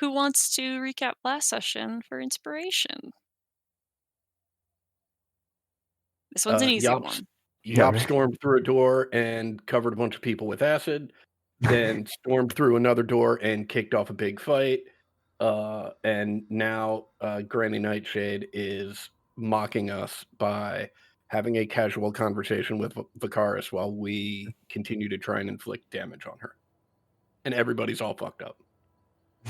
Who wants to recap last session for inspiration? This one's an easy Yops one. Yeah, Yop right. stormed through a door and covered a bunch of people with acid, then stormed through another door and kicked off a big fight. And now Granny Nightshade is mocking us by having a casual conversation with Vicaris while we continue to try and inflict damage on her. And everybody's all fucked up.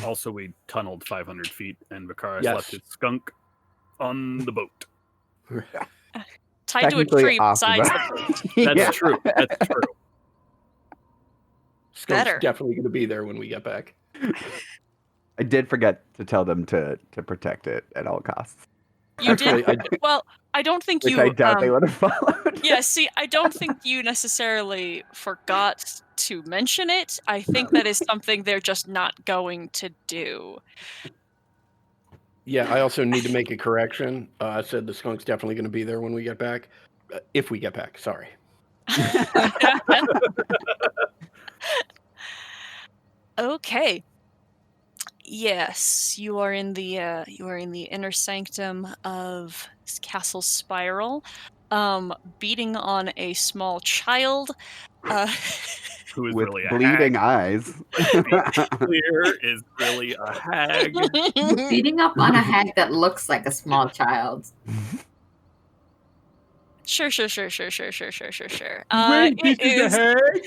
Also, we tunneled 500 feet, and Vicaris Yes. left his skunk on the boat. Tied to a Technically tree off the besides boat. the boat. That's Yeah. true. That's true. Skunk's Better. definitely going to be there when we get back. I did forget to tell them to protect it at all costs. You Actually, did. Well, I don't think Which you. I doubt they would have followed. Yeah, see, I don't think you necessarily forgot to mention it. I think that is something they're just not going to do. Yeah, I also need to make a correction. I said the skunk's definitely going to be there when we get back. If we get back, sorry. Okay. Yes, you are in the inner sanctum of Castle Spiral, beating on a small child. Who is With really a bleeding hag. eyes. Clear is really a hag. Beating up on a hag that looks like a small child. Sure. Wait, It is. hag?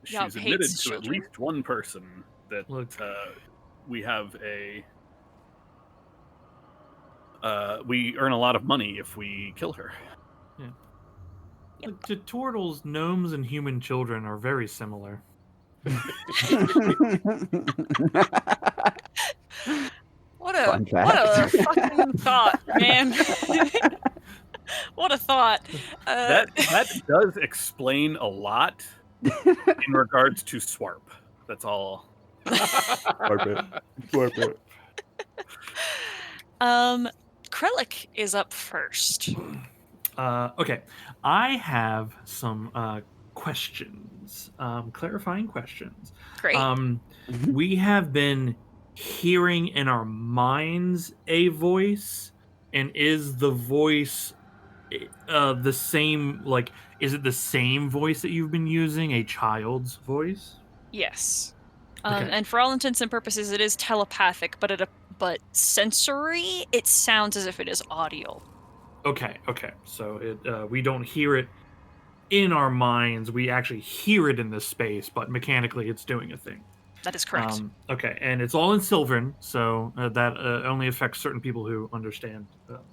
Yup, She's admitted hates to at children. least one person that Look. we have a. We earn a lot of money if we kill her. Look, to turtles, gnomes and human children are very similar. What a Fun fact. fucking thought, man. What a thought. That does explain a lot in regards to Swarp. That's all. Krellick is up first. Okay, I have some questions, clarifying questions. Great. We have been hearing in our minds a voice, and is the voice the same? Like, is it the same voice that you've been using, a child's voice? Yes. Okay. And for all intents and purposes, it is telepathic, but sensory, it sounds as if it is audio. Okay. So it we don't hear it in our minds. We actually hear it in this space, but mechanically, it's doing a thing. That is correct. Okay, and it's all in Sylvan, so that only affects certain people who understand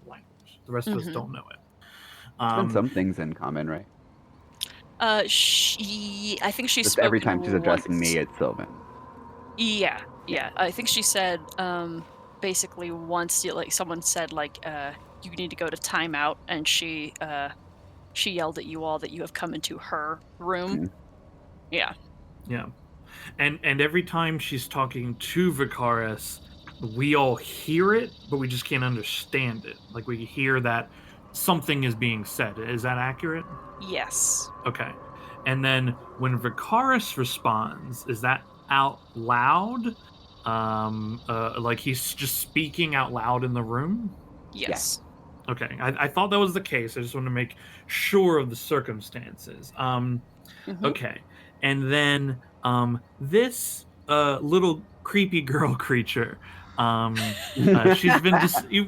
language. The rest of us don't know it. And some things in common, right? I think she's Just every time she's addressing once. me, it's Sylvan. Yeah. I think she said basically once, like someone said, like you need to go to timeout, and she yelled at you all that you have come into her room. Yeah. And every time she's talking to Vicaris, we all hear it, but we just can't understand it. Like, we hear that something is being said. Is that accurate? Yes. Okay. And then when Vicaris responds, is that out loud? Like he's just speaking out loud in the room? Yes. Okay. I thought that was the case. I just want to make sure of the circumstances. Okay. And then this little creepy girl creature, she's been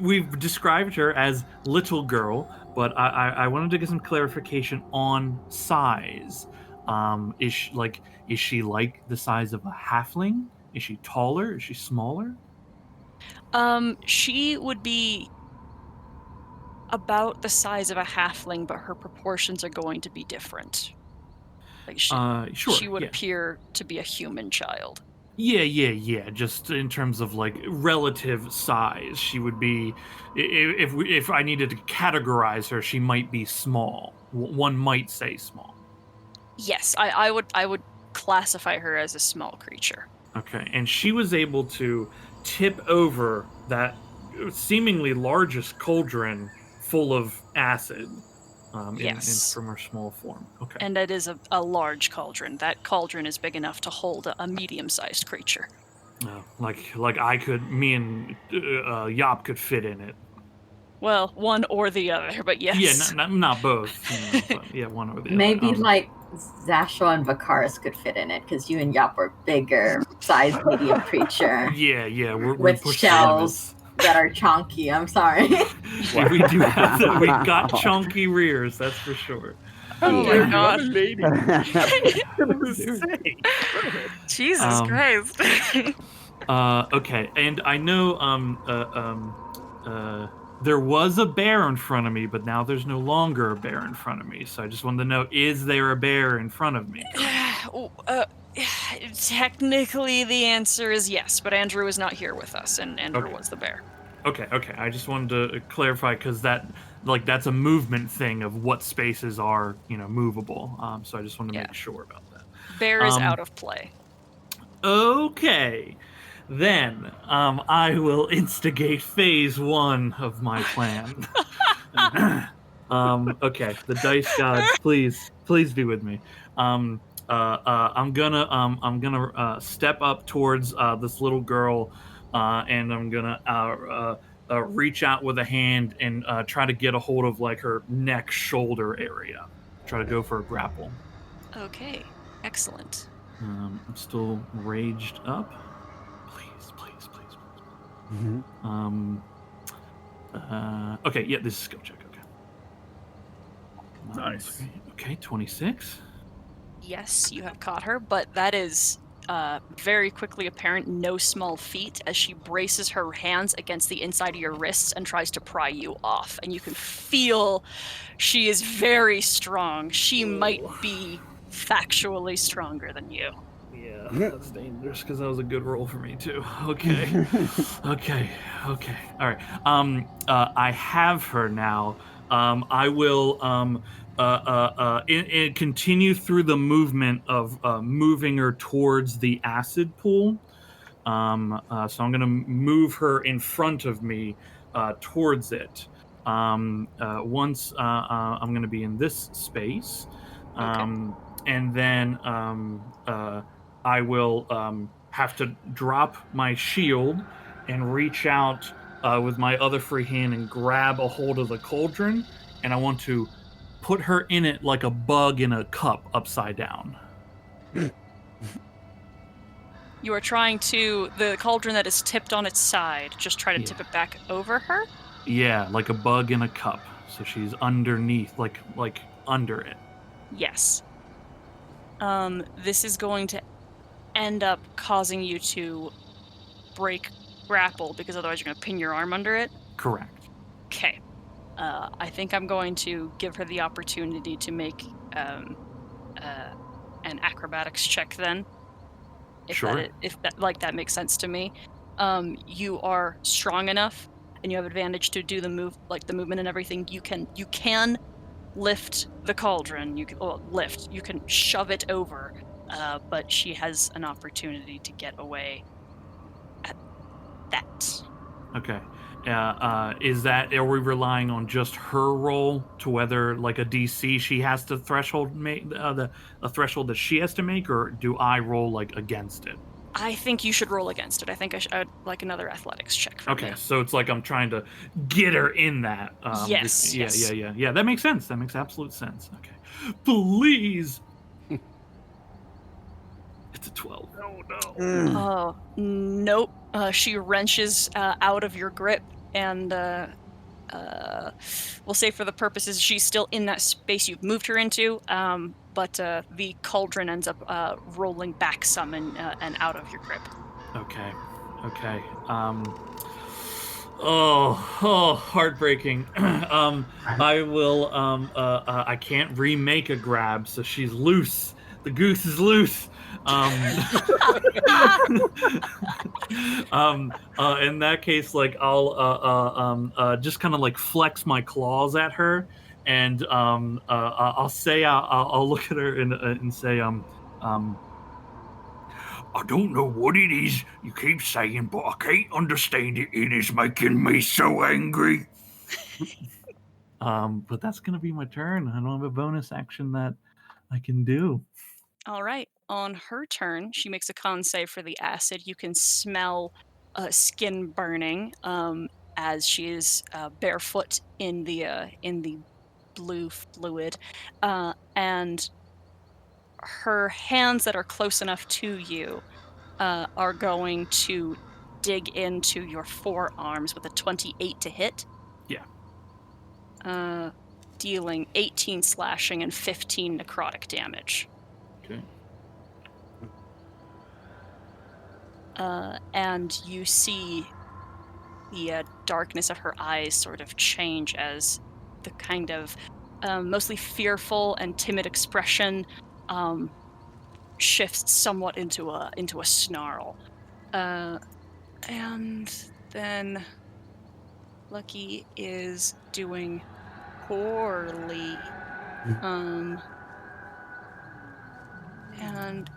we've described her as little girl, but I wanted to get some clarification on size. Is she like the size of a halfling? Is she taller? Is she smaller? She would be about the size of a halfling, but her proportions are going to be different. Like she would appear to be a human child. Yeah. Just in terms of like relative size, she would be. If I needed to categorize her, she might be small. One might say small. Yes, I would classify her as a small creature. Okay, and she was able to tip over that seemingly largest cauldron full of acid. Yes. from her small form. Okay. And it is a large cauldron. That cauldron is big enough to hold a medium-sized creature. Like I could, me and Yop could fit in it. Well, one or the other, but yes. Yeah, not both. But yeah, one or the other. Maybe like Zashua and Vakaris could fit in it because you and Yop are bigger size medium creature Yeah, we're with pushing the shells that are chunky. I'm sorry. limits. We do have that. We got chunky rears, that's for sure. Oh my god. Lady. Jesus Christ. Okay, and I know there was a bear in front of me, but now there's no longer a bear in front of me. So I just wanted to know, is there a bear in front of me? Technically, the answer is yes, but Andrew is not here with us, and Andrew Okay. was the bear. Okay. I just wanted to clarify because that's a movement thing of what spaces are movable. So I just wanted to make sure about that. Bear is out of play. Okay. Then I will instigate phase 1 of my plan. Okay, the dice gods, please be with me. I'm gonna step up towards this little girl, and I'm gonna reach out with a hand and try to get a hold of like her neck, shoulder area. Try to go for a grapple. Okay, excellent. I'm still raged up. Please. Mhm. Okay, yeah, this is skill check. Okay. Nice. Okay, 26. Yes, you have caught her, but that is very quickly apparent, no small feat, as she braces her hands against the inside of your wrists and tries to pry you off. And you can feel she is very strong. She might be factually stronger than you. Yeah, that's dangerous because that was a good roll for me too. Okay. Okay. All right. I have her now. I will continue through the movement of moving her towards the acid pool. So I'm gonna move her in front of me towards it. Once I'm gonna be in this space, and then I will have to drop my shield and reach out with my other free hand and grab a hold of the cauldron, and I want to put her in it like a bug in a cup upside down. You are trying to, the cauldron that is tipped on its side, just try to tip it back over her? Yeah, like a bug in a cup. So she's underneath, like under it. Yes. This is going to end up causing you to break grapple, because otherwise you're going to pin your arm under it. Correct. Okay. I think I'm going to give her the opportunity to make an acrobatics check then. If that makes sense to me. You are strong enough and you have advantage to do the movement and everything. You can lift the cauldron. You can shove it over, but she has an opportunity to get away at that. Okay. Are we relying on just her roll to whether like a DC she has to threshold make a threshold that she has to make, or do I roll like against it? I think you should roll against it. I think I'd like another athletics check from you. So it's like I'm trying to get her in that. Yes. Yeah. That makes sense. That makes absolute sense. Okay. Please. It's a 12. No. Oh, nope. She wrenches out of your grip, and we'll say for the purposes, she's still in that space you've moved her into, but the cauldron ends up rolling back some and out of your grip. Okay. Heartbreaking. I will. I can't remake a grab, so she's loose. The goose is loose. In that case, like I'll just kind of like flex my claws at her, and I'll say I'll look at her and say I don't know what it is you keep saying, but I can't understand it. It is making me so angry. But that's gonna be my turn. I don't have a bonus action that I can do. All right. On her turn, she makes a con save for the acid. You can smell skin burning as she is barefoot in the blue fluid, and her hands that are close enough to you are going to dig into your forearms with a 28 to hit. Yeah. Dealing 18 slashing and 15 necrotic damage. Okay. And you see the darkness of her eyes sort of change as the kind of mostly fearful and timid expression shifts somewhat into a snarl. And then Lucky is doing poorly. And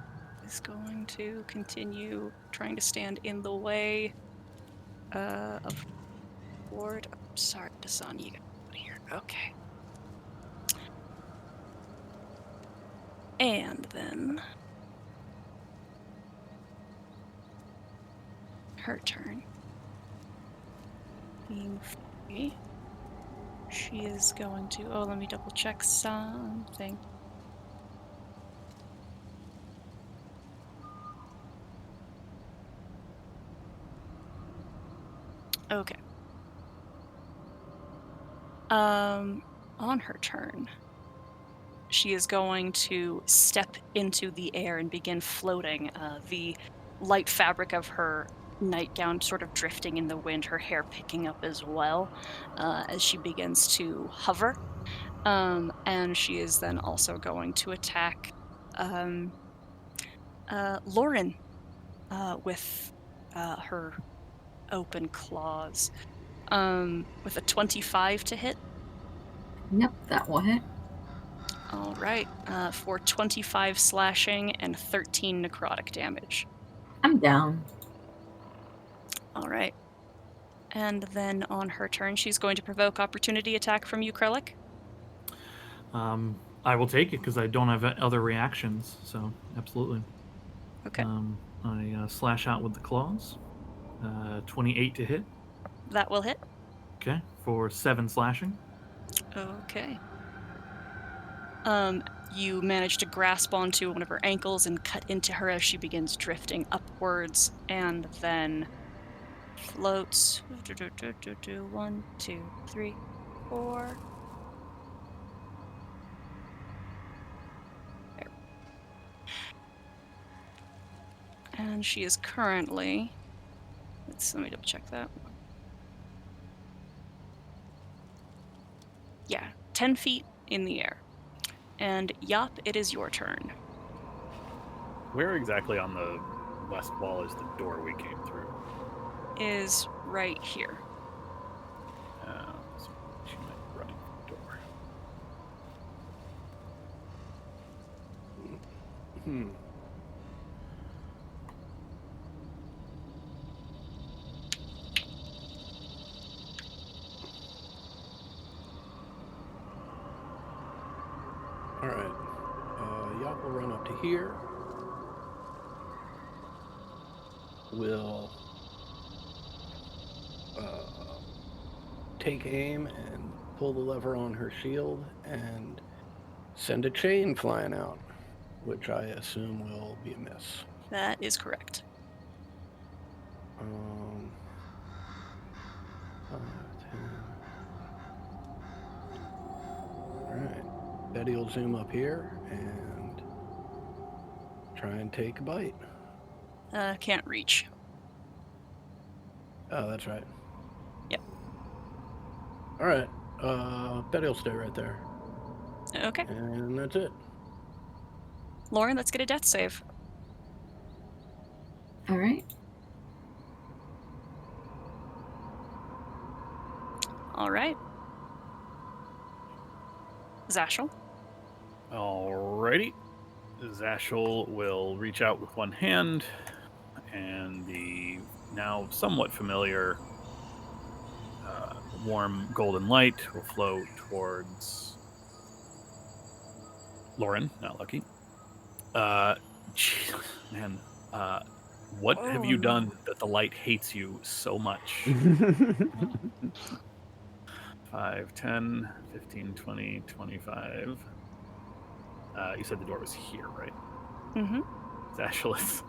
is going to continue trying to stand in the way of Ward. Sorry, Dasan, you get out of here. Okay. And then her turn. Being free, she is going to. Oh, let me double check something. Okay. On her turn, she is going to step into the air and begin floating. The light fabric of her nightgown sort of drifting in the wind, her hair picking up as well as she begins to hover. And she is then also going to attack Lauren with her open claws. With a 25 to hit. Yep, that will hit. All right, for 25 slashing and 13 necrotic damage. I'm down. All right. And then on her turn, she's going to provoke opportunity attack from you, Krellick. I will take it because I don't have other reactions. So absolutely. Okay. I slash out with the claws. 28 to hit. That will hit. Okay, for 7 slashing. Okay. You manage to grasp onto one of her ankles and cut into her as she begins drifting upwards, and then floats. 1, 2, 3, 4. There. And she is currently. Let me double check that. Yeah, 10 feet in the air. And Yop, it is your turn. Where exactly on the west wall is the door we came through? Is right here. So she might be running the door. All right. Yop will run up to here. Will take aim and pull the lever on her shield and send a chain flying out, which I assume will be a miss. That is correct. 5, 10. All right. Betty will zoom up here and try and take a bite. Can't reach. Oh, that's right. Yep. All right. Betty will stay right there. Okay. And that's it. Lauren, let's get a death save. All right. All right. Zashel. Alrighty. Zashel will reach out with one hand, and the now somewhat familiar warm golden light will flow towards Lauren, not Lucky. Gee, man, what have you done that the light hates you so much? 5, 10, 15, 20, 25. You said the door was here, right? Mm-hmm. Zashel is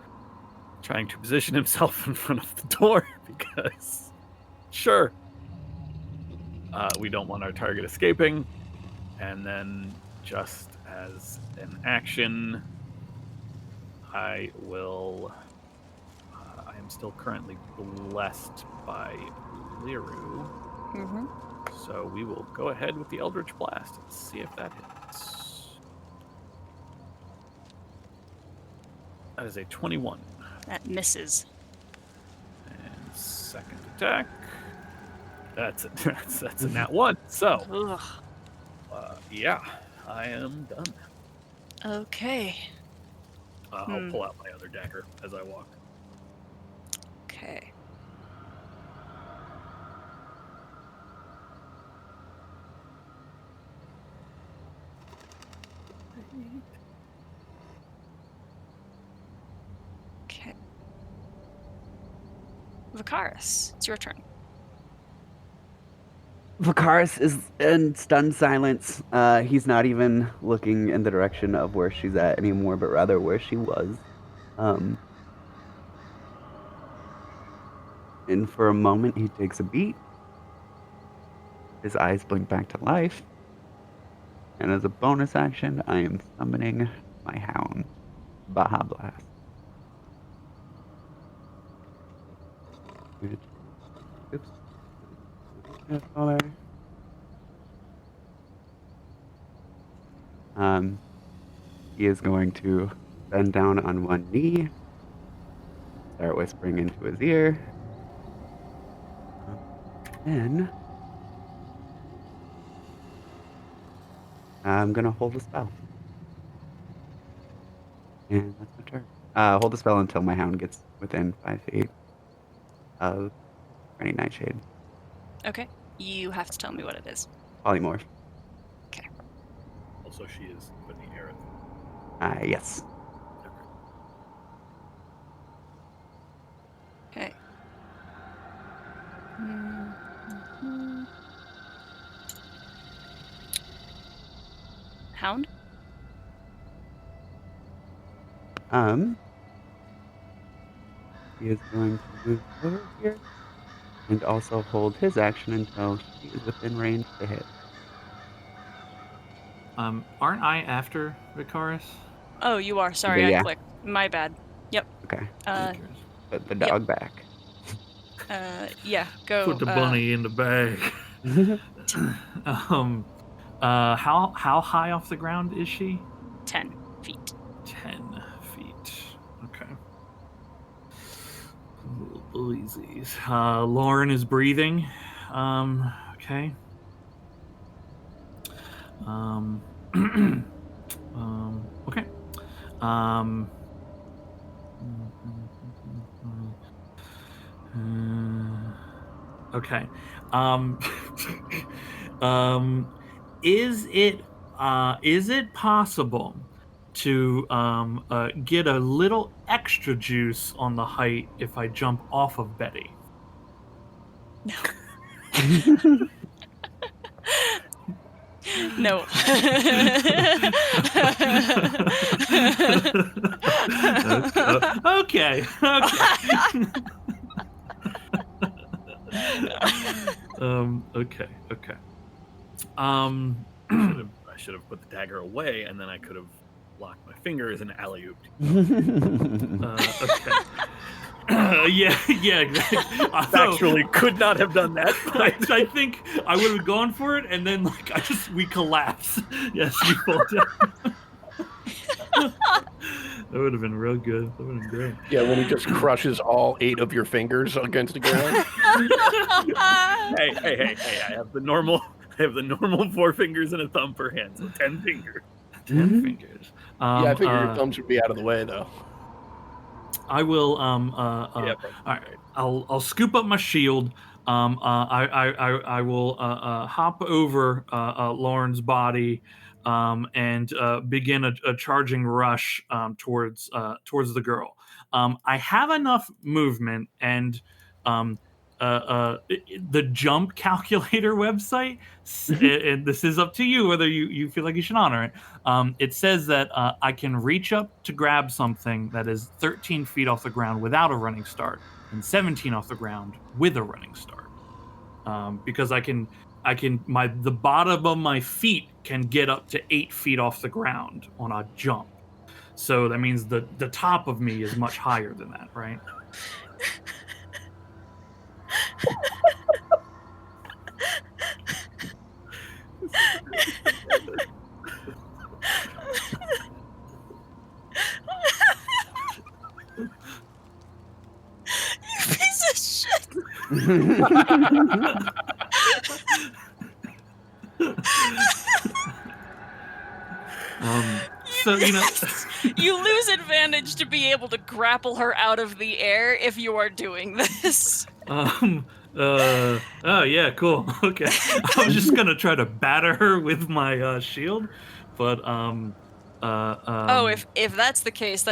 trying to position himself in front of the door because, sure, we don't want our target escaping. And then, just as an action, I will. I am still currently blessed by Liru. Mm-hmm. So we will go ahead with the Eldritch Blast and see if that hits. That is a 21. That misses. And second attack. That's a nat 1. So, Ugh. yeah, I am done. Okay. I'll pull out my other dagger as I walk. Okay. Okay. Vakaris, it's your turn. Vakaris is in stunned silence. He's not even looking in the direction of where she's at anymore, but rather where she was. And for a moment, he takes a beat. His eyes blink back to life. And as a bonus action, I am summoning my hound, Baja Blast. Oops. He is going to bend down on one knee, start whispering into his ear. Then I'm gonna hold the spell. And that's my turn. Hold the spell until my hound gets within 5 feet of Granny Nightshade. Okay. You have to tell me what it is. Polymorph. Also, she is Whitney Aerith. Yes. Okay. Mm-hmm. Hound? He is going to move over here and also hold his action until he is within range to hit. Aren't I after Vakaris? Oh, you are. Sorry, Yeah. I clicked. My bad. Yep. Okay. Put the Yep. dog back. Yeah, go. Put the bunny in the bag. How high off the ground is she? 10 feet. 10 feet. Okay. Boysies. Lauren is breathing. Okay. Okay. Okay. Is it possible to get a little extra juice on the height if I jump off of Betty? No. Okay. Okay. I should have put the dagger away, and then I could have locked my fingers and alley-ooped. Okay. Yeah, exactly. Actually, could not have done that. I think I would have gone for it, and then we collapse. Yes, you fall down. That would have been real good. That would have been great. Yeah, when he just crushes all 8 of your fingers against the ground. Hey! I have the normal 4 fingers and a thumb per hand, so 10 fingers. 10 fingers. Yeah, I figure your thumbs would be out of the way, though. I will. Yeah, all right. I'll scoop up my shield. I will hop over Lauren's body and begin a charging rush towards the girl. I have enough movement, and the jump calculator website, and this is up to you whether you feel like you should honor it. It says that I can reach up to grab something that is 13 feet off the ground without a running start, and 17 off the ground with a running start. Because the bottom of my feet can get up to 8 feet off the ground on a jump. So that means the top of me is much higher than that, right? You piece of shit. So You lose advantage to be able to grapple her out of the air if you are doing this. oh yeah, cool. Okay, I was just gonna try to batter her with my shield, but if that's the case,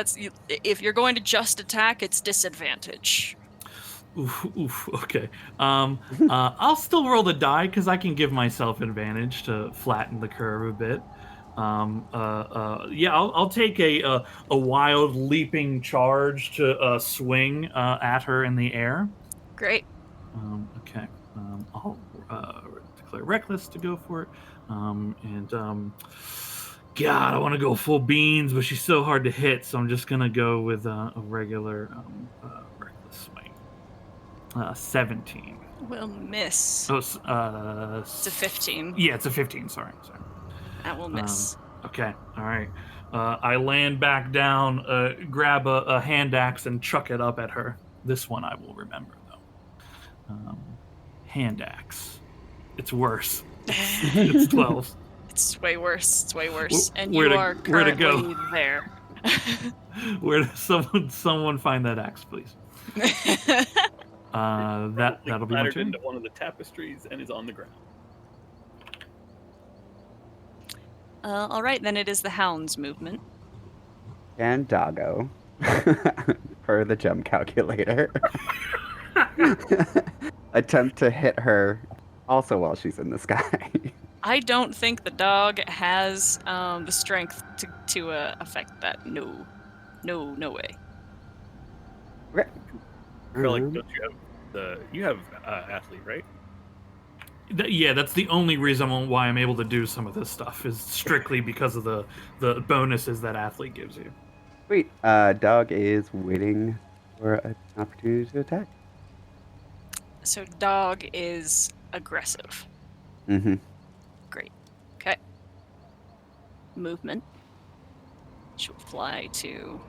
if you're going to just attack, it's disadvantage. Oof, okay. I'll still roll the die because I can give myself advantage to flatten the curve a bit. Yeah, I'll take a wild leaping charge to swing at her in the air. Great. Okay. I'll declare reckless to go for it. God, I want to go full beans, but she's so hard to hit, so I'm just gonna go with a regular reckless swing. 17. Will miss. Oh, It's a 15. Yeah, it's a 15. Sorry. That will miss. Okay. All right. I land back down, grab a hand axe, and chuck it up at her. This one I will remember, though. Hand axe. It's worse. It's 12. It's way worse. It's way worse. And where you to- are where to currently go? there. Where does someone find that axe, please? That'll be my Clattered turn. into one of the tapestries and is on the ground. All right, then it is the hound's movement. And Doggo, per the jump calculator, attempt to hit her also while she's in the sky. I don't think the dog has the strength to affect that. No way. I feel like don't you have athlete, right? Yeah, that's the only reason why I'm able to do some of this stuff is strictly because of the bonuses that athlete gives you. Sweet. Dog is waiting for an opportunity to attack. So dog is aggressive. Mm-hmm. Great. Okay. Movement. She'll fly to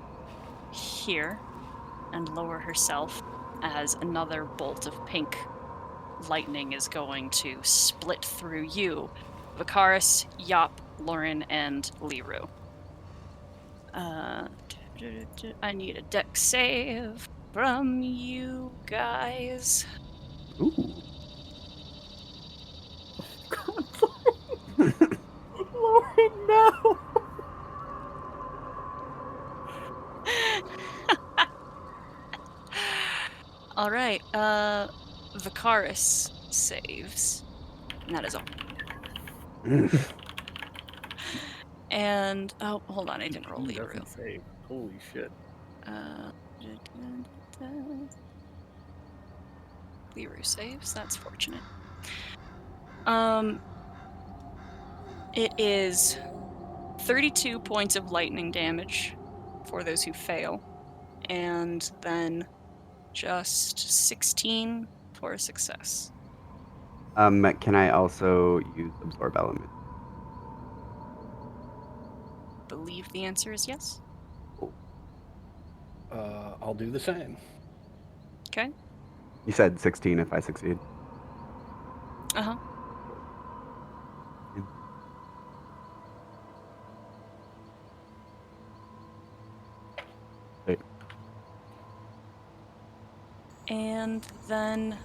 here and lower herself as another bolt of pink lightning is going to split through you, Vicaris, Yop, Lauren, and Liru. I need a dex save from you guys. Ooh. Lauren, no! All right. Vicaris saves. And that is all. And oh, hold on, I didn't roll He Liru. doesn't save. Holy shit. Liru saves. That's fortunate. It is 32 points of lightning damage for those who fail, and then just 16 for a success. Can I also use absorb element? Believe the answer is yes. I'll do the same. Okay. You said 16 if I succeed. Uh-huh. Wait. And then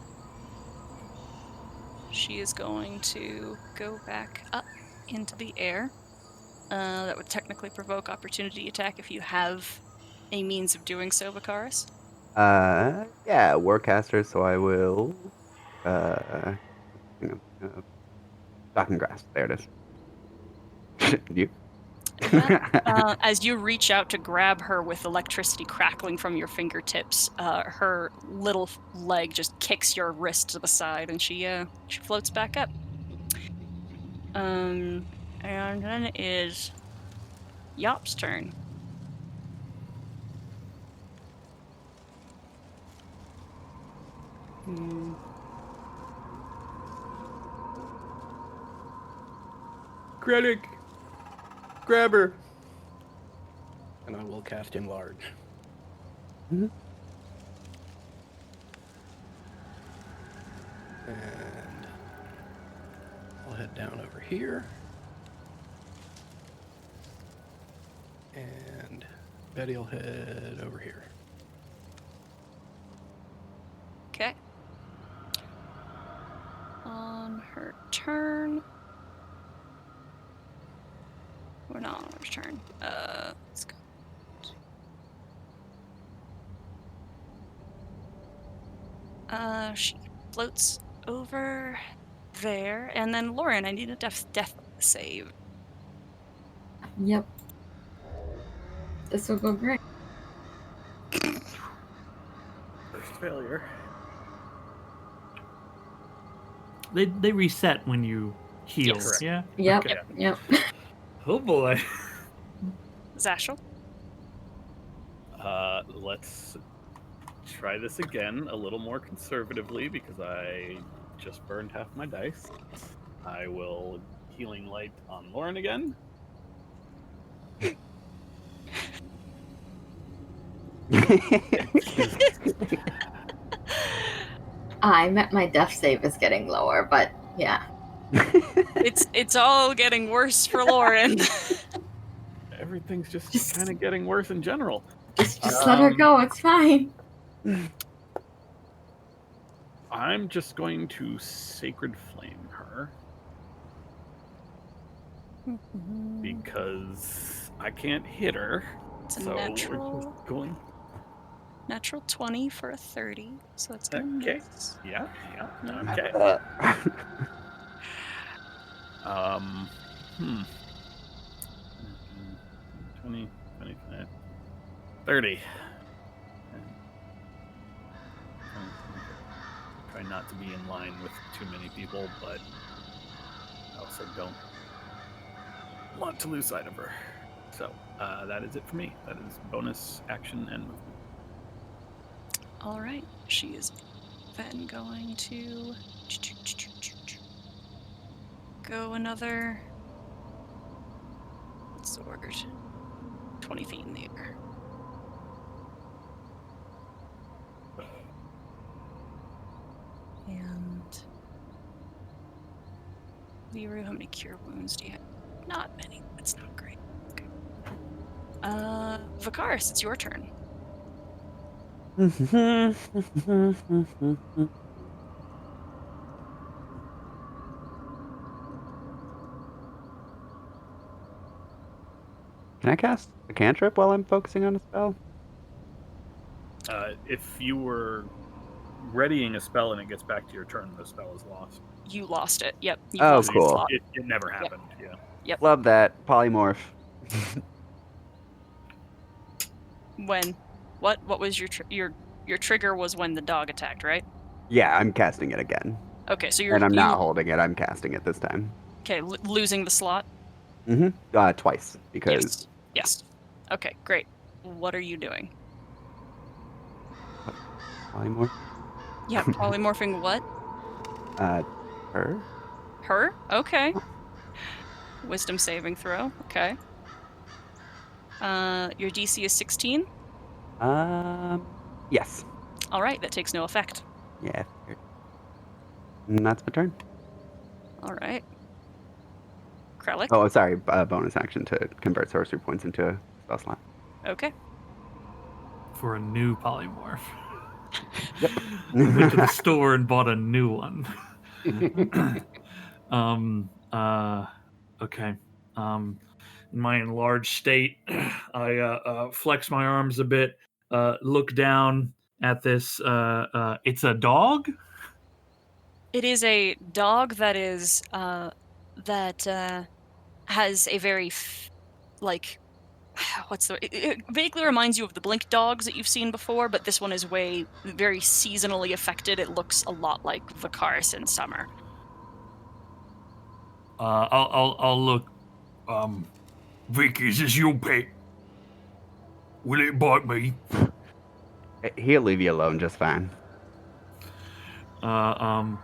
she is going to go back up into the air. That would technically provoke opportunity attack if you have a means of doing so, Vicaris. Yeah, Warcaster, so I will, hang on, Shocking Grasp, there it is. You? As you reach out to grab her with electricity crackling from your fingertips, her little leg just kicks your wrist to the side, and she floats back up. And then it is Yop's turn. Krennic, grab her. And I will cast Enlarge. Mhm. And I'll head down over here. And Betty will head over here. Okay. On her turn. Or not on her turn. Let's go. She floats over there, and then Lauren, I need a death save. Yep. This will go great. First failure. They reset when you heal. Yes. Yeah. Yep. Okay. Yep. Oh boy. Zashel? Let's try this again a little more conservatively because I just burned half my dice. I will Healing Light on Lauren again. I met my death save is getting lower, but yeah. It's all getting worse for Lauren. Everything's just kind of getting worse in general. Just let her go. It's fine. I'm just going to Sacred Flame her because I can't hit her. It's a So we're natural just going. natural 20 for a 30, so it's gonna Okay. miss. Yeah. Okay. Um. 20, 25, 30. Try not to be in line with too many people, but I also don't want to lose sight of her. So that is it for me. That is bonus action and movement. All right, she is then going to go another. What's the word? 20 feet in the air. And Liru, how many cure wounds do you have? Not many. That's not great. Okay. Vicaris, it's your turn. Can I cast a cantrip while I'm focusing on a spell? If you were readying a spell and it gets back to your turn, the spell is lost. You lost it. Yep. You Oh, lost the cool. slot. It never happened. Yeah. Love that. Polymorph. When? What was your your trigger was when the dog attacked, right? Yeah, I'm casting it again. Okay, so you're And I'm not holding it, I'm casting it this time. Okay, losing the slot. Twice, because... Yes. Okay, great. What are you doing? Polymorph? Yeah, polymorphing what? Her? Her? Okay. Wisdom saving throw. Okay. Your DC is 16? Yes. All right, that takes no effect. Yeah. And that's my turn. All right. Krellick? Oh, sorry. Bonus action to convert sorcery points into a spell slot. Okay. For a new polymorph. Yep. Went to the store and bought a new one. Okay. In my enlarged state, I flex my arms a bit, look down at this. It's a dog? It is a dog that is that has a very like what's the it vaguely reminds you of the blink dogs that you've seen before, but this one is way very seasonally affected. It looks a lot like Vicaris in summer. I'll look. Vicky, is this your pet? Will it bite me? He'll leave you alone just fine. I'll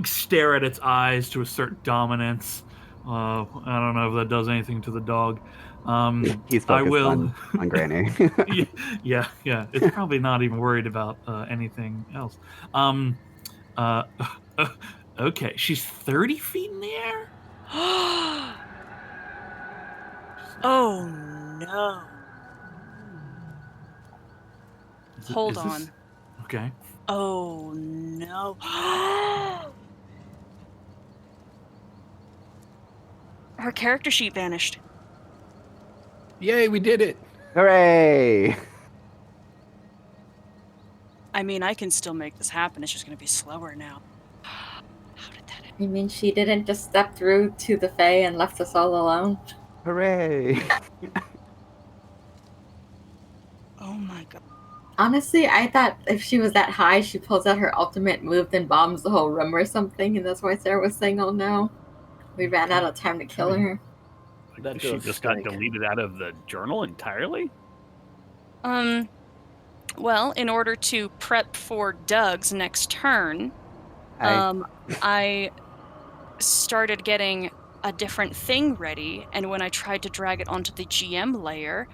stare at its eyes to assert dominance. I don't know if that does anything to the dog. He's focused I will. on Granny. yeah. It's probably not even worried about anything else. Okay, she's 30 feet in the air. Oh no. Hold is on. this- Okay. Oh no. Her character sheet vanished. Yay, we did it. Hooray! I mean, I can still make this happen. It's just going to be slower now. How did that happen? You mean she didn't just step through to the Fae and left us all alone? Hooray! Oh my god. Honestly, I thought if she was that high, she pulls out her ultimate move, then bombs the whole room or something, and that's why Sarah was saying, "Oh no, we ran out of time to kill her." That She does just got stink. deleted out of the journal entirely? Well, in order to prep for Doug's next turn, I I started getting a different thing ready, and when I tried to drag it onto the GM layer,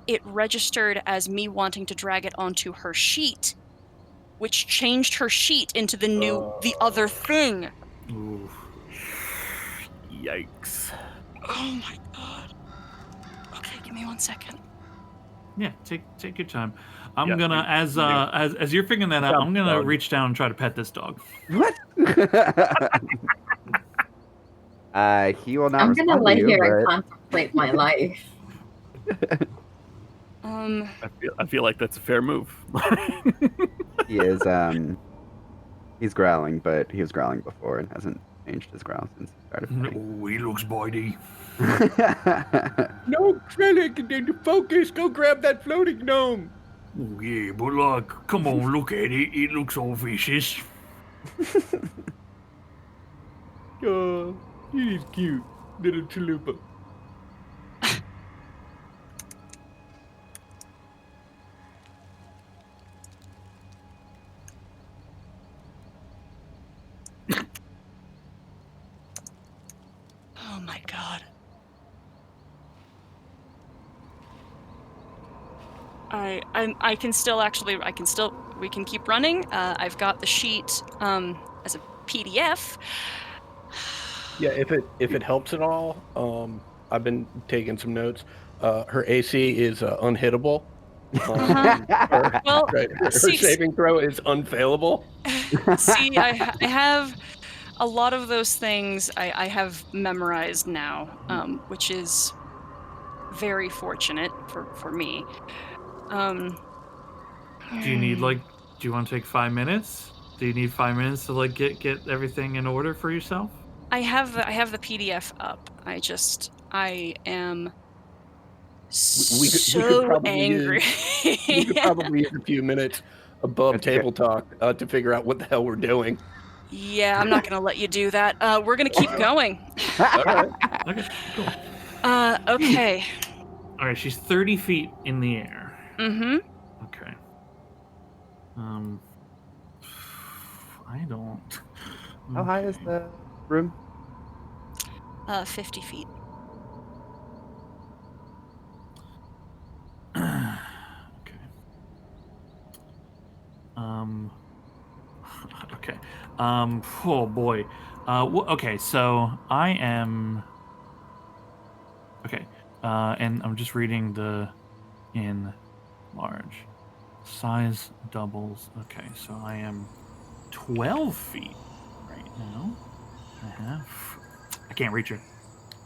it registered as me wanting to drag it onto her sheet, which changed her sheet into the other thing. Ooh. Yikes. Oh my god. Okay, give me 1 second. Yeah, take your time. I'm Yeah, gonna as you're figuring that out, I'm gonna dog. reach down and try to pet this dog. what? He will not I'm gonna respond to lay you, here and but contemplate my life. I feel like that's a fair move. he is he's growling, but he was growling before and hasn't changed his growl since he started fighting. Oh, he looks bitey. No, Trellick, focus. Go grab that floating gnome. Oh yeah, but like, come on, look at it. It looks all vicious. Oh, he's cute. Little chalupa. Oh my god. I can still we can keep running. I've got the sheet as a PDF. Yeah, if it helps at all, I've been taking some notes. Her AC is unhittable. Well, Her see- saving throw is unfailable. See, I have a lot of those things I have memorized now, which is very fortunate for me. Do you need do you want to take 5 minutes? Do you need 5 minutes to like get everything in order for yourself? I have the PDF up. I am We could so probably angry. We could probably use a few minutes above That's okay. table talk to figure out what the hell we're doing. Yeah, I'm not gonna let you do that. We're gonna keep going. All right. Okay, cool. Okay. All right, she's 30 feet in the air. Mm-hmm. Okay. I don't. How high is the room? 50 feet. Okay. Okay. Oh boy. Okay. So I am. Okay. And I'm just reading the in large size doubles. Okay. So I am 12 feet right now. I can't reach her.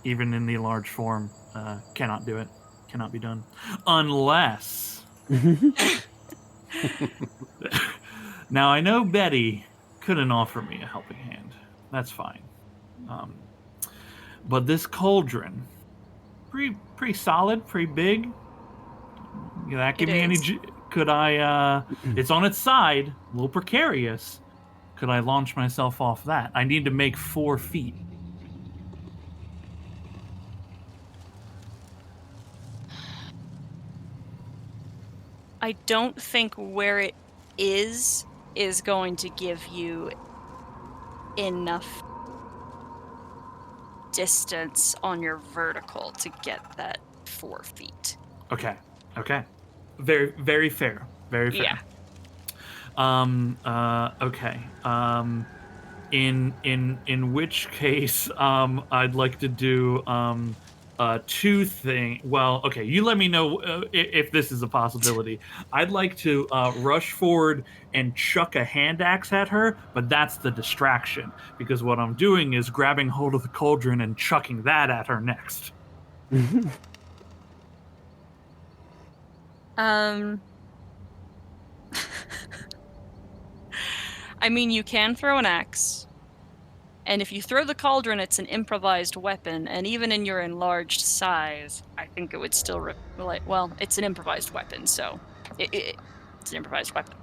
Even in the large form, cannot do it. Cannot be done. Unless... Now, I know Betty couldn't offer me a helping hand. That's fine. But this cauldron, pretty solid, pretty big. That give It me any... is. Could I... it's on its side, a little precarious. Could I launch myself off that? I need to make 4 feet. I don't think where it is going to give you enough distance on your vertical to get that 4 feet. Okay. Very, very fair. Very fair. Yeah. Okay. In which case, I'd like to do 2 things. Well, okay, you let me know if this is a possibility. I'd like to rush forward and chuck a hand axe at her, but that's the distraction, because what I'm doing is grabbing hold of the cauldron and chucking that at her next. I mean, you can throw an axe. And if you throw the cauldron, it's an improvised weapon, and even in your enlarged size, I think it would still well, it's an improvised weapon, so it's an improvised weapon.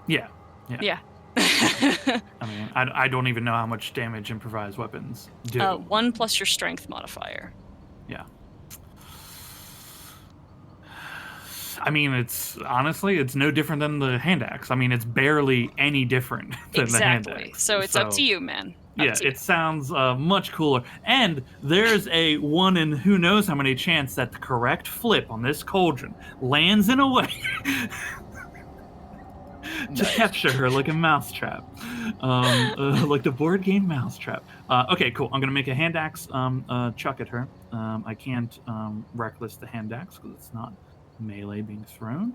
Yeah. Yeah. I mean, I don't even know how much damage improvised weapons do. 1 plus your strength modifier. Yeah. I mean, it's no different than the hand axe. I mean, it's barely any different than the hand axe. So it's up to you, man. It sounds much cooler. And there's a 1 in who knows how many chance that the correct flip on this cauldron lands in a way to capture her like a mousetrap, like the board game Mousetrap. Okay, cool. I'm gonna make a hand axe chuck at her. I can't reckless the hand axe because it's not melee being thrown.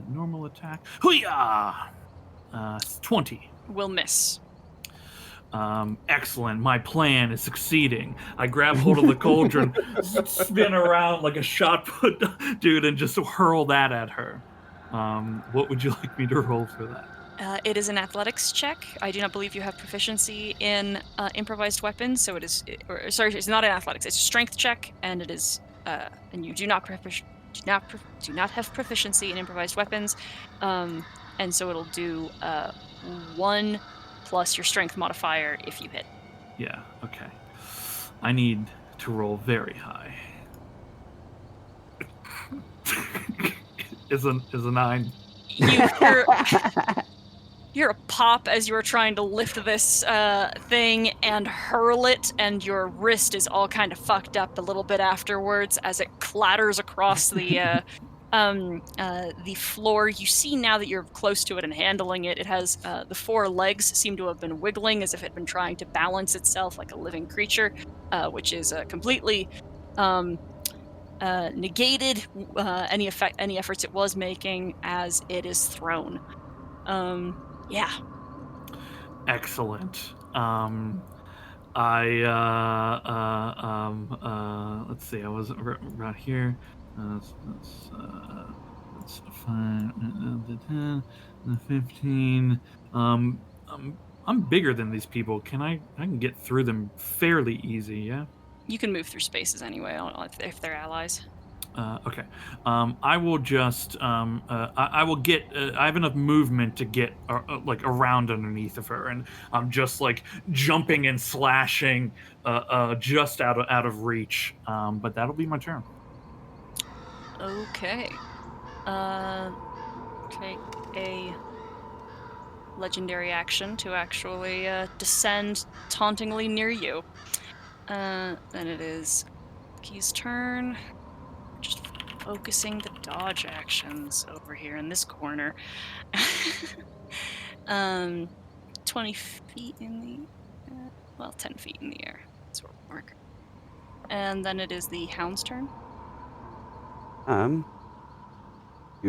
Normal attack. Hoo-yah! 20. Will miss. Excellent. My plan is succeeding. I grab hold of the cauldron, spin around like a shot put, dude, and just hurl that at her. What would you like me to roll for that? It is an athletics check. I do not believe you have proficiency in improvised weapons, so it is. It's not an athletics. It's a strength check, and it is. And you do not have proficiency in improvised weapons, and so it'll do 1 plus your strength modifier if you hit. Yeah. Okay. I need to roll very high. Is a 9. You're a pop as you are trying to lift this thing and hurl it, and your wrist is all kind of fucked up a little bit afterwards as it clatters across the floor. You see now that you're close to it and handling it, it has the 4 legs seem to have been wiggling as if it had been trying to balance itself like a living creature, which is completely negated any efforts it was making as it is thrown. Yeah. Excellent. Let's see. I was right here. That's 5, the 10, the 15. I'm bigger than these people. I can get through them fairly easy. Yeah. You can move through spaces anyway if they're allies. Okay. I will just. I will get. I have enough movement to get like around underneath of her, and I'm just like jumping and slashing, just out of reach. But that'll be my turn. Okay. Take a legendary action to actually descend tauntingly near you. Then it is Key's turn. Just focusing the dodge actions over here in this corner. 20 feet in the 10 feet in the air. That's where we'll work. And then it is the hound's turn.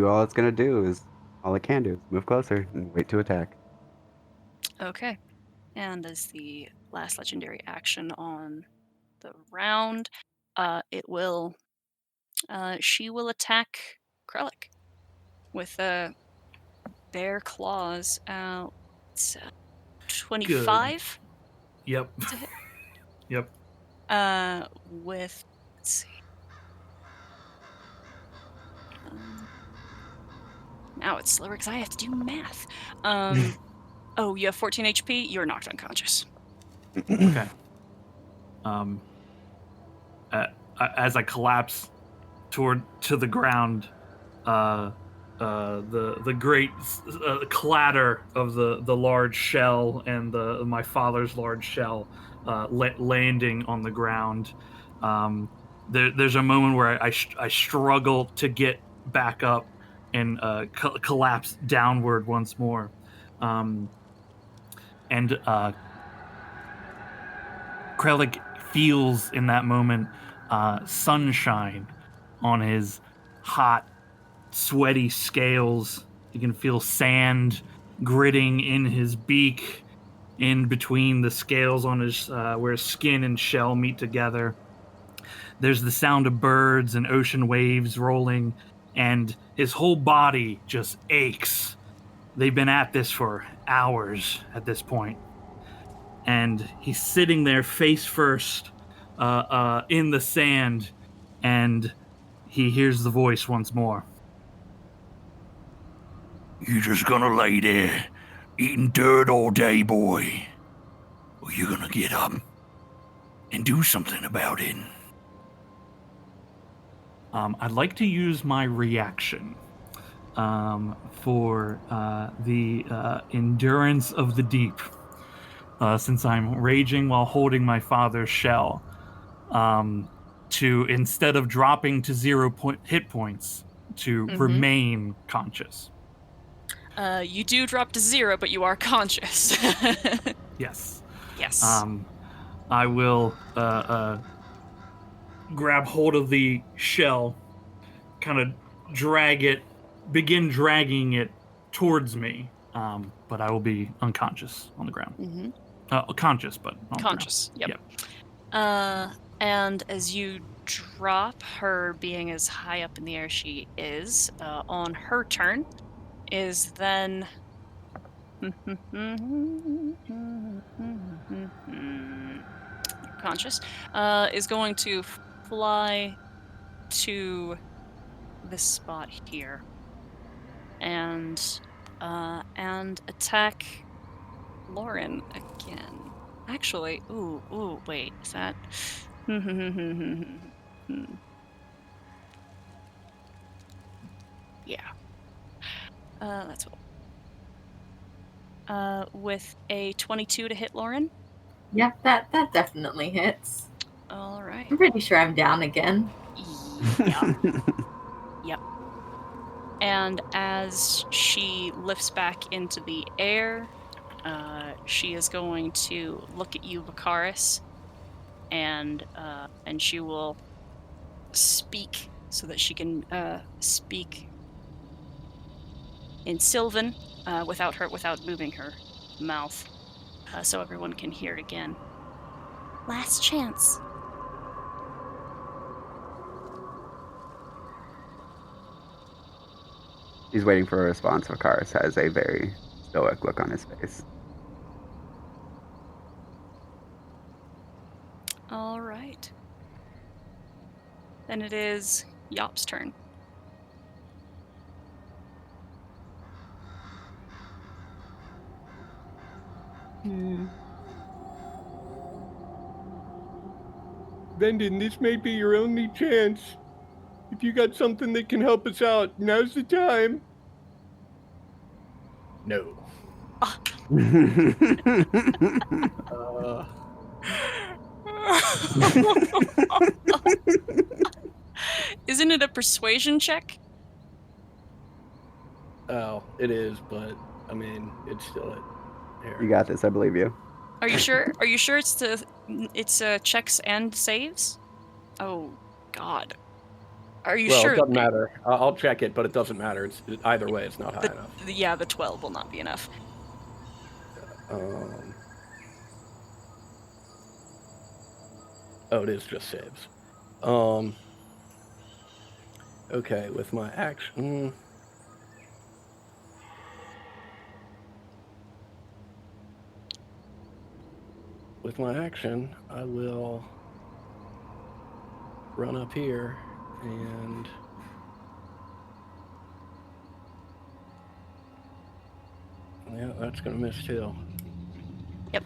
all it's gonna do is all it can do is move closer and wait to attack. Okay. And as the last legendary action on the round, she will attack Krellick with bare claws. It's 25 Yep. to hit. Yep. With, let's see. Now it's slower because I have to do math. Oh, you have 14 HP. You're knocked unconscious. Okay. As I collapse to the ground, the great clatter of the large shell and my father's large shell landing on the ground. There's a moment where I struggle to get back up and collapse downward once more. And Krellick feels in that moment sunshine on his hot, sweaty scales. He can feel sand gritting in his beak, in between the scales on his where his skin and shell meet together. There's the sound of birds and ocean waves rolling, and his whole body just aches. They've been at this for hours at this point. And he's sitting there face first in the sand, and he hears the voice once more. You just gonna lay there eating dirt all day, boy? Or you gonna get up and do something about it? I'd like to use my reaction for the endurance of the deep. Since I'm raging while holding my father's shell, to, instead of dropping to 0 hit points, to remain conscious. You do drop to 0, but you are conscious. Yes. Yes. I will grab hold of the shell, kind of begin dragging it towards me, but I will be unconscious on the ground. Conscious, but on conscious. The ground. Yep. And as you drop, her being as high up in the air she is, on her turn, is then conscious, is going to fly to this spot here and attack Lauren again. Actually, wait, is that yeah. That's what. With a 22 to hit Lauren. Yep, that definitely hits. All right. I'm pretty sure I'm down again. Yep. And as she lifts back into the air, she is going to look at you, Vicaris, and she will speak so that she can speak in Sylvan without moving her mouth, so everyone can hear it again. Last chance. He's waiting for a response. Vicaris has a very stoic look on his face. All right. Then it is Yop's turn. Vendon, this may be your only chance. If you got something that can help us out, now's the time. No. Isn't it a persuasion check? Oh, it is, but I mean, it's still at here. You got this. I believe you. Are you sure? Are you sure it's checks and saves? Oh, God. Are you Well, sure? it doesn't matter. I'll check it, but it doesn't matter. Either way, it's not high enough. Yeah, the 12 will not be enough. Oh, it is just saves. Okay, with my action. With my action, I will run up here and yeah, that's gonna miss too. Yep.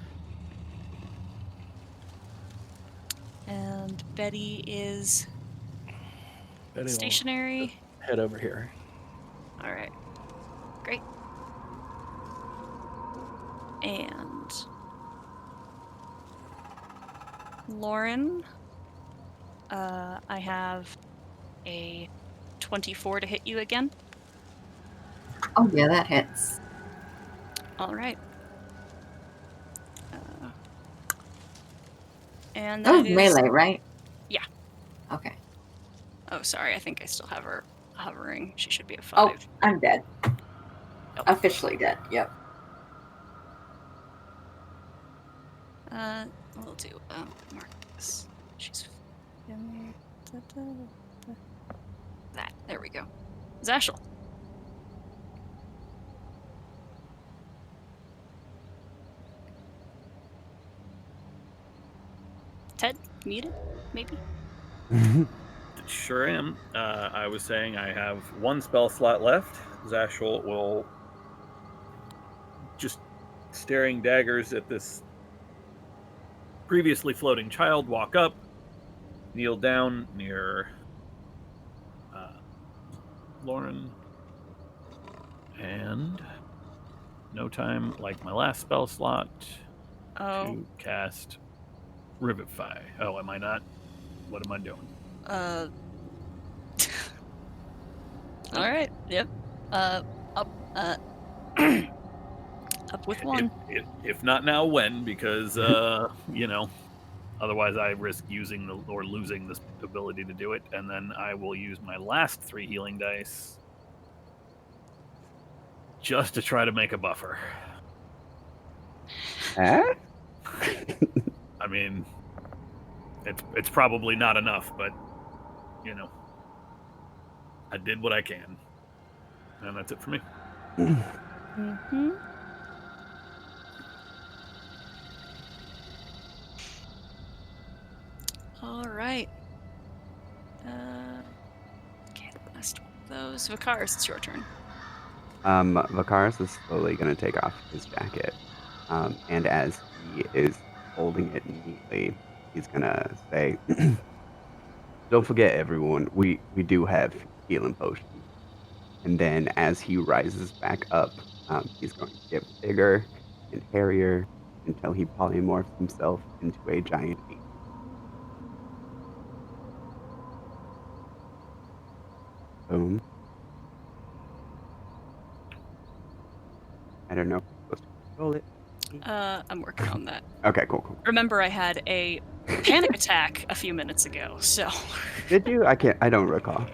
And Betty is Betty will stationary. head over here. All right. Great. And Lauren, I have a 24 to hit you again. Oh yeah, that hits. All right. And That was that is melee, right? Yeah. Okay. Oh, sorry. I think I still have her hovering. She should be at 5. Oh, I'm dead. Oh. Officially dead. Yep. We'll do Marcus. She's that. There we go. Zashel. Ted, muted? Maybe. Sure am. I was saying I have one spell slot left. Zashel will just staring daggers at this previously floating child, walk up, kneel down near Lauren, and no time like my last spell slot to cast Revivify. Oh, am I not? What am I doing? All right. Yep. Up. Up with one. If not now, when? Because you know, otherwise I risk using or losing this ability to do it, and then I will use my last 3 healing dice just to try to make a buffer. Huh? I mean, it's probably not enough, but you know, I did what I can, and that's it for me. Mm-hmm. All right. Okay, last one of those. Vakaris, it's your turn. Vakaris is slowly going to take off his jacket. And as he is holding it neatly, he's going to say, don't forget, everyone, we do have healing potions. And then as he rises back up, he's going to get bigger and hairier until he polymorphs himself into a giant beast. Boom. I don't know if I'm supposed to control it. I'm working on that. Okay, cool. Remember, I had a panic attack a few minutes ago, so. Did you? I don't recall.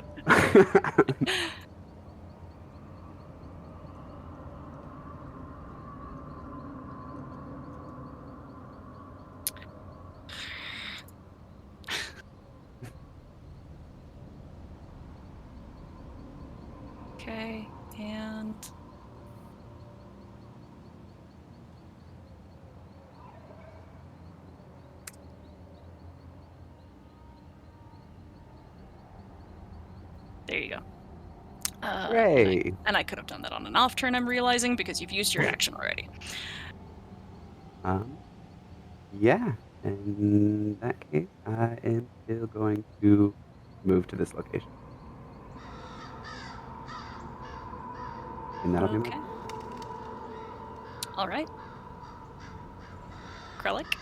Okay, and there you go. Hooray! And I could have done that on an off turn, I'm realizing, because you've used your action already. Yeah. In that case, I am still going to move to this location. And that'll be Okay. my... All right. Krellick?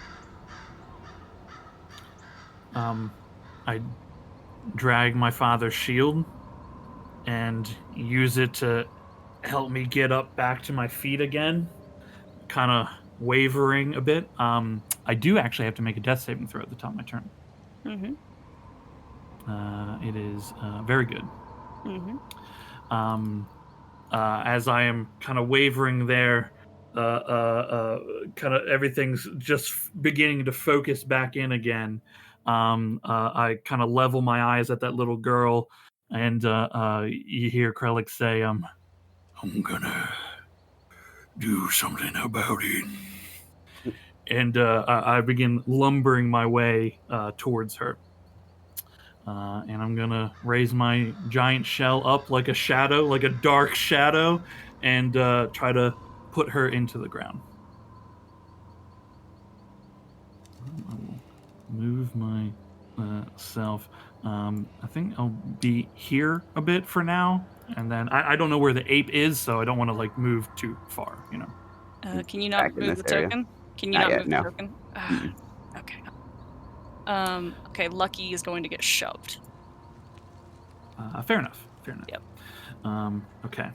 I drag my father's shield and use it to help me get up back to my feet again, kind of wavering a bit. I do actually have to make a death saving throw at the top of my turn. Mm-hmm. It is very good. Mm-hmm. As I am kind of wavering there, kind of everything's just beginning to focus back in again. I kind of level my eyes at that little girl, and you hear Krellick say, I'm gonna do something about it. and I begin lumbering my way towards her. And I'm gonna raise my giant shell up like a shadow, like a dark shadow, and try to put her into the ground. I will move my self. I think I'll be here a bit for now, and then I don't know where the ape is, so I don't want to like move too far. Can you Back not in move this the area. token? Can you Not not yet, move no. the token? Mm-mm. Okay. Okay, Lucky is going to get shoved. Fair enough. Yep. Okay.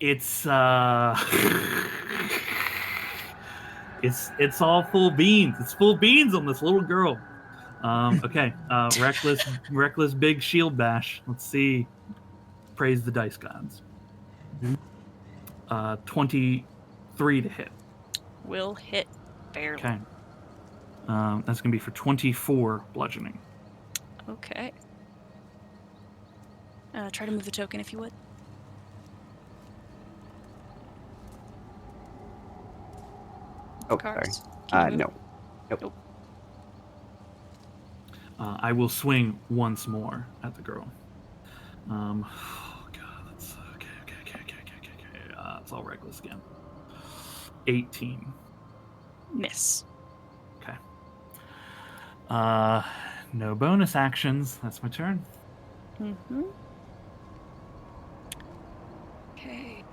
It's it's all full beans. It's full beans on this little girl. Okay. Reckless big shield bash. Let's see. Praise the dice gods. 23 to hit. Will hit barely. Okay. That's gonna be for 24 bludgeoning. Okay. Try to move the token if you would. Oh, Cards. sorry. Can you move? No. Nope. Nope. I will swing once more at the girl. Oh god, that's okay. It's all reckless again. 18. Miss. Okay. No bonus actions. That's my turn. Mm-hmm. Okay.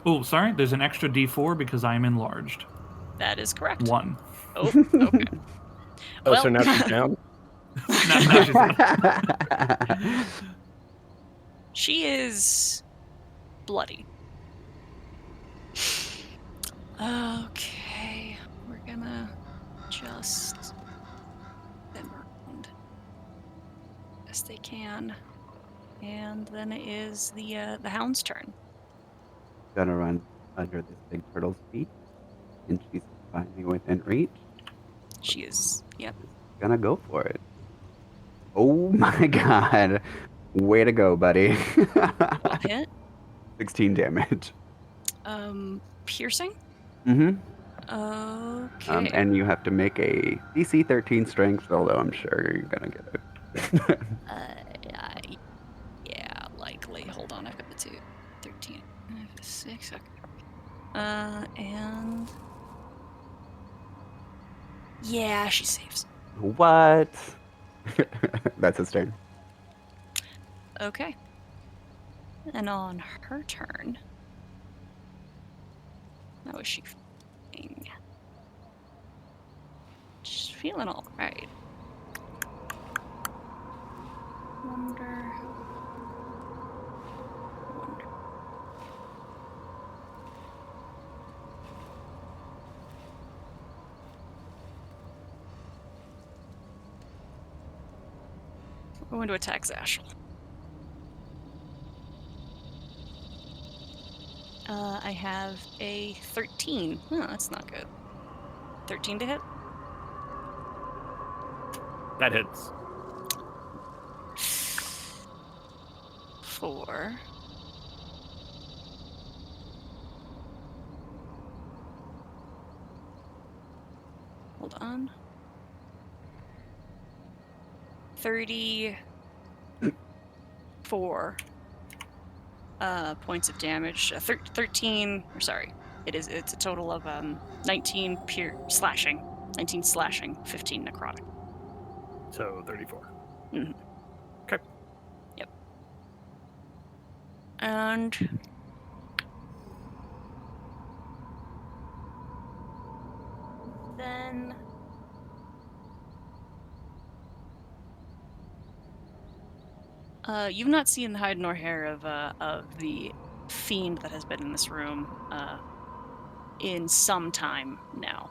Oh, sorry. There's an extra D4 because I am enlarged. That is correct. 1. Oh, okay. Oh, so Well- now she's down? Now she's on. She is bloody. Okay, we're gonna just them around as they can, and then it is the hound's turn. Gonna run under this big turtle's feet, and she's finally within reach. She is. Yep. Gonna go for it. Oh my god. Way to go, buddy. Will hit. 16 damage. Piercing. Mm-hmm. Okay. And you have to make a DC 13 strength, although I'm sure you're gonna get it. Yeah, likely. Hold on, I've got the 2, 13, 6. Okay. And yeah, she saves. What? That's his turn. Okay. And on her turn, how is she feeling? She's feeling all right. Wonder. We're going to attack Zashel. I have a 13. Oh, that's not good. 13 to hit? That hits. 4. Hold on. 34 points of damage. 13, or sorry, it's a total of 19 slashing. 19 slashing, 15 necrotic. So 34. Mm-hmm. Okay. Yep. And then you've not seen the hide nor hair of the fiend that has been in this room in some time now.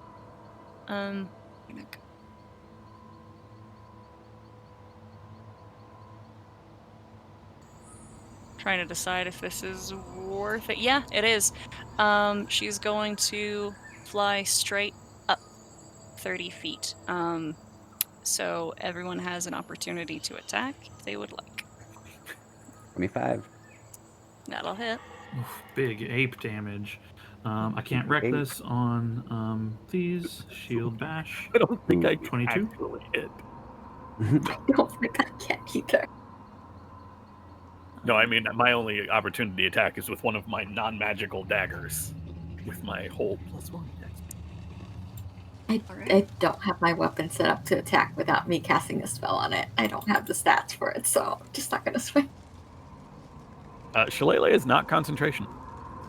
Trying to decide if this is worth it. Yeah, it is. She's going to fly straight up 30 feet. So everyone has an opportunity to attack if they would like. 25. That'll hit. Oof, big ape damage. I can't wreck Ape. this on please shield bash. I don't think I can 22? actually hit. I don't think I can either. No, I mean, my only opportunity attack is with one of my non-magical daggers. With my whole +1 dex. I don't have my weapon set up to attack without me casting a spell on it. I don't have the stats for it, so I'm just not gonna swing. Shillelagh is not concentration.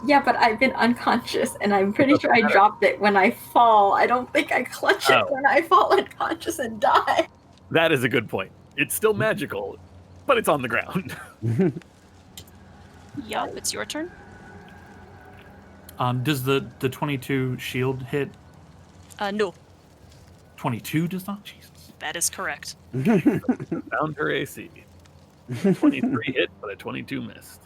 Yeah, but I've been unconscious, and I'm pretty sure I dropped it when I fall. I don't think I clutch it when I fall unconscious and die. That is a good point. It's still magical, but it's on the ground. Yup, it's your turn. Does the 22 shield hit? No, 22 does not? Jesus. that is correct. Found her AC. 23 hit, but a 22 missed.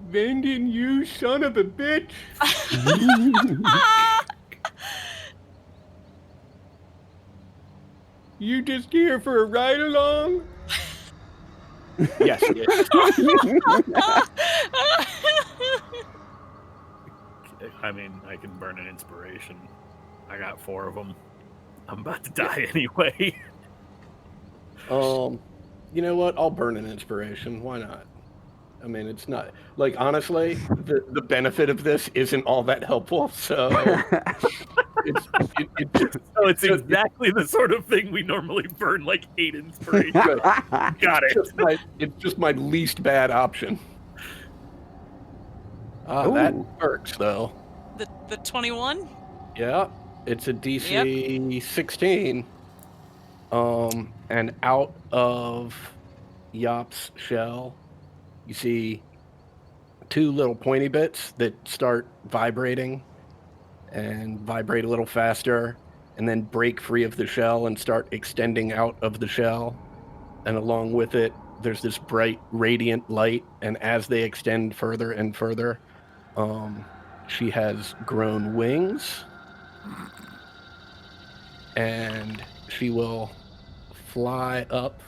Vending, you son of a bitch! You just here for a ride along? Yes, yes. I mean, I can burn an inspiration. I got 4 of them. I'm about to die anyway. You know what? I'll burn an inspiration. Why not? I mean, it's not like honestly, the benefit of this isn't all that helpful. So it's exactly the sort of thing we normally burn like 8 inspiration. Got it. It's just my least bad option. That works though. The 21? Yeah, it's a DC 16. And out of Yop's shell, you see 2 little pointy bits that start vibrating and vibrate a little faster and then break free of the shell and start extending out of the shell. And along with it, there's this bright, radiant light. And as they extend further and further, she has grown wings. And she will fly up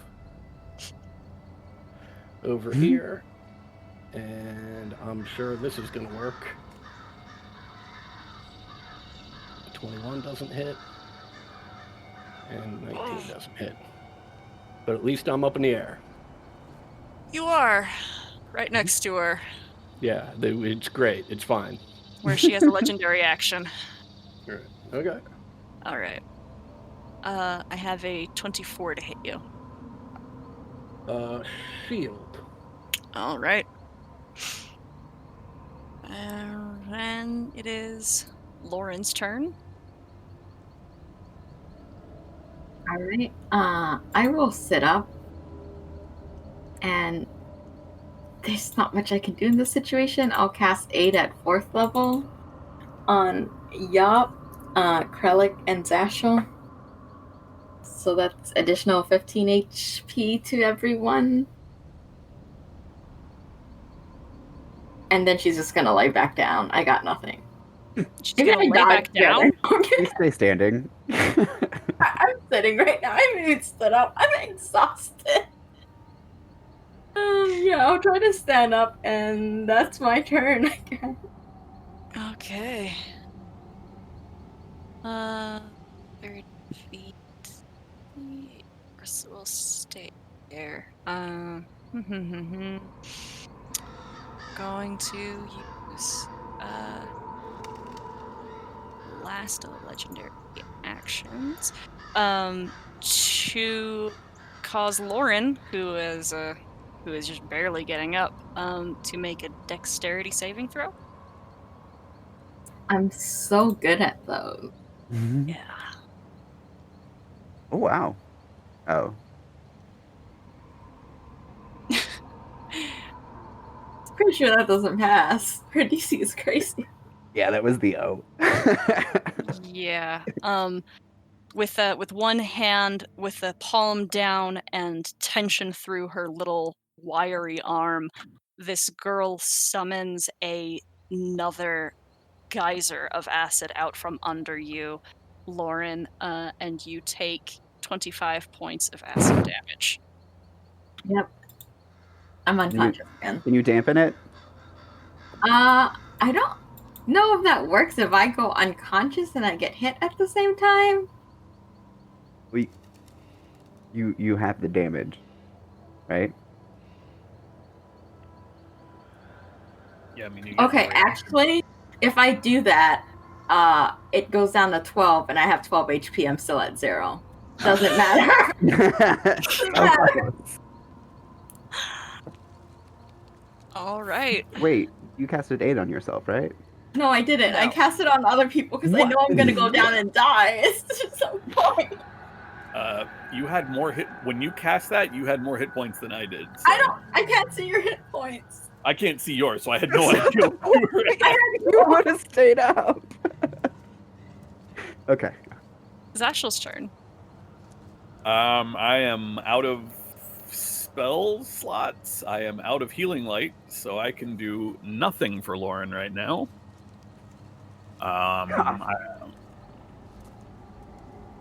over here, and I'm sure this is going to work. 21 doesn't hit, and 19 doesn't hit. But at least I'm up in the air. You are right next to her, Yeah, it's great. It's fine. where she has a legendary action. All right. Okay. All right. I have a 24 to hit you. Shield. All right. Then it is Lauren's turn. All right. I will sit up, and there's not much I can do in this situation. I'll cast Aid at 4th level on Yop, Krellick, and Zashel. So that's additional 15 HP to everyone. And then she's just gonna lay back down. I got nothing. She's Maybe gonna I lay died back down. You stay standing. I'm sitting right now. I haven't even stood up. I'm exhausted. Yeah, I'll try to stand up, and that's my turn, I guess. Okay. 30 feet. We'll stay there. Going to use last of the legendary actions to cause Lauren, who is just barely getting up, to make a dexterity saving throw. I'm so good at those. Yeah. Oh, wow. Oh. Pretty sure that doesn't pass. Her DC is crazy. Yeah, that was the O. Yeah. With one hand, with the palm down and tension through her little wiry arm, this girl summons another geyser of acid out from under you, Lauren, and you take 25 points of acid damage. Yep. I'm unconscious again. Can you dampen it? I don't know if that works if I go unconscious and I get hit at the same time. You have the damage, right? Yeah, I mean. You get Okay, more- actually, if I do that, it goes down to 12, and I have 12 HP. I'm still at 0. Doesn't matter. Okay. All right. Wait, you casted 8 on yourself, right? No, I didn't. I No. cast it on other people because I know I'm gonna go down and die. It's just so point. You had more hit when you cast that. You had more hit points than I did. So. I can't see your hit points. I can't see yours, so I had no idea. Where you were at. You would have stayed up. Okay. Zashel's turn. I am out of spell slots. I am out of healing light, so I can do nothing for Lauren right now.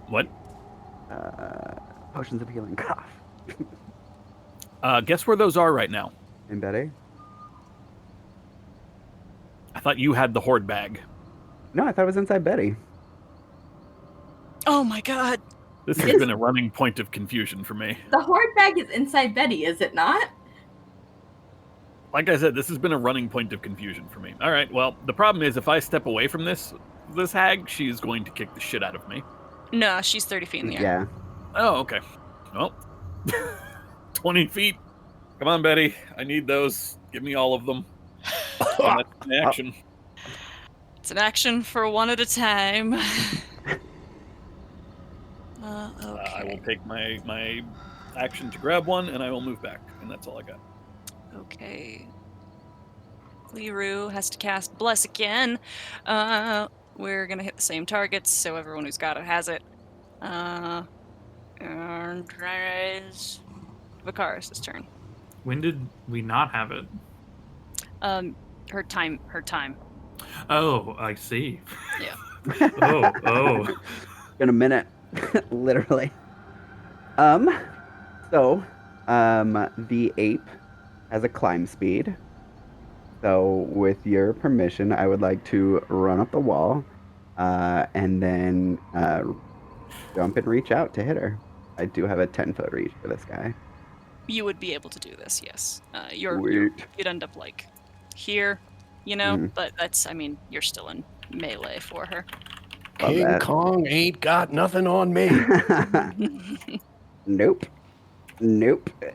What? Potions of healing. Cough. Guess where those are right now? And Betty? I thought you had the horde bag. No, I thought it was inside Betty. Oh my god. This has been a running point of confusion for me. The horde bag is inside Betty, is it not? Like I said, this has been a running point of confusion for me. All right, well, the problem is if I step away from this hag, she's going to kick the shit out of me. No, she's 30 feet in the air. Yeah. Oh, okay. Well, 20 feet. Come on, Betty. I need those. Give me all of them. Oh, that's an action. It's an action for one at a time. Okay. I will take my action to grab one, and I will move back, and that's all I got. Okay. Liru has to cast Bless again. We're gonna hit the same targets, so everyone who's got it has it. And Vikaris' turn. When did we not have it? Her time. Oh, I see. Yeah. Oh. In a minute. Literally. So, the ape has a climb speed. So, with your permission, I would like to run up the wall, and then jump and reach out to hit her. I do have a 10-foot reach for this guy. You would be able to do this, yes. Sweet. You'd end up like here, you know, Mhm. but that's, I mean, you're still in melee for her. Love King that. Kong ain't got nothing on me. Nope.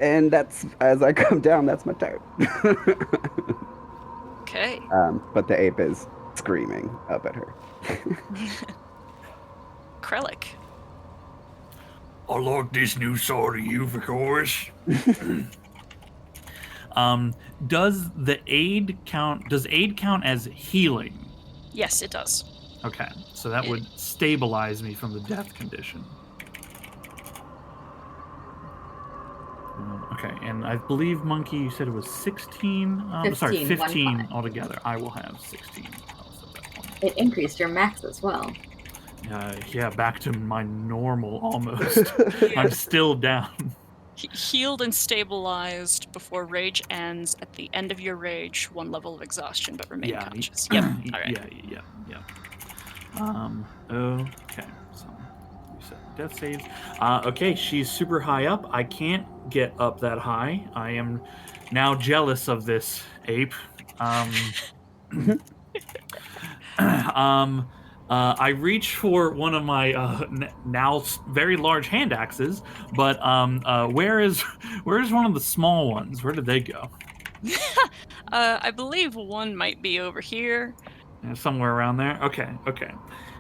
And that's, as I come down, that's my turn. Okay. But the ape is screaming up at her. Krellick. I like this new side of you, Vikaris. Does the aid count? Does aid count as healing? Yes, it does. Okay, so that would stabilize me from the death condition. Okay, and I believe, Monkey, you said it was 16? 15, 15 1-5. altogether. I will have 16. I'll set that one. It increased your max as well. Yeah, back to my normal almost. I'm still down. Healed and stabilized before rage ends. At the end of your rage, 1 level of exhaustion, but remain Yeah, conscious. Yep. All right. Yeah. Okay, so reset death saves. Okay, she's super high up. I can't get up that high. I am now jealous of this ape. I reach for one of my now very large hand axes, but where's one of the small ones? Where did they go? I believe one might be over here. Yeah, somewhere around there. Okay.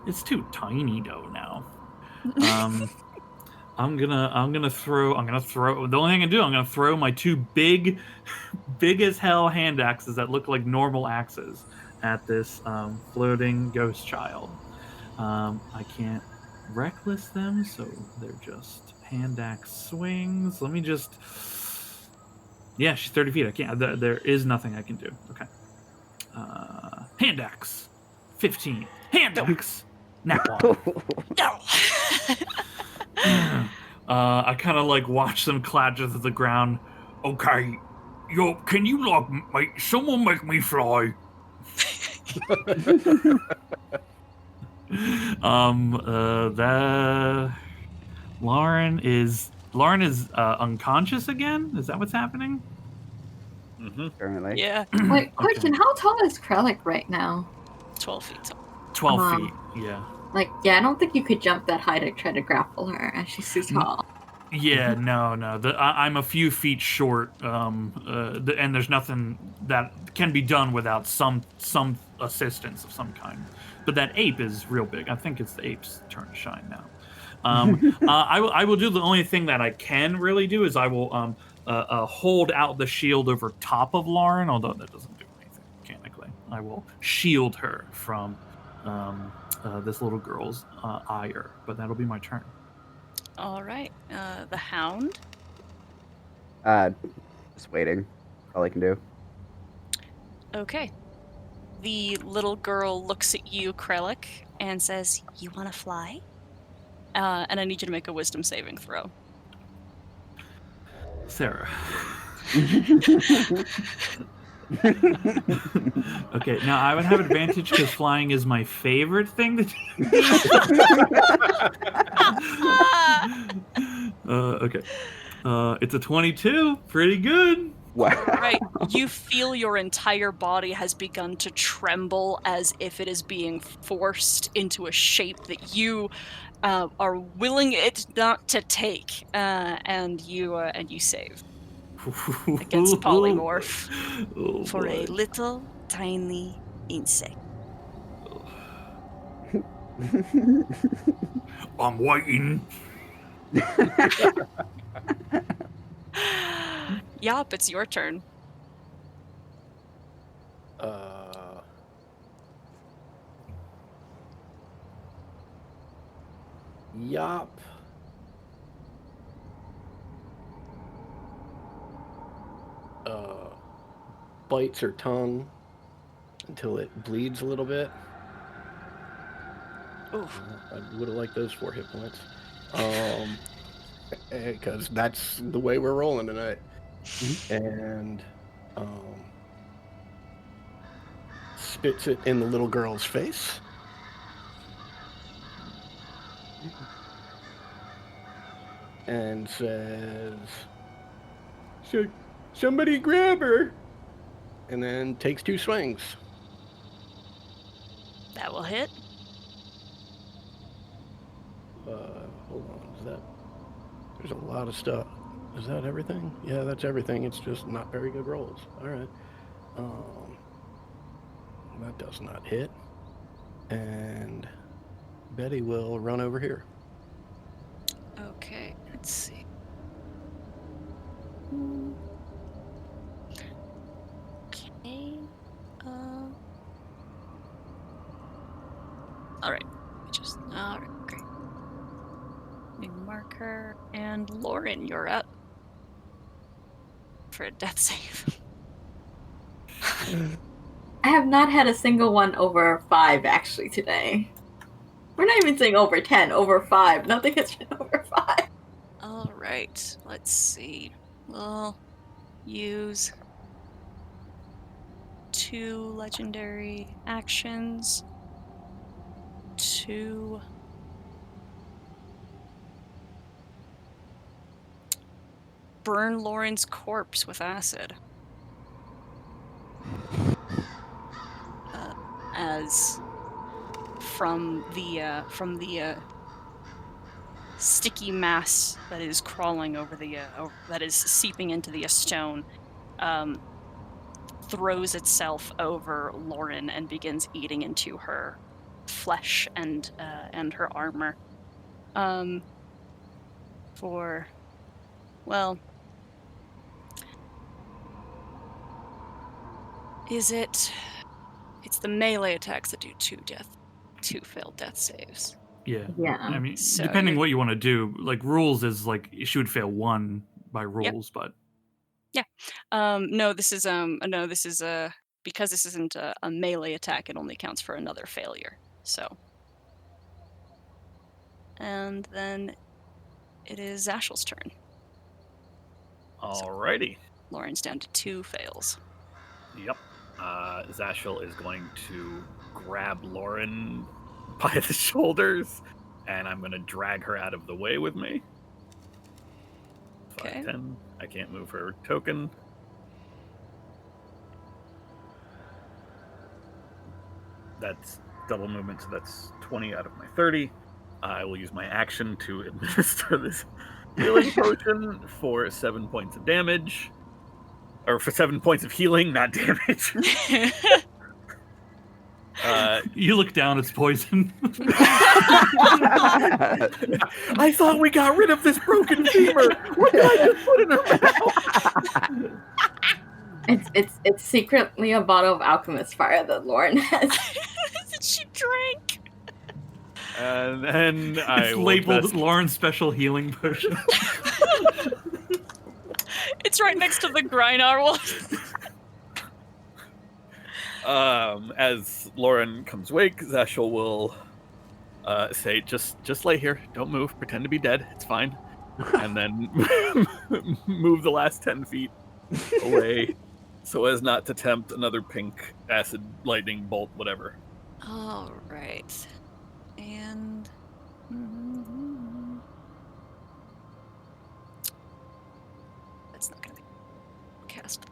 It's too tiny though now. I'm gonna throw. The only thing I can do, I'm gonna throw my 2 big big as hell hand axes that look like normal axes at this floating ghost child. I can't reckless them, so they're just hand axe swings. Let me just. Yeah, she's 30 feet. I can't. There is nothing I can do. Okay. Hand axe. 15. Hand axe. Nat one. No. I kind of like watch them clatter to the ground. Okay, yo, can you someone make me fly? The Lauren is unconscious again. Is that what's happening? Currently. Yeah, Wait, question: How tall is Krellick right now? 12 feet tall. 12 feet. Yeah. Like, yeah, I don't think you could jump that high to try to grapple her, as she's too tall. Yeah, no. I'm a few feet short, and there's nothing that can be done without some assistance of some kind. But that ape is real big. I think it's the ape's turn to shine now. I will do the only thing that I can really do is I will hold out the shield over top of Lauren, although that doesn't do anything mechanically. I will shield her from this little girl's ire, but that'll be my turn. All right. The hound. Just waiting. All I can do. Okay. The little girl looks at you, Krellick, and says, "You want to fly?" And I need you to make a wisdom saving throw. Sarah. Okay, now I would have advantage because flying is my favorite thing to do. Okay. It's a 22. Pretty good. Wow. Right. You feel your entire body has begun to tremble as if it is being forced into a shape that you are willing it not to take, and you save against polymorph for a little tiny insect. I'm waiting. Yop, it's your turn. Yop. Bites her tongue until it bleeds a little bit. Oof. I would have liked those 4 hit points. Because that's the way we're rolling tonight. And spits it in the little girl's face. And says, somebody grab her. And then takes 2 swings. That will hit. Hold on, is that... There's a lot of stuff. Is that everything? Yeah, that's everything. It's just not very good rolls. All right. That does not hit. And Betty will run over here. Okay, let's see. Okay. All right. All right, great. New marker. And Lauren, you're up for a death save. I have not had a single one over 5 actually today. We're not even saying over 10, over 5. Nothing has been over 5. All right, let's see. We'll use 2 legendary actions to burn Lauren's corpse with acid. As from the sticky mass that is crawling over that is seeping into the stone, throws itself over Lauren and begins eating into her flesh and her armor. Is it? It's the melee attacks that do two failed death saves. Yeah. Yeah. I mean, So depending you're- what you want to do, like rules is like she would fail 1 by rules, but No, this is because this isn't a melee attack. It only counts for another failure. So, and then it is Zashel's turn. Alrighty. Lauren's down to 2 fails. Yep. Zashel is going to grab Lauren by the shoulders, and I'm going to drag her out of the way with me. 5, Okay. 10. I can't move her token. That's double movement, so that's 20 out of my 30. I will use my action to administer this healing potion for 7 points of damage. Or for 7 points of healing, not damage. you look down, it's poison. I thought we got rid of this broken femur. What did I just put in her mouth? It's secretly a bottle of alchemist fire that Lauren has. That she drank. And then I It's will labeled just- Lauren's special healing potion. It's right next to the Grynar one. As Lauren comes awake, Zashel will say, just lay here. Don't move. Pretend to be dead. It's fine. And then move the last 10 feet away so as not to tempt another pink acid lightning bolt, whatever. All right. And that's not going to be cast.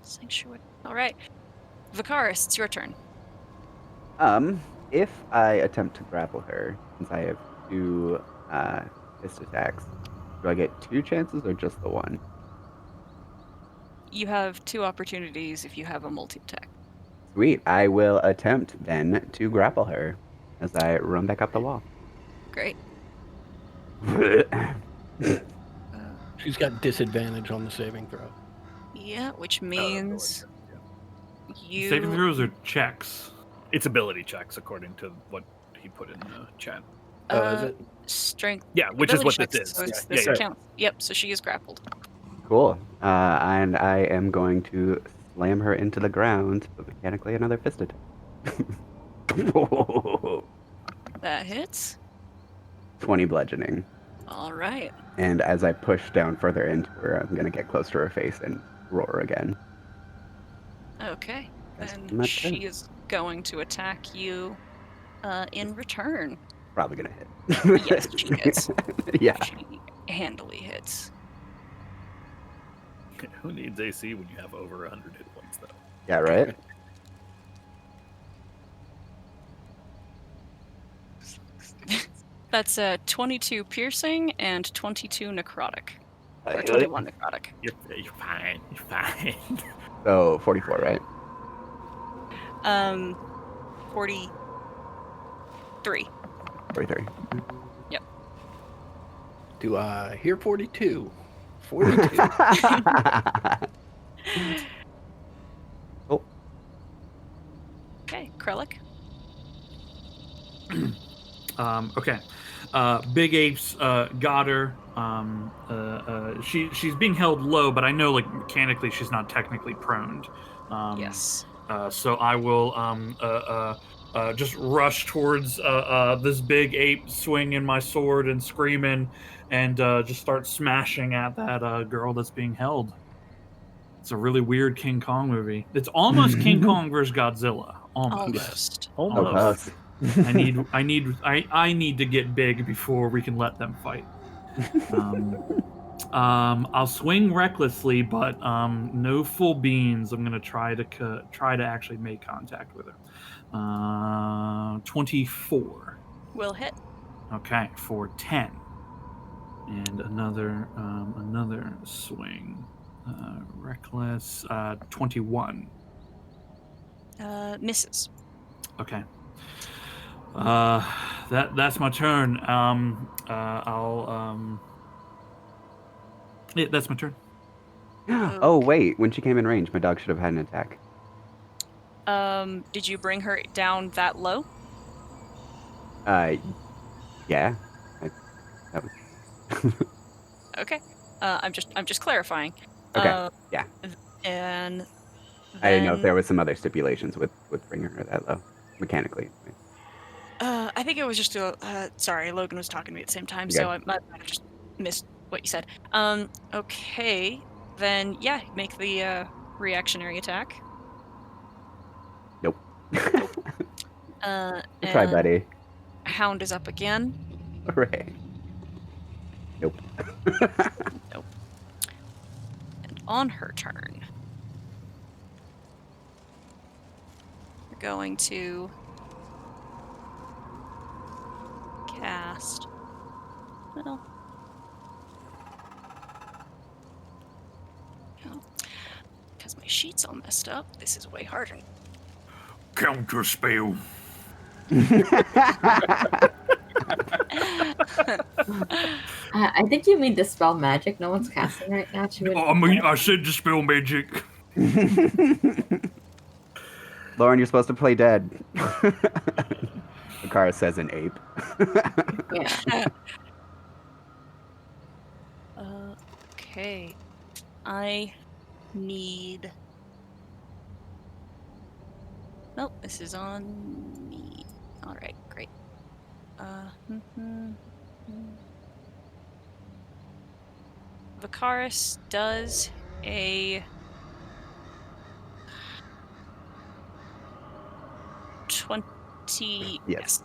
Sanctuary. All right. Vicaris, it's your turn. If I attempt to grapple her, since I have 2 fist attacks, do I get 2 chances or just the 1? You have 2 opportunities if you have a multi-attack. Sweet. I will attempt then to grapple her as I run back up the wall. Great. She's got disadvantage on the saving throw. Yeah, which means you. Saving throws are checks. It's ability checks, according to what he put in the chat. Oh, is it? Strength. Yeah, which is what ability this checks, is. So Yeah, this yeah. counts. Yep. So she is grappled. Cool. And I am going to slam her into the ground, but mechanically another fist attack. That hits. 20 bludgeoning. All right. And as I push down further into her, I'm going to get close to her face and roar again. Okay. That's And pretty much she it. is going to attack you in return. Probably going to hit. Yes, she hits. Yeah. She handily hits. Who needs AC when you have over 100 hit points, though? Yeah, right? That's 22 piercing and 22 necrotic. Or I 21 necrotic. You're fine. You're fine. So 44, right? 43. 43. Do I hear 42? 42. Oh, Okay, Krellick. Okay. Big Apes got her. She's being held low, but I know like mechanically she's not technically prone. Yes. So I will just rush towards this big ape, swinging my sword and screaming, and just start smashing at that girl that's being held. It's a really weird King Kong movie. It's almost King Kong versus Godzilla. Almost. Almost. oh, I need to get big before we can let them fight. I'll swing recklessly, but no full beans. I'm gonna try to actually make contact with her. 24. Will hit. Okay, for 10, and another swing. Reckless. 21. Misses. Okay. That's my turn. Yeah, that's my turn. oh, wait. When she came in range, my dog should have had an attack. Did you bring her down that low? Yeah. That was Okay. I'm just clarifying. okay. Yeah. And I didn't know if then there was some other stipulations with bringing her that low, mechanically. Anyway. I think it was just sorry, Logan was talking to me at the same time, You so good? I might have just missed what you said. Okay, then yeah, make the reactionary attack. Nope. Uh, Good try, and buddy. Hound is up again. Hooray. Nope. Nope. And on her turn, we're going to cast. Well, because my sheet's all messed up, this is way harder. Counter spell. I think you mean dispel magic. No one's casting right now. She wouldn't. I mean, I said dispel magic. Lauren, you're supposed to play dead. Akara says an ape. Yeah. Okay. I need. Nope, this is on me. Alright, great. Vicaris does a 20. Yes.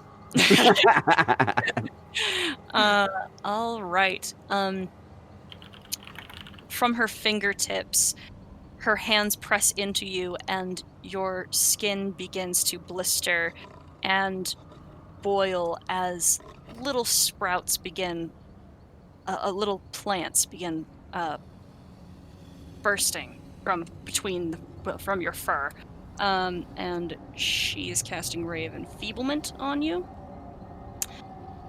All right. From her fingertips, her hands press into you, and your skin begins to blister and boil as little sprouts begin, little plants begin bursting from from your fur. And she is casting Ray of Enfeeblement on you.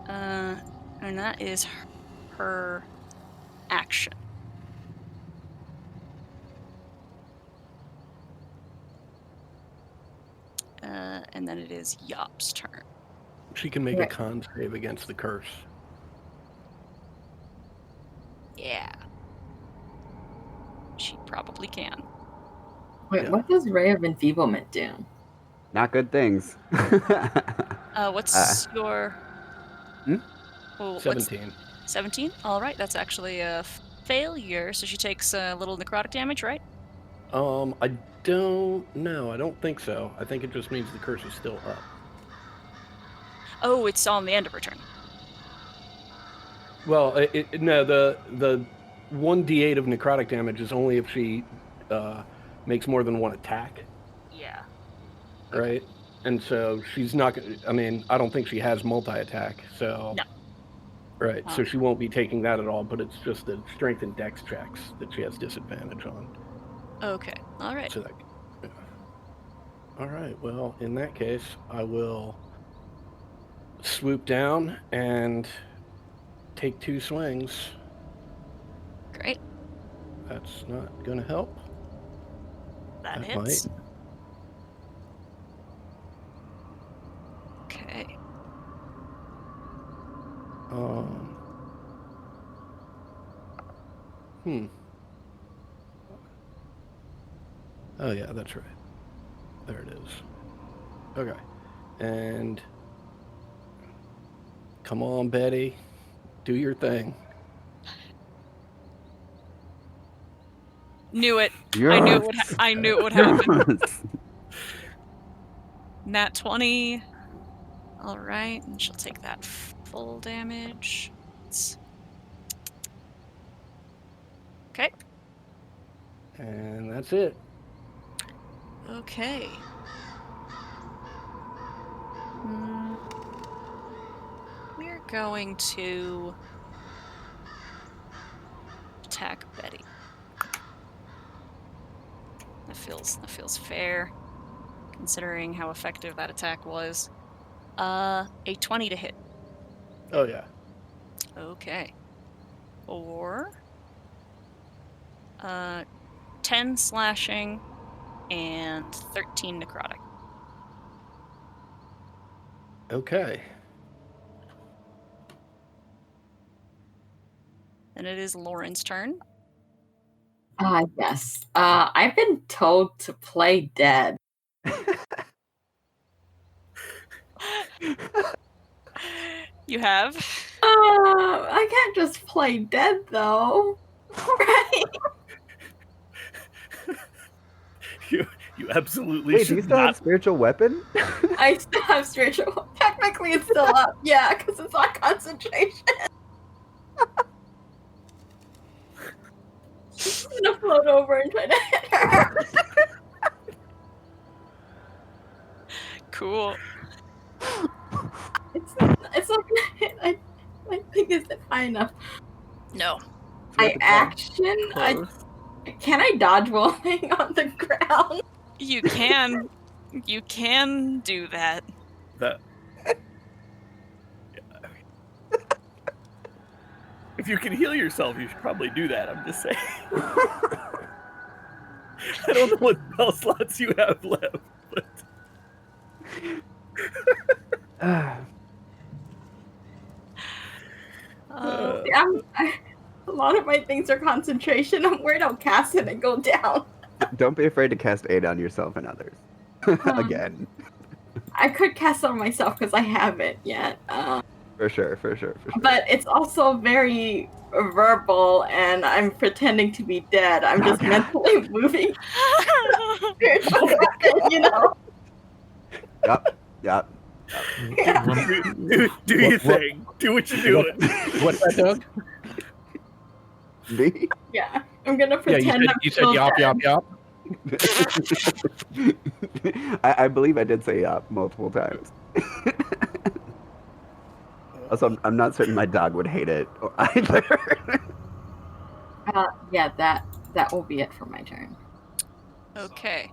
And that is her action. And then it is Yop's turn. She can make Right. a con save against the curse. Yeah. She probably can. Wait, Yeah. what does Ray of Enfeeblement do? Not good things. What's your... Hmm? Well, what's 17. 17? All right, that's actually a failure, so she takes a little necrotic damage, right? I don't know. I don't think so. I think it just means the curse is still up. Oh, it's on the end of her turn. Well, no, the 1d8 of necrotic damage is only if she makes more than one attack, Yeah. right? And so she's not gonna, I mean, I don't think she has multi-attack, so... No. Right, so Oh. she won't be taking that at all, but it's just the strength and dex checks that she has disadvantage on. Okay, all right. So that, yeah. All right, well, in that case, I will swoop down and take 2 swings. Great. That's not going to help. That That hits. might. Okay. Oh yeah, that's right. There it is. Okay. And come on, Betty. Do your thing. Knew it. I knew it would. I knew it would happen. Yes. Nat 20. All right, and she'll take that full damage. Okay. And that's it. Okay. We're going to attack Betty. That feels fair, considering how effective that attack was. A 20 to hit. Oh yeah. Okay. Or 10 slashing and 13 necrotic. Okay. And it is Lauren's turn. Yes. I've been told to play dead. You have? I can't just play dead though. Right? You absolutely Wait, do you should still have not. spiritual weapon? I still have spiritual. Technically, it's still up. Yeah, because it's on concentration. I'm gonna float over and try to hit her. Cool. It's not gonna hit. My thing isn't high enough. No. I action. Close. Can I dodge while laying on the ground? You can. You can do that. That. If you can heal yourself, you should probably do that. I'm just saying. I don't know what spell slots you have left, but A lot of my things are concentration. I'm worried I'll cast it and go down. Don't be afraid to cast aid on yourself and others. Again. I could cast on myself because I haven't yet. For sure. But it's also very verbal, and I'm pretending to be dead. I'm just mentally moving. Spiritual weapon, you know? Yup. Yeah. do your thing. Do what you're doing. What's that, Doug? Me? Yeah, I'm gonna Yeah, pretend you said yop, yop, yop. I believe I did say yup multiple times. Also, I'm not certain my dog would hate it either. Yeah, that will be it for my turn. Okay.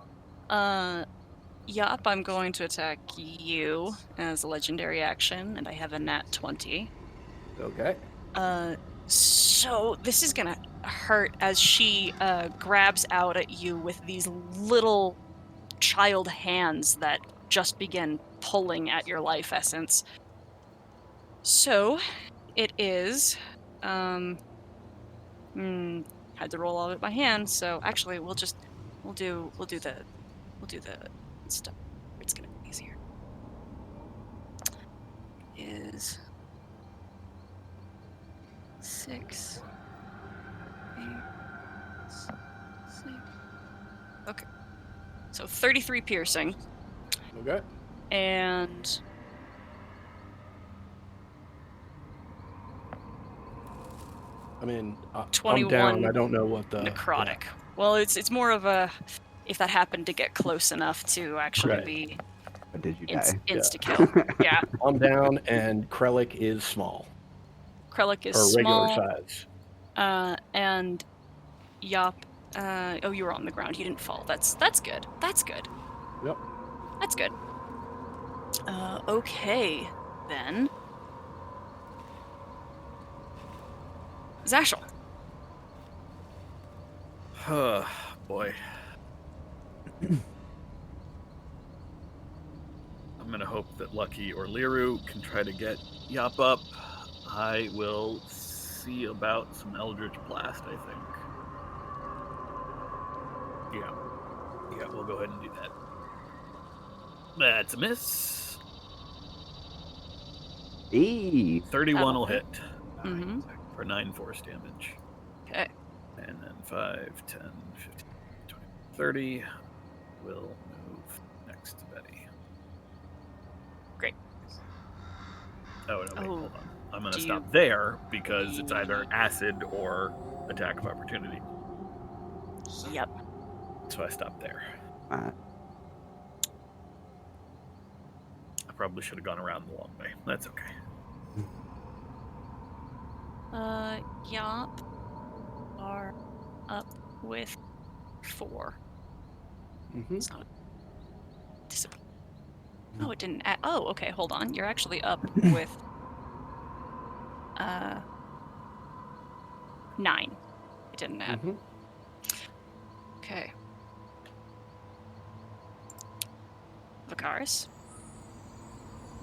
Yup, I'm going to attack you as a legendary action, and I have a nat 20. Okay. So this is gonna hurt as she grabs out at you with these little child hands that just begin pulling at your life essence. So it is had to roll all of it by hand, so actually we'll do the stuff. It's gonna be easier. Is 6, 8, 6. Okay. So 33 piercing. Okay. And I mean, I'm 21 down. I don't know what the necrotic. Well, it's more of a if that happened to get close enough to actually Right. be But did you die? insta kill. Yeah. I'm down, and Krellick is small, Krellick is or regular small. size. And Yop. Oh, you were on the ground. You didn't fall. That's good. That's good. Yep. That's good. Okay, then. Zashel. Oh, boy. I'm gonna hope that Lucky or Liru can try to get Yop up. I will see about some Eldritch Blast, I think. Yeah, we'll go ahead and do that. That's a miss. 31 will hit. Mm-hmm. For 9 force damage. Okay. And then 5, 10, 15, 20, 30. We'll move next to Betty. Great. Oh, no, wait, hold on. I'm going to do stop there because it's either acid or attack of opportunity. Yep. So I stopped there. Uh, I probably should have gone around the long way. That's okay. Yop are up with 4. Mm-hmm. It's not Oh, it didn't add. Oh, okay, hold on. You're actually up with 9. It didn't add. Mm-hmm. Okay. Vakaris.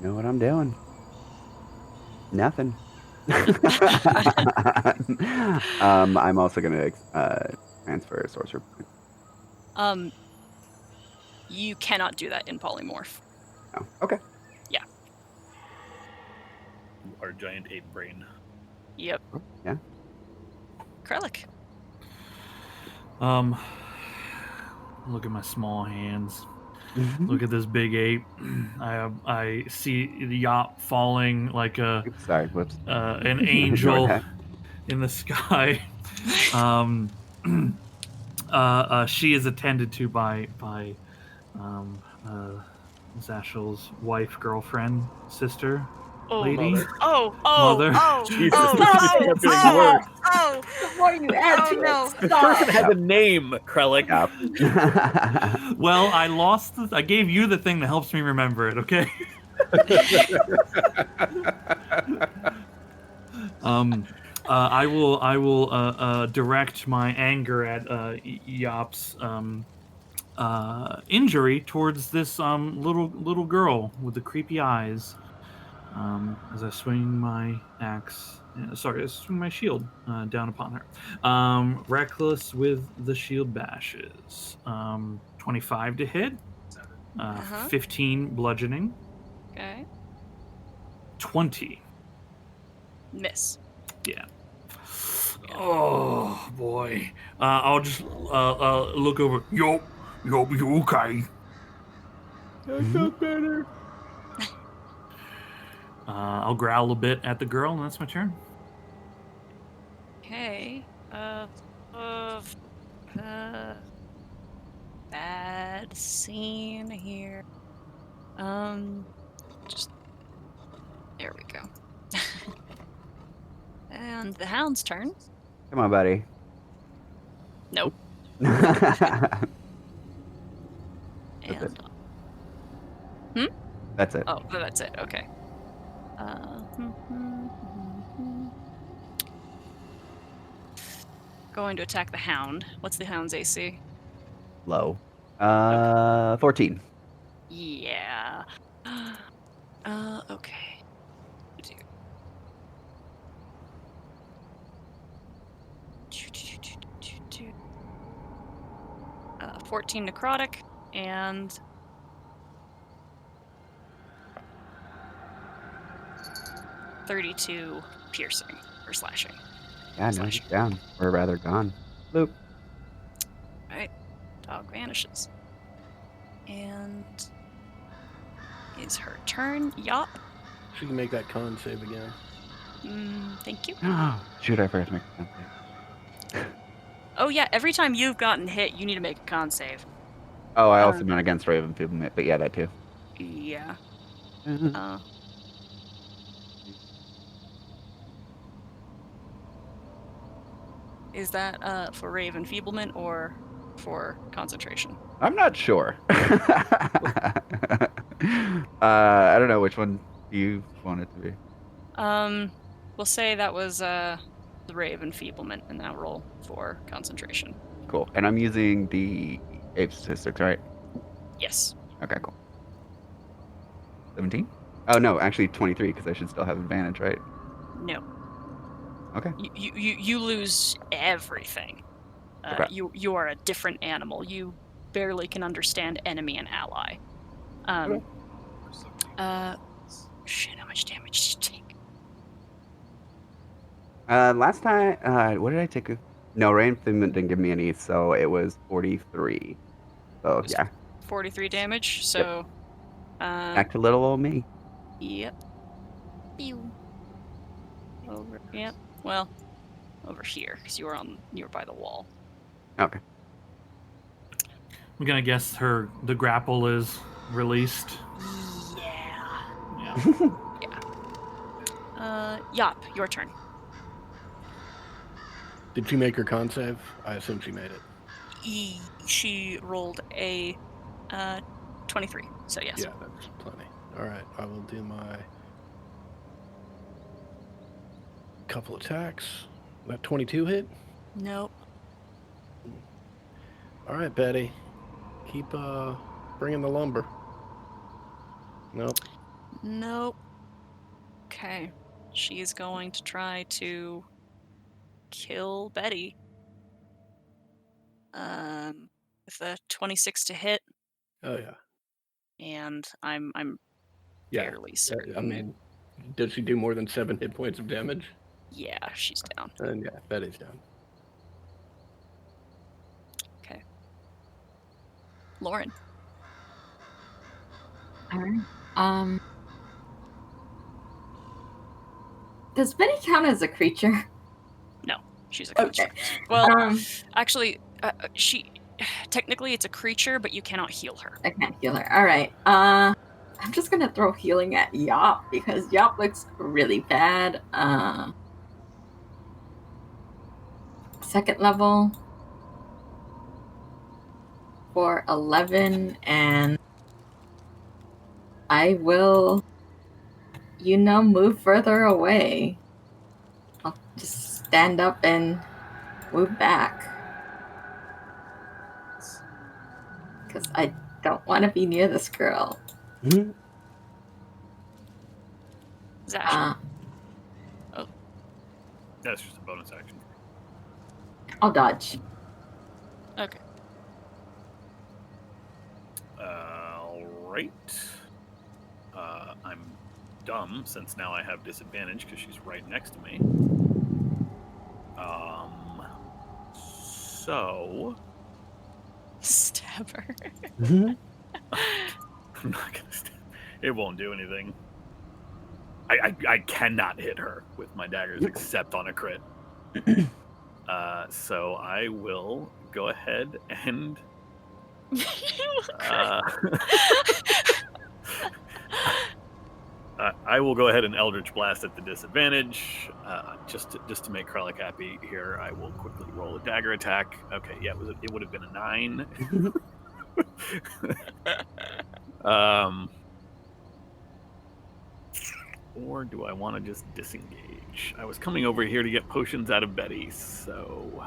Know what I'm doing? Nothing. I'm also gonna transfer a sorcerer point. You cannot do that in polymorph. Oh, okay. Our giant ape brain. Yep. Yeah. Krellick. Look at my small hands. Look at this big ape. I see the Yop falling like Oops, sorry. Whoops. an angel that. in the sky. She is attended to by Zashel's wife, girlfriend, sister, Oh, lady, mother. mother. Jesus, this kept getting worse. The more you add to no. it, This stop. person has a name, Krellick. Yep. Well, I lost. I gave you the thing that helps me remember it. Okay. I will direct my anger at Yop's injury towards this little girl with the creepy eyes. As I swing my axe, I swing my shield down upon her. Reckless with the shield bashes. 25 to hit. 15 bludgeoning. Okay. 20. Miss. Yeah. Oh boy. I'll just look over. Yup, you okay? I feel better. I'll growl a bit at the girl, and that's my turn. Okay. Bad scene here. Just there we go. And the hound's turn. Come on, buddy. Nope. That's And That's it. oh, that's it. Okay. Going to attack the hound. What's the hound's AC? Low. 14. Yeah. Okay. 14 necrotic and 32 piercing or slashing. Yeah, no, he's down. Or rather, gone. Loop. Alright. Dog vanishes. And is her turn. Yop. She can make that con save again. Thank you. Shoot, I forgot to make a con save. Oh yeah, every time you've gotten hit, you need to make a con save. Oh, I also went against Raven Feeblement, but yeah, that too. Yeah. Is that for Rave Enfeeblement or for concentration? I'm not sure. I don't know which one you want it to be. We'll say that was the Rave Enfeeblement, and now roll for concentration. Cool. And I'm using the ape statistics, right? Yes. Okay, cool. 17? Oh, no, actually 23, because I should still have advantage, right? No. Okay. You lose everything. Okay. You are a different animal. You barely can understand enemy and ally. Shit, how much damage did you take? Last time, what did I take? No, Rain Feeblement didn't give me any, so it was 43. So, was yeah. 43 damage, so... Back to little old me. Yep. Pew. Over, yep. Well, over here, because you were by the wall. Okay. I'm gonna guess the grapple is released. Yeah. Yeah. Yop, your turn. Did she make her con save? I assume she made it. She rolled a 23, so yes. Yeah, that's plenty. All right, I will do my couple attacks. That 22 hit? Nope. All right, Betty. Keep bringing the lumber. Nope. Nope. Okay. She's going to try to kill Betty. With a 26 to hit, Oh yeah. and I'm Yeah. fairly certain. I mean, does she do more than 7 hit points of damage? Yeah, she's down. And yeah, Betty's down. Okay. Lauren. All right. Does Betty count as a creature? She's a creature. Okay. Well, actually, she technically it's a creature, but you cannot heal her. I can't heal her. All right. I'm just gonna throw healing at Yop because Yop looks really bad. Second level for 11, and I will, move further away. I'll just stand up and move back because I don't want to be near this girl. Zash. That's just a bonus action. I'll dodge. Okay. All right. I'm dumb since now I have disadvantage because she's right next to me. So Stab her. I'm not gonna stab. It won't do anything. I cannot hit her with my daggers except on a crit. So I will go ahead and I will go ahead and Eldritch Blast at the disadvantage. Just to make Kralik happy here, I will quickly roll a dagger attack. Okay, yeah, it would have been a 9. Or do I want to just disengage? I was coming over here to get potions out of Betty, so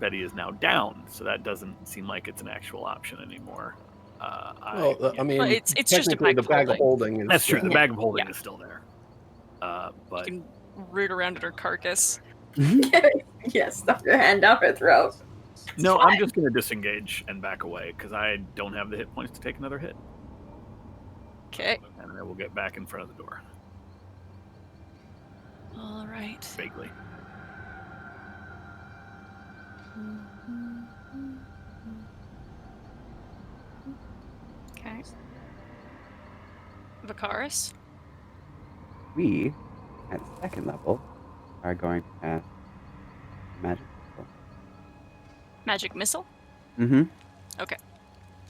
Betty is now down, so that doesn't seem like it's an actual option anymore. I mean, Well, it's just a technically bag the of bag of holding. holding is That's true. The Yeah. bag of holding Yeah. is still there. You But can root around at her carcass. Yeah, stuff your hand down her throat. no, I'm just going to disengage and back away because I don't have the hit points to take another hit. Okay. And I will get back in front of the door, All right. vaguely. Okay. Vicaris. We, at second level, are going to cast magic missile. Magic missile. Mm-hmm. Okay.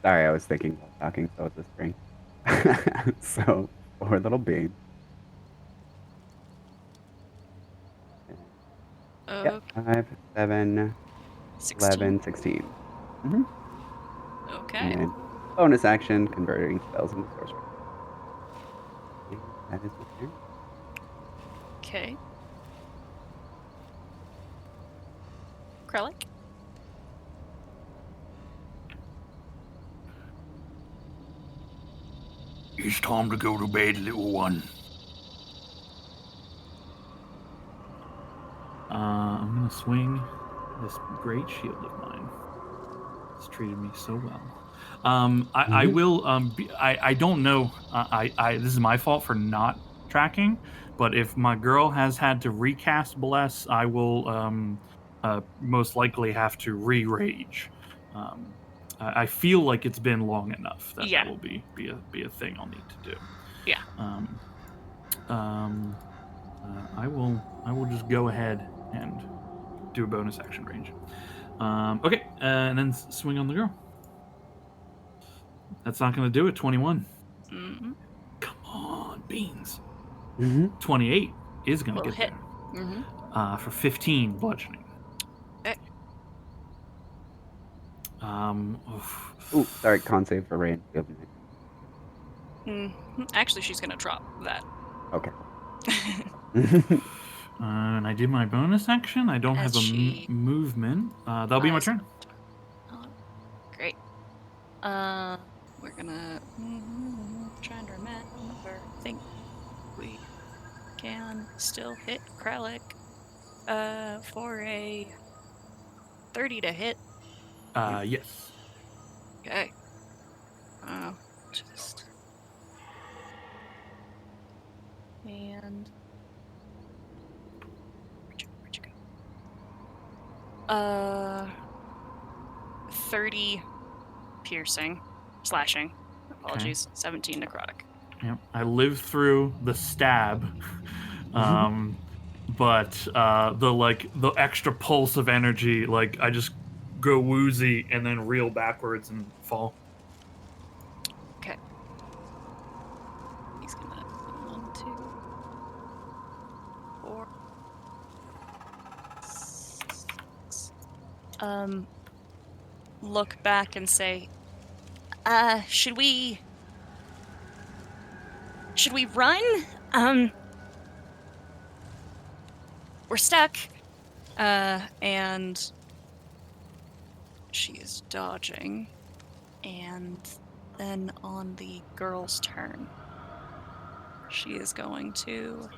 Sorry, I was thinking while talking, so it's a spring. So, 4 little beams. Okay. 5, 7, 16. 11, 16. Mm-hmm. Okay. And then bonus action, converting spells into sorcery. And that is my turn. Okay. Kralik. It's time to go to bed, little one. I'm gonna swing this great shield of mine. It's treated me so well. I will. I don't know. This is my fault for not tracking. But if my girl has had to recast Bless, I will most likely have to re-rage. I feel like it's been long enough that Yeah. that will be a thing I'll need to do. Yeah. I will just go ahead and do a bonus action range. Okay, and then swing on the girl. That's not going to do it. 21. Mm-hmm. Come on, beans. Mm-hmm. 28 is going to Will get hit. there. Mm-hmm. For 15 bludgeoning. Okay. Ooh, sorry, con save for rain. Actually, she's gonna drop that. Okay. And I did my bonus action. I don't As have a she movement. That'll be my flies turn. Great. we're gonna trying to remember. I think we can still hit Kralik for a 30 to hit. Yes. Okay. Just and where'd you go? 30 piercing, slashing. Apologies. 17 necrotic. Yep. I lived through the stab, but the extra pulse of energy, like I just go woozy and then reel backwards and fall. Okay. He's gonna 1, 2, 4, 6. Look back and say, should we run? We're stuck. And she is dodging. And then on the girl's turn, she is going to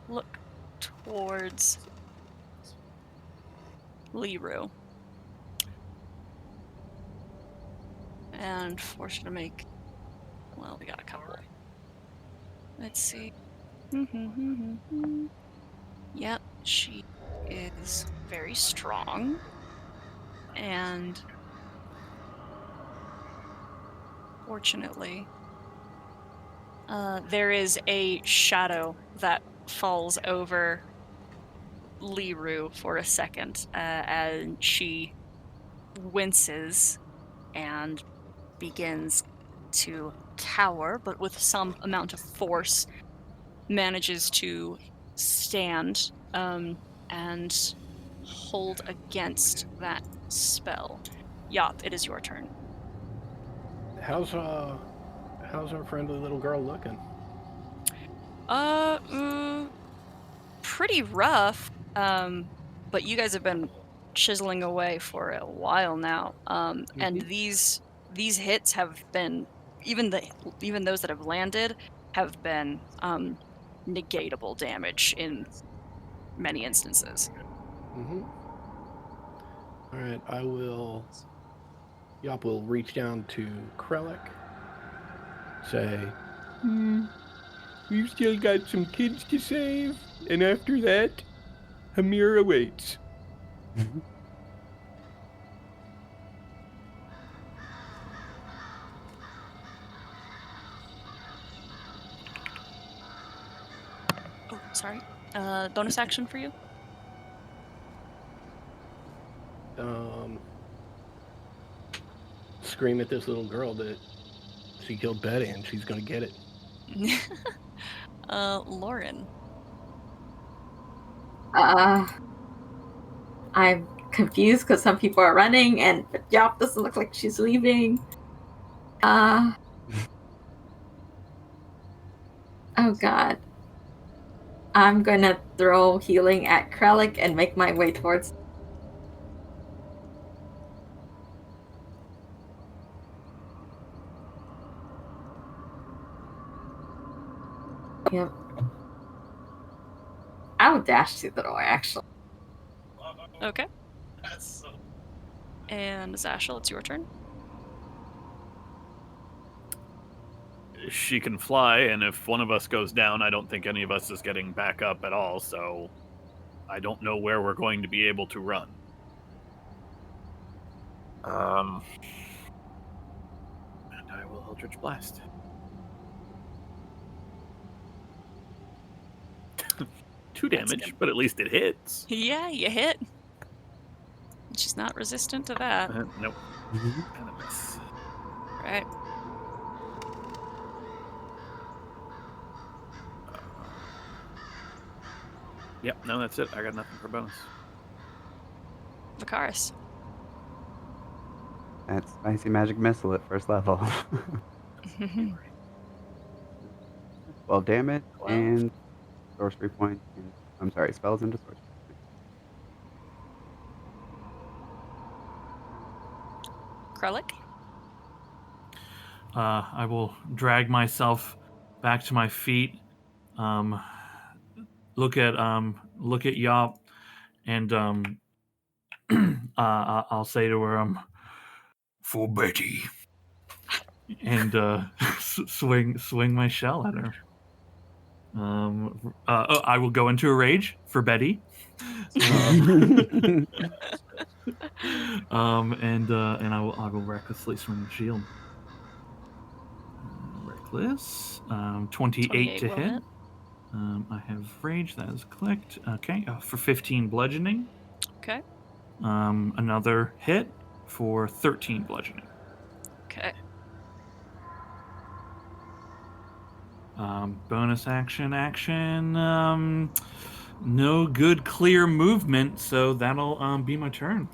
look towards Liru. And force her to make... Well, we got a couple. Let's see. Yep, she is very strong. And... fortunately, there is a shadow that falls over Liru for a second, and she winces and begins to cower, but with some amount of force manages to stand and hold against that spell. Yop, it is your turn. How's our friendly little girl looking? Pretty rough. But you guys have been chiseling away for a while now. And these hits have been, even those that have landed have been negatable damage in many instances. All right, Yop will reach down to Krellick, say, we've still got some kids to save, and after that, Hamir awaits. Oh, sorry. Bonus action for you? Scream at this little girl that she killed Betty and she's gonna get it. Lauren. I'm confused because some people are running and Yop doesn't look like she's leaving. Oh god. I'm gonna throw healing at Krellick and make my way towards. Yep. I would dash to the door, actually. Okay. And Zashel, it's your turn. She can fly, and if one of us goes down, I don't think any of us is getting back up at all, so I don't know where we're going to be able to run. And I will Eldritch Blast. 2 damage, but at least it hits. Yeah, you hit. She's not resistant to that. Nope. And a miss. Right. Yep, no, that's it. I got nothing for bonus. Vicaris. That's spicy magic missile at first level. 12 damage 12. and sorcery points. I'm sorry, spells into sorcery points. Krellick? I will drag myself back to my feet. Look at Yop, and I'll say to her, For Betty. and swing my shell at her. I will go into a rage for Betty. And I will recklessly swing the shield. Reckless. 28 to will hit. hit. I have rage that is clicked. Okay, for 15 bludgeoning. Okay. Another hit for 13 bludgeoning. Okay. Bonus action. No good clear movement, so that'll be my turn.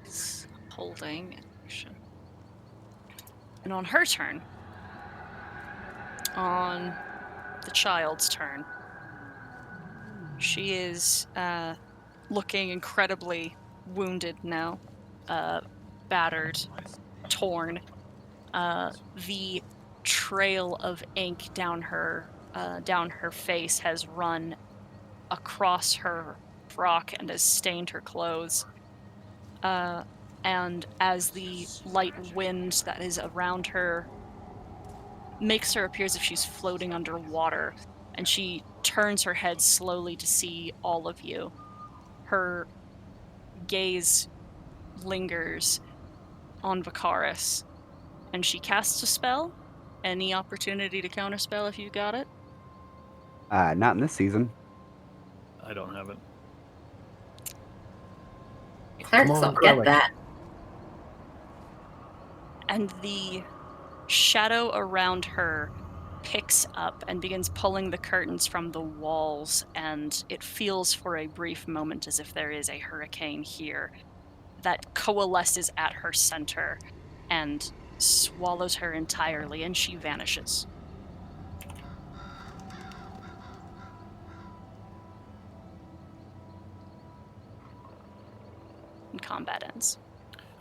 Is holding action. And on her turn, on the child's turn, she is looking incredibly wounded now, battered, torn. The trail of ink down her face has run across her frock and has stained her clothes. And as the light wind that is around her makes her appear as if she's floating underwater, and she turns her head slowly to see all of you, her gaze lingers on Vicaris, and she casts a spell. Any opportunity to counterspell if you got it? Not in this season. I don't have it. Clerics on, don't get Krellick. that. And the shadow around her picks up and begins pulling the curtains from the walls, and it feels for a brief moment as if there is a hurricane here that coalesces at her center and swallows her entirely, and she vanishes. And combat ends.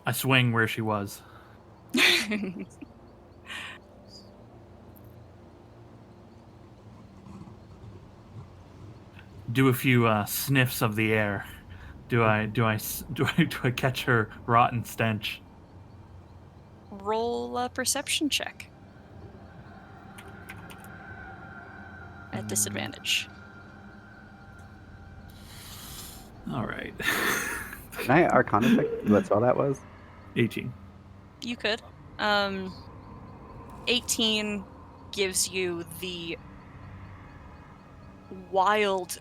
I swing where she was. Do a few sniffs of the air. Do I catch her rotten stench? Roll a perception check. At disadvantage. All right. Can I Arcana check what spell that was? 18. You could. 18 gives you the wild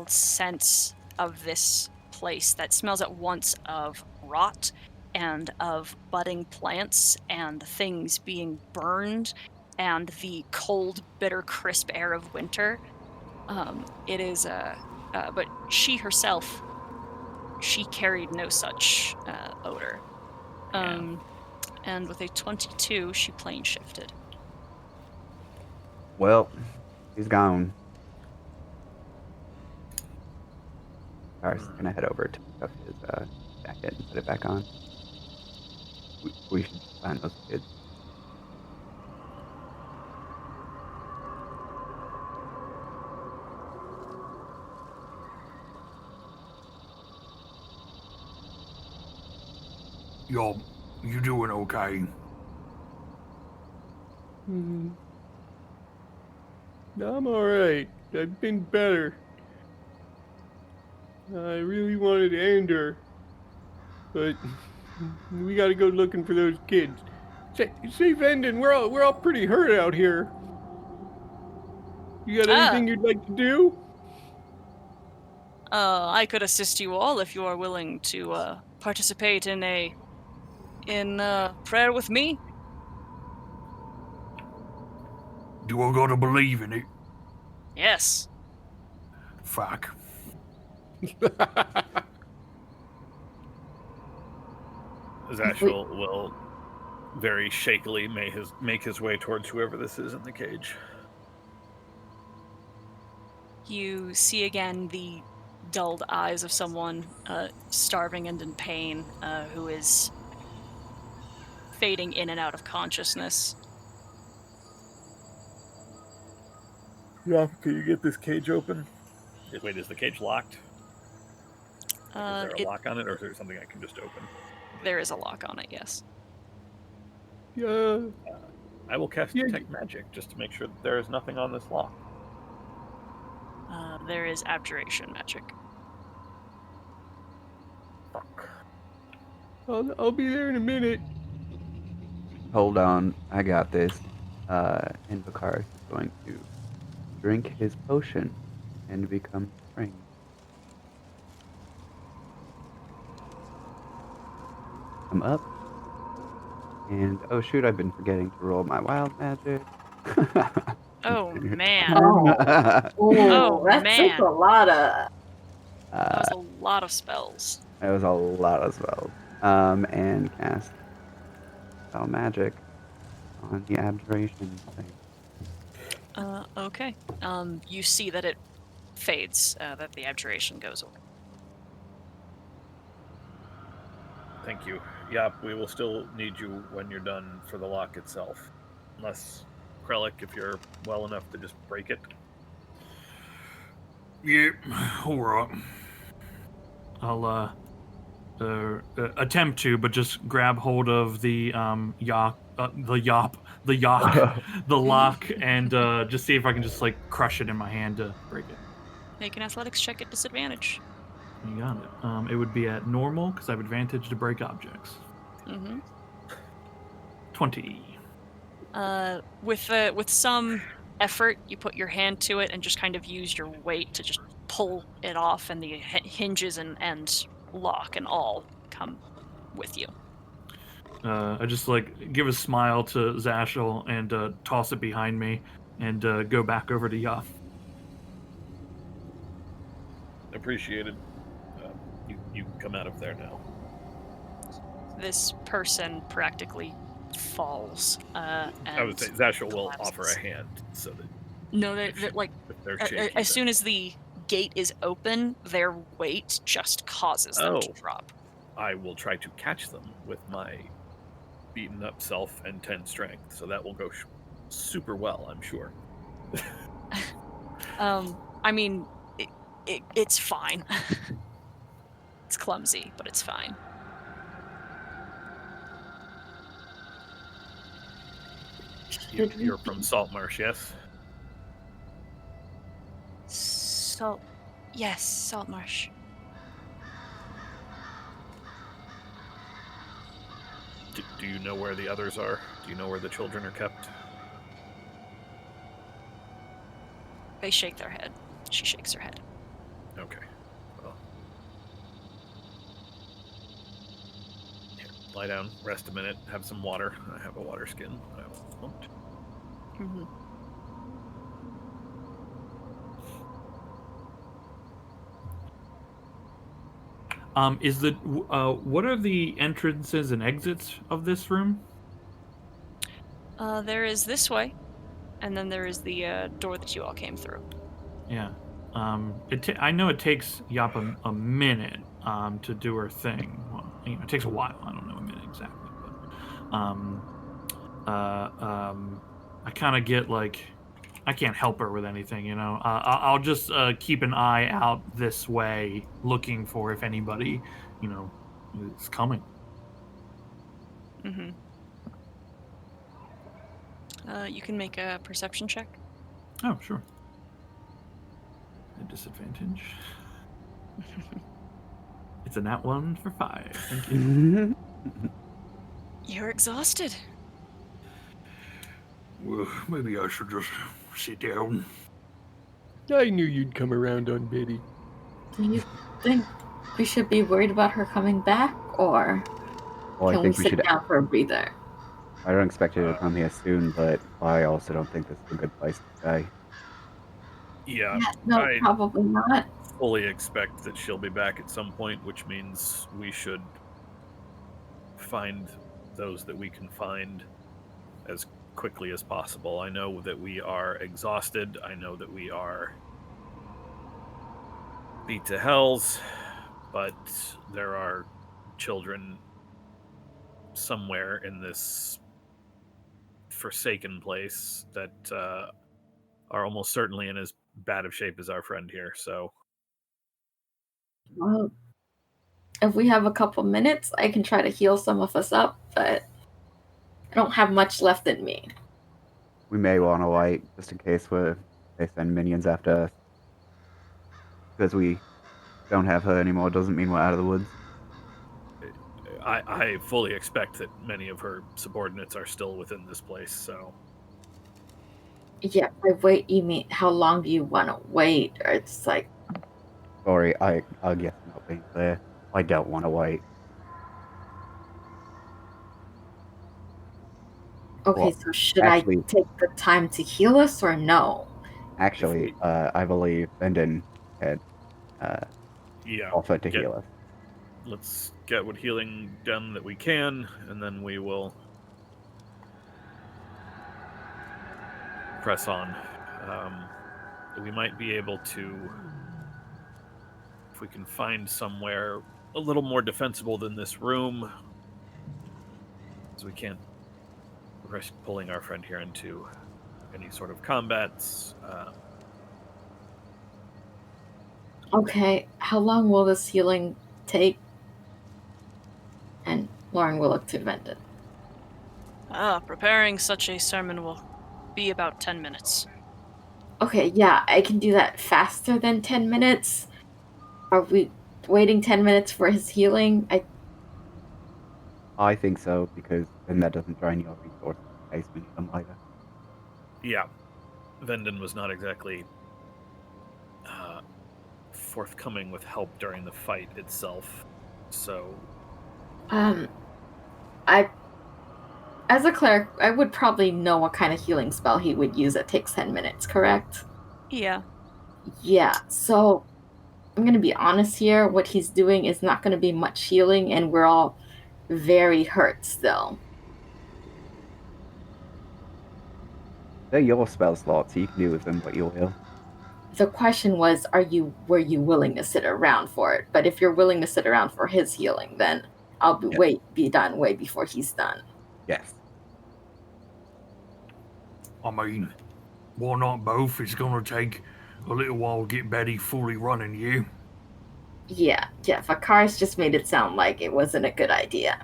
sense of this place that smells at once of rot and of budding plants and things being burned and the cold, bitter, crisp air of winter. It is but she herself, she carried no such odor. And with a 22, she plane shifted. Well, he's gone. Cars is gonna head over to pick up his jacket and put it back on. We should find those kids. Yo, you doing okay? I'm alright. I've been better. I really wanted to end her, but we gotta go looking for those kids. Safe ending. We're all pretty hurt out here. You got anything you'd like to do? I could assist you all if you are willing to participate in prayer with me. Do I gotta believe in it? Yes. Fuck. Zashul will very shakily make his way towards whoever this is in the cage. You see again the dulled eyes of someone starving and in pain, who is fading in and out of consciousness. Yeah, can you get this cage open? Wait, is the cage locked? Is there a lock on it, or is there something I can just open? There is a lock on it, yes. Yeah. I will cast Yeah, Detect Magic just to make sure that there is nothing on this lock. There is abjuration magic. Fuck. I'll be there in a minute. Hold on, I got this. Invocar is going to drink his potion and become spring. I'm up. And oh shoot, I've been forgetting to roll my wild magic. Oh man. Oh, that man. took a lot of. That was a lot of spells. That was a lot of spells. And cast spell magic on the abjuration thing. Okay. You see that it fades, that the abjuration goes away. Thank you. Yeah, we will still need you when you're done for the lock itself. Unless, Krellick, if you're well enough to just break it. Yeah, all right. I'll attempt to, but just grab hold of the the lock, and just see if I can just like crush it in my hand to break it. Make an athletics check at disadvantage. You got it. It would be at normal because I have advantage to break objects. Mm-hmm. 20. With some effort, you put your hand to it and just kind of use your weight to just pull it off, and the hinges and lock and all come with you. I just like give a smile to Zashel and toss it behind me and go back over to Yaf. Appreciated. You can come out of there now. This person practically falls. And I would say Zashel will collapses. offer a hand so that No, they're like if they're shaky, as soon as the gate is open, their weight just causes them to drop. I will try to catch them with my beaten up self and 10 strength, so that will go super well, I'm sure. I mean, it's fine. It's clumsy, but it's fine. You're from Saltmarsh, yes? Yes, Saltmarsh. Do you know where the others are? Do you know where the children are kept? They shake their head. She shakes her head. Okay. Well. Here, lie down, rest a minute, have some water. I have a water skin. I won't. Mm-hmm. Is the what are the entrances and exits of this room? There is this way, and then there is the door that you all came through. Yeah. I know it takes Yap a minute to do her thing. Well, it takes a while. I don't know a minute exactly, but I kind of get like I can't help her with anything, you know. I'll just keep an eye out this way, looking for if anybody, you know, is coming. Mm-hmm. You can make a perception check. Oh, sure. A disadvantage. It's a nat 1 for 5. Thank you. You're exhausted. Well, maybe I should just sit down. I knew you'd come around on Biddy. Do you think we should be worried about her coming back, or Well, I can we think we sit should. down for a breather? I don't expect her to come here soon, but I also don't think this is a good place to stay. Yeah, No, I probably not. fully expect that she'll be back at some point, which means we should find those that we can find as quickly as possible. I know that we are exhausted. I know that we are beat to hells, but there are children somewhere in this forsaken place that are almost certainly in as bad of shape as our friend here. So, Well, if we have a couple minutes, I can try to heal some of us up, but I don't have much left in me. We may want to wait just in case they send minions after us. Because we don't have her anymore doesn't mean we're out of the woods. I fully expect that many of her subordinates are still within this place. So, Yeah, by wait, you mean how long do you want to wait? Or it's like, Sorry, I guess I'm not being clear. I don't want to wait. okay, Well, so should actually- I take the time to heal us or no? Actually, I believe Bendon had yeah, offered to heal us. let's get what healing done that we can, and then we will press on. We might be able to, if we can find somewhere a little more defensible than this room, because we can't risk pulling our friend here into any sort of combats. Okay, how long will this healing take? And Lauren will look to Vendon. Preparing such a sermon will be about 10 minutes. Okay, yeah, I can do that faster than 10 minutes. Are we waiting 10 minutes for his healing? I think so, because then that doesn't drain your resources in case we need them later. Yeah, Vendon was not exactly forthcoming with help during the fight itself, so As a cleric, I would probably know what kind of healing spell he would use that takes 10 minutes, correct? Yeah. Yeah, so I'm going to be honest here. What he's doing is not going to be much healing, and we're all very hurt still. They're your spell slots, so you can do with them what you will. The question was, were you willing to sit around for it? But if you're willing to sit around for his healing, then I'll be done way before he's done. Yes. I mean, why not both? It's gonna take a little while to get Betty fully running, you. Yeah, Vakaris just made it sound like it wasn't a good idea.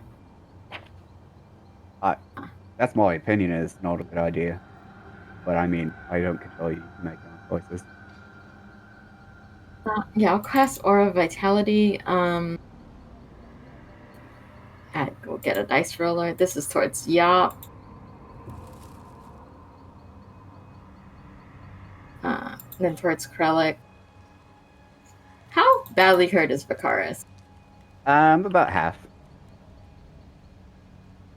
That's my opinion, it's not a good idea. But I mean, I don't control you to make your own choices. Yeah, I'll cast Aura Vitality. We'll get a dice roller. This is towards Yop. Then towards Krellick. How badly hurt is Vakaris? About half.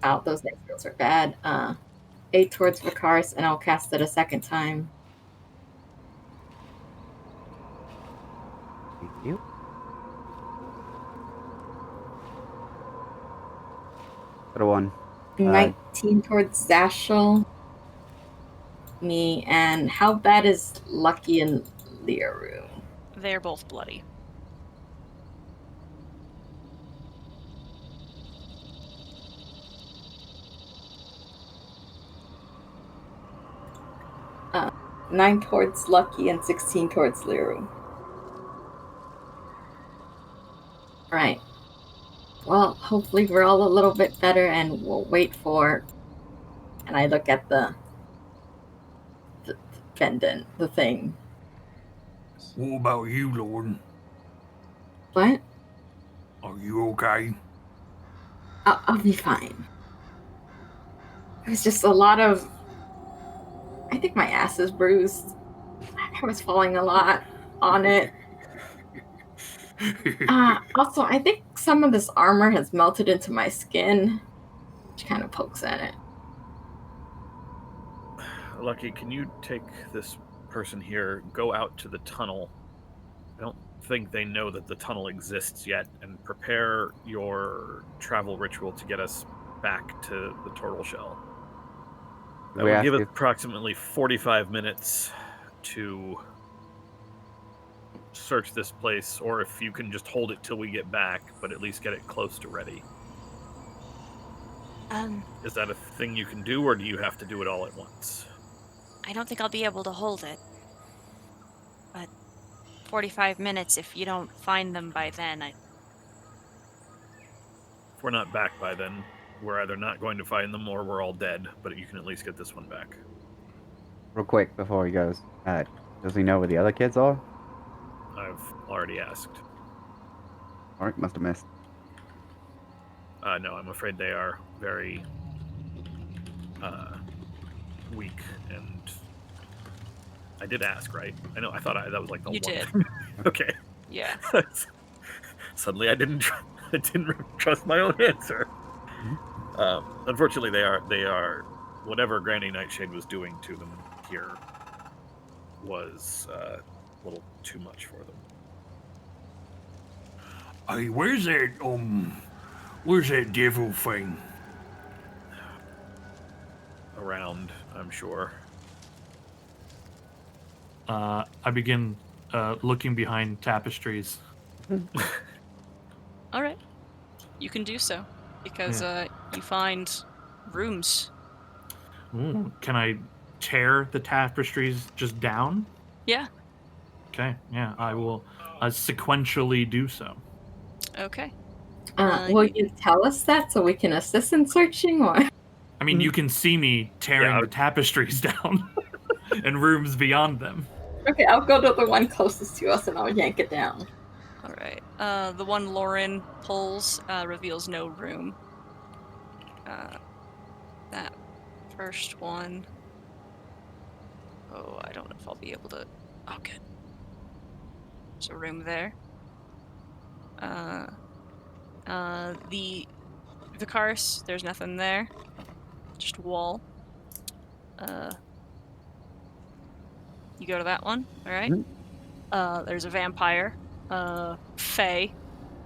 Oh, those dice rolls are bad. 8 towards Vakaris, and I'll cast it a second time. Thank you. Got a 1. 19 towards Zashel. Me, and how bad is Lucky and Liaru? They're both bloody. Uh, 9 towards Lucky and 16 towards Liaru. Right. Well, hopefully we're all a little bit better, and we'll wait for... And I look at the pendant, the thing. What about you, Lauren? What? Are you okay? I'll be fine. It was just a lot of... I think my ass is bruised. I was falling a lot on it. Also, I think some of this armor has melted into my skin, which kind of pokes at it. Lucky, can you take this person here, go out to the tunnel? I don't think they know that the tunnel exists yet, and prepare your travel ritual to get us back to the turtle shell. That will give us approximately 45 minutes to search this place, or if you can just hold it till we get back, but at least get it close to ready. Is that a thing you can do, or do you have to do it all at once? I don't think I'll be able to hold it. But 45 minutes if you don't find them by then. If we're not back by then, we're either not going to find them or we're all dead, but you can at least get this one back. Real quick before he goes, does he know where the other kids are? I've already asked. Alright, must have missed. No, I'm afraid they are very weak, and I did ask, right? I know, I thought that was like the You one did. thing. Okay. Yeah. Suddenly I didn't trust my own answer. Unfortunately, they are whatever Granny Nightshade was doing to them here was a little too much for them. Hey, where's that devil thing? Around, I'm sure. I begin looking behind tapestries. All right. You can do so because you find rooms. Ooh, can I tear the tapestries just down? Yeah. Okay, yeah, I will sequentially do so. Okay. Will you tell us that so we can assist in searching, or? I mean, you can see me tearing Yeah. the tapestries down and rooms beyond them. Okay, I'll go to the one closest to us and I'll yank it down. All right. The one Lauren pulls reveals no room. That first one. Oh, I don't know if I'll be able to. Oh, good. There's a room there. The Vicaris, there's nothing there. Just a wall. You go to that one, all right? There's a vampire, Faye,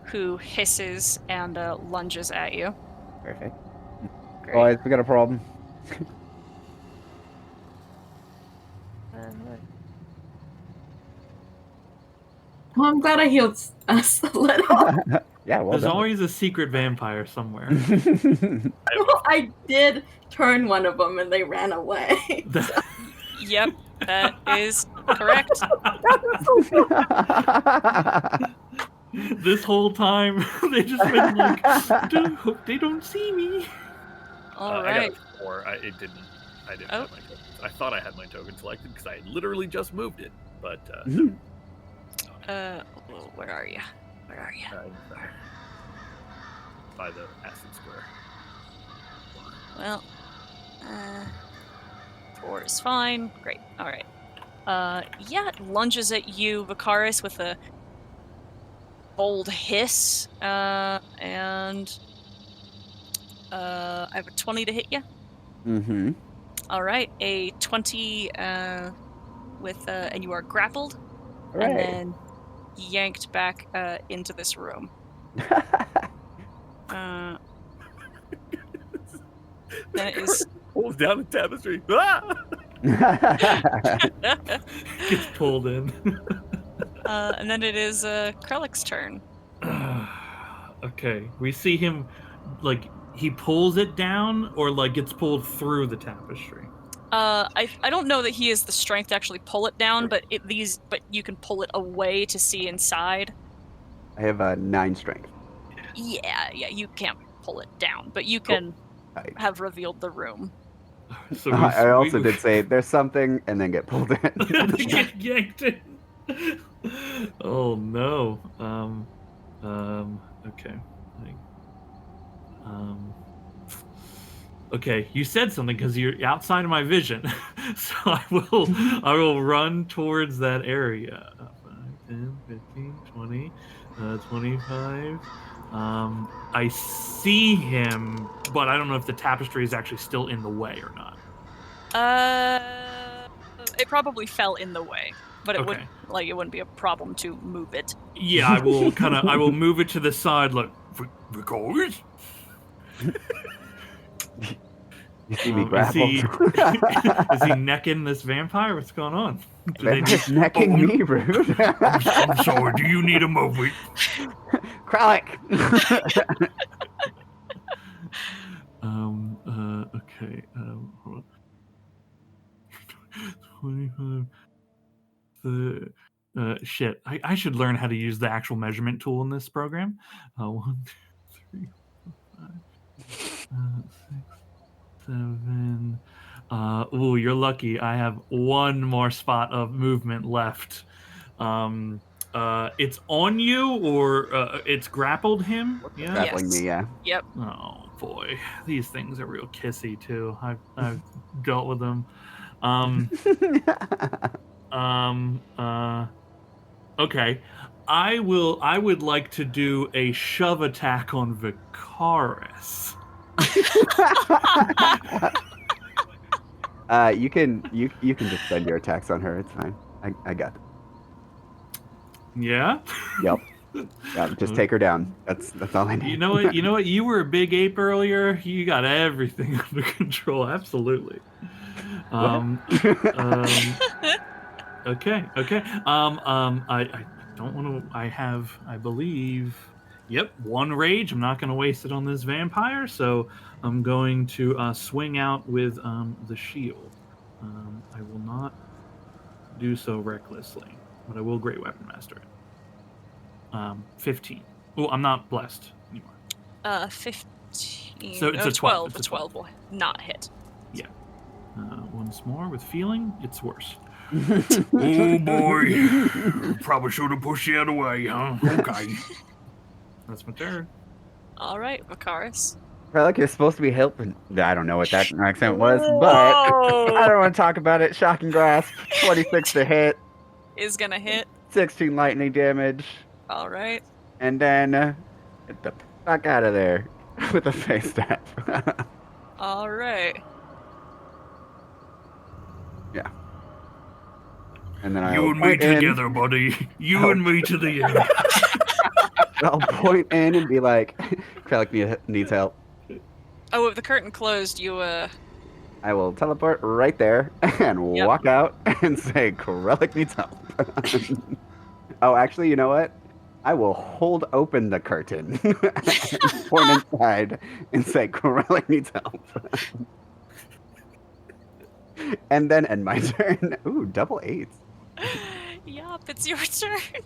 who hisses and lunges at you. Perfect. Great. Boys, we got a problem. Well, I'm glad I healed us a little. Yeah, well There's done. always a secret vampire somewhere. I did turn one of them and they ran away. Yep, that is correct. This whole time, they just been like, hope they don't see me. All I right. got a 4. I didn't Oh. have my token. I thought I had my token selected because I had literally just moved it, but Where are you? Where are you? by the acid square. Well, 4 is fine. Great. All right. Yeah, it lunges at you, Vicaris, with a bold hiss, and I have a 20 to hit you. Mm-hmm. All right, a 20 with and you are grappled, and Hooray. then yanked back into this room. Then it is. Pulls down the tapestry. Ah! Gets pulled in. And then it is Krellick's turn. Okay, we see him, like, he pulls it down or, like, gets pulled through the tapestry. I don't know that he has the strength to actually pull it down, but but you can pull it away to see inside. I have a 9 strength. Yeah, you can't pull it down, but you can Right. have revealed the room. So I also did say there's something and then get pulled in. They get yanked in. Oh no. Okay. Okay, you said something because you're outside of my vision, so I will run towards that area. 5, 10, 15, 20, 25. I see him, but I don't know if the tapestry is actually still in the way or not. It probably fell in the way, but it Okay. it wouldn't be a problem to move it. Yeah, I will move it to the side. Look, Because You see me is grappled. he necking this vampire? What's going on? Do they need- Vampire's necking Oh, me, rude. I'm sorry. Do you need a moment? Kralik. Okay. Hold on. 25. Shit. I should learn how to use the actual measurement tool in this program. 1, 2, 3, 4, 5, 6, 7. Ooh, you're lucky. I have one more spot of movement left. It's on you, or it's grappled him. Yeah. Grappling Yes. me, yeah. Yep. Oh boy, these things are real kissy too. I've dealt with them. Okay. I would like to do a shove attack on Vicaris. You can just spend your attacks on her. It's fine. I got it. Yeah. Yep. Yeah, just take her down. That's all I need. You know what? You were a big ape earlier. You got everything under control. Absolutely. Okay. I don't want to. I believe. Yep, one rage. I'm not going to waste it on this vampire, so I'm going to swing out with the shield. I will not do so recklessly, but I will Great Weapon Master it. 15. Oh, I'm not blessed anymore. 15. So it's a 12. A 12 will not hit. Yeah. Once more with feeling, it's worse. Oh boy. Probably should have pushed you out of the way, huh? Okay. That's my turn. All right, Vicaris. Kralik, you're supposed to be helping. I don't know what that accent was, but I don't want to talk about it. Shocking grasp, 26 to hit, Is gonna hit. 16 lightning damage, All right. and then get the fuck out of there with a face tap. All right. Yeah. And then You I'll and me point in. together, buddy. You and me to the end. I'll point in and be like, Kralik needs help. Oh, with the curtain closed, you I will teleport right there and Yep. walk out and say, Kralik needs help. Oh, actually, you know what? I will hold open the curtain, point inside, and say, Kralik needs help. And then end my turn. Ooh, double 8s. Yup, it's your turn.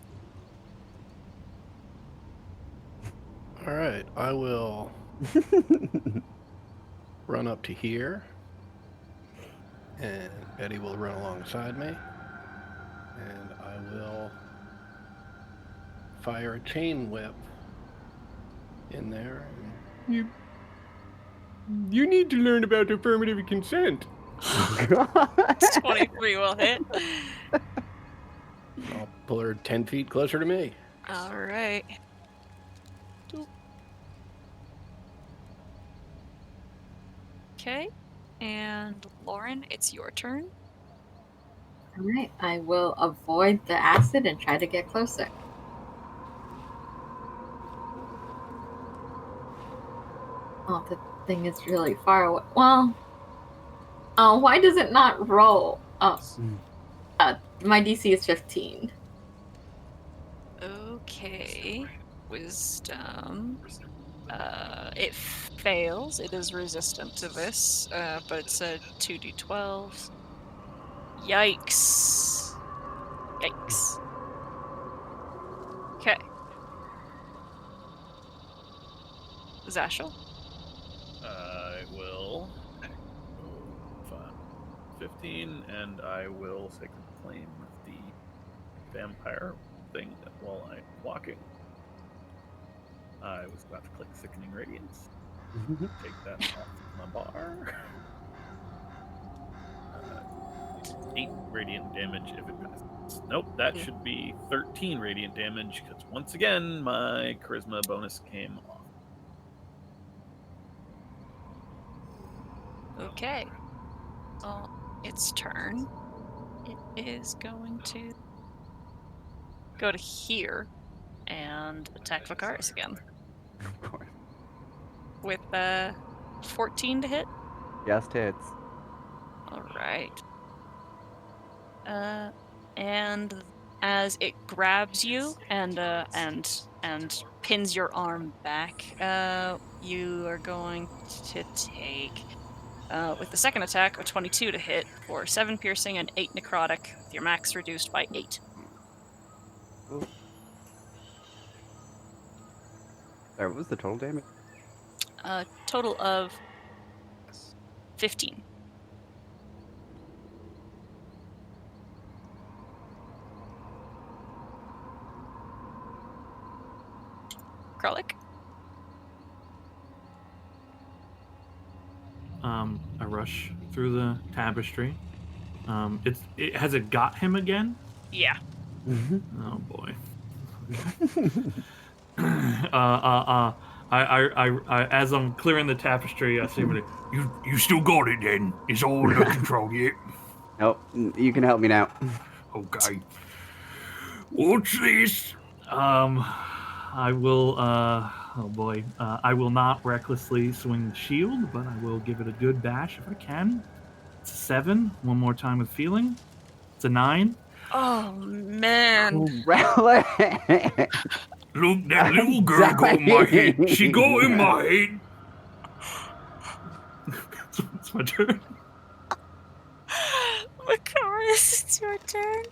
All right, I will run up to here, and Betty will run alongside me, and I will fire a chain whip in there. You need to learn about affirmative consent. 23 will hit. I'll pull her 10 feet closer to me. All right. Okay. And Lauren, it's your turn. Alright, I will avoid the acid and try to get closer. Oh, the thing is really far away. Well, why does it not roll? Oh, my DC is 15. Okay. Wisdom. It fails. It is resistant to this, but it's a 2d12. Yikes. Yikes. Okay. Zashel? I will. 15, and I will sacred flame the vampire thing while I'm walking. I was about to click Sickening Radiance. Take that off my bar. 8 radiant damage if it passes. Nope, that should be 13 radiant damage because once again my charisma bonus came off. Okay. Well, its turn. It is going to go to here and attack Vicaris again. Of course. With 14 to hit. Just hits. Alright. And as it grabs you and pins your arm back, you are going to take, with the second attack, a 22 to hit for 7 piercing and 8 necrotic, with your max reduced by 8. Sorry, what was the total damage? Total of 15. Kralik? I rush through the tapestry. Has it got him again? Yeah. Oh boy. I as I'm clearing the tapestry, I see what it. You still got it then? It's all under control yet? Nope, you can help me now. Okay. What's this? I will. Oh boy. I will not recklessly swing the shield, but I will give it a good bash if I can. It's a 7. One more time with feeling. It's a 9. Oh, man. Relic! Look, that little girl got in my head. She got in my head. It's my turn. Macaris, it's your turn.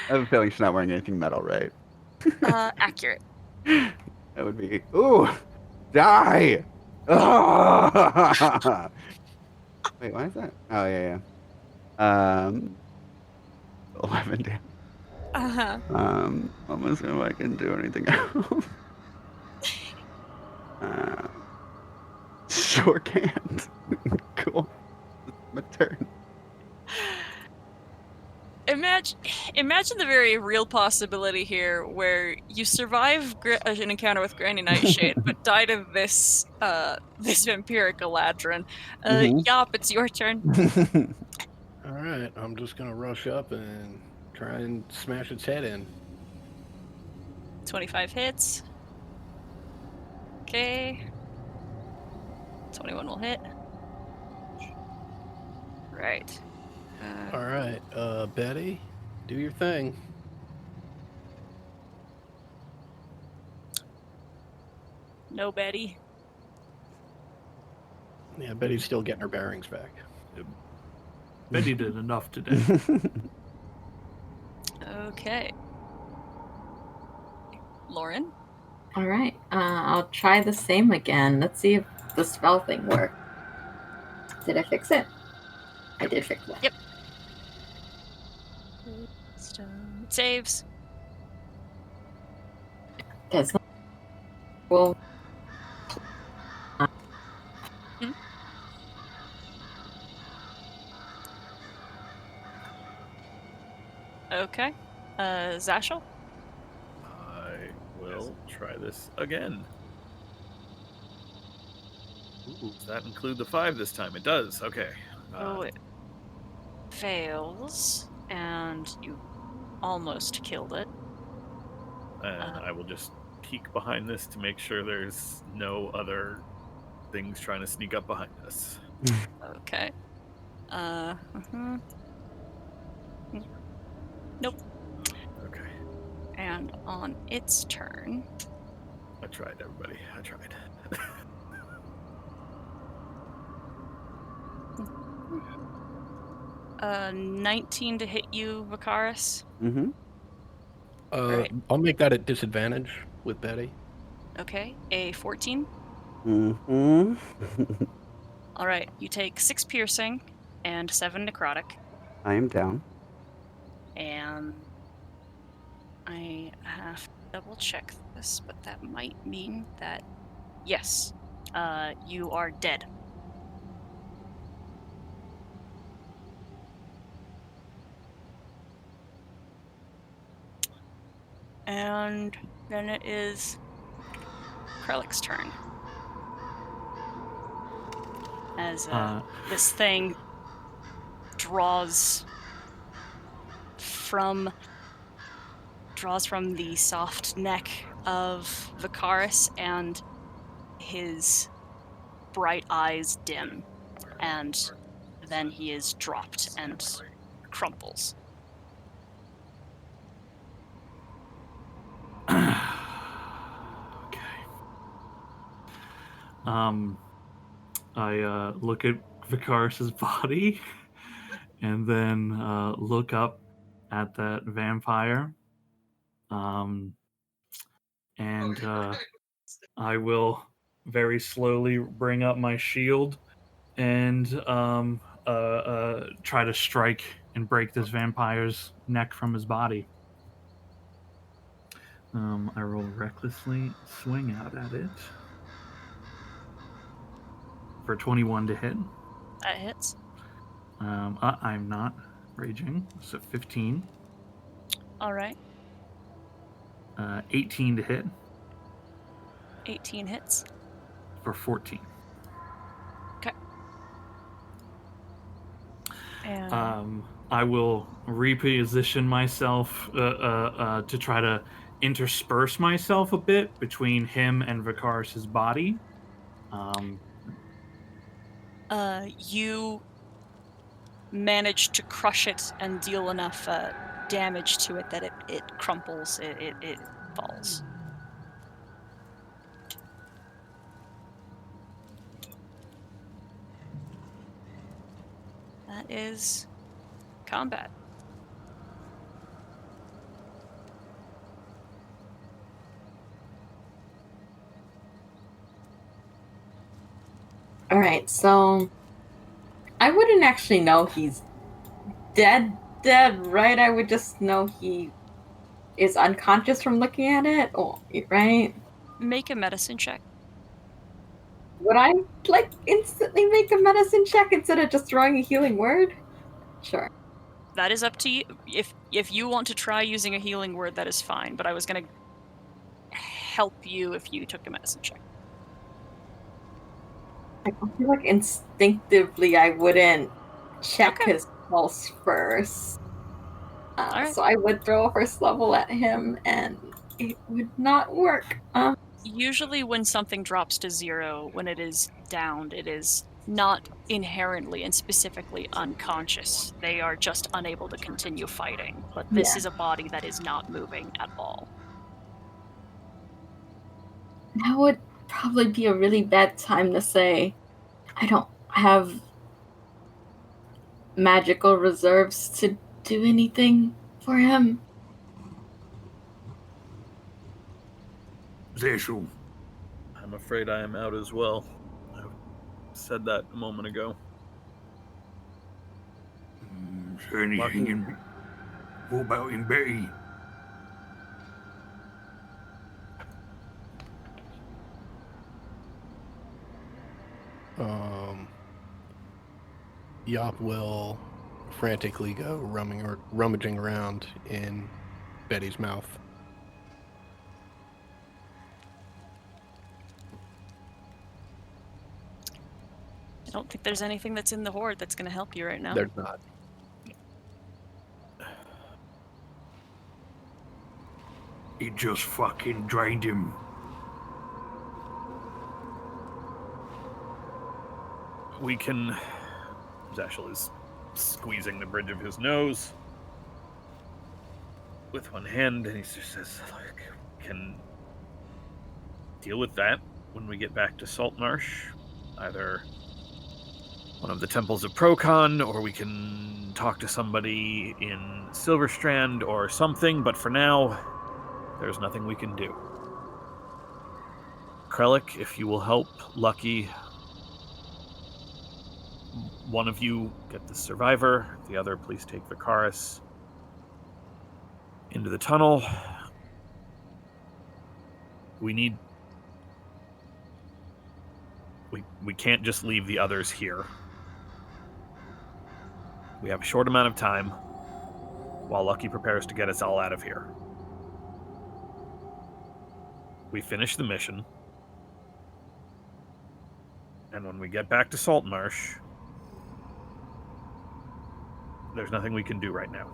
I have a feeling she's not wearing anything metal, right? Accurate. That would be. Ooh! Die! Ah! Wait, why is that? Oh, yeah. 11 damage. Uh-huh. Let me see if I can do anything else. Sure can't. Cool. My turn. Imagine the very real possibility here where you survive an encounter with Granny Nightshade, but died of this vampiric Galadrin. Yop, it's your turn. All right, I'm just gonna rush up and try and smash its head in. 25 hits. Okay. 21 will hit. Right. All right, Betty, do your thing. No, Betty. Yeah, Betty's still getting her bearings back. Betty did enough today. Okay. Lauren? All right. I'll try the same again. Let's see if the spell thing worked. Did I fix it? I did fix it. Yep. Saves. Does not. Well. Okay. Zashel? I will try this again. Ooh, does that include the 5 this time? It does. Okay. It fails, and you almost killed it. And I will just peek behind this to make sure there's no other things trying to sneak up behind us. Okay. Nope. Okay. And on its turn, I tried, everybody. I tried. 19 to hit you, Vicaris. Mm-hmm. Right. I'll make that at disadvantage with Betty. Okay, a 14. Mm-hmm. All right, you take 6 piercing and 7 necrotic, I am down. and I have to double check this, but that might mean that yes, you are dead. And then it is Krelik's turn. As this thing draws from the soft neck of Vicaris, and his bright eyes dim, and then he is dropped and crumples. I look at Vicaris's body, and then look up at that vampire. And I will very slowly bring up my shield and try to strike and break this vampire's neck from his body. I roll recklessly, swing out at it for 21 to hit. That hits. I'm not raging, so 15. All right. 18 to hit 18 hits. for 14. And I will reposition myself to try to intersperse myself a bit between him and Vicaris's body. You manage to crush it and deal enough damage to it that it crumples, it falls. That is combat. All right, so I wouldn't actually know he's dead, right? I would just know he is unconscious from looking at it, right? Make a medicine check. Would I instantly make a medicine check instead of just throwing a healing word? Sure. That is up to you. If you want to try using a healing word, that is fine. But I was gonna help you if you took a medicine check. I feel like instinctively I wouldn't check his pulse first. Alright. So I would throw a first level at him, and it would not work. Usually when something drops to 0, when it is downed, it is not inherently and specifically unconscious. They are just unable to continue fighting. But this is a body that is not moving at all. That would probably be a really bad time to say, I don't have magical reserves to do anything for him. Zeshul, I'm afraid I am out as well. I said that a moment ago. is there anything in... What about in Betty? Yop will frantically go rummaging around in Betty's mouth. I don't think there's anything that's in the horde that's going to help you right now. There's not. It just fucking drained him. We can... Zashel is squeezing the bridge of his nose with one hand, and he just says, like, we can deal with that when we get back to Saltmarsh. Either one of the temples of Procon, or we can talk to somebody in Silverstrand or something, but for now, there's nothing we can do. Krellick, if you will help Lucky, one of you get the survivor, the other please take Vicaris into the tunnel. We can't just leave the others here. We have a short amount of time while Lucky prepares to get us all out of here. We finish the mission, and when we get back to Saltmarsh, there's nothing we can do right now.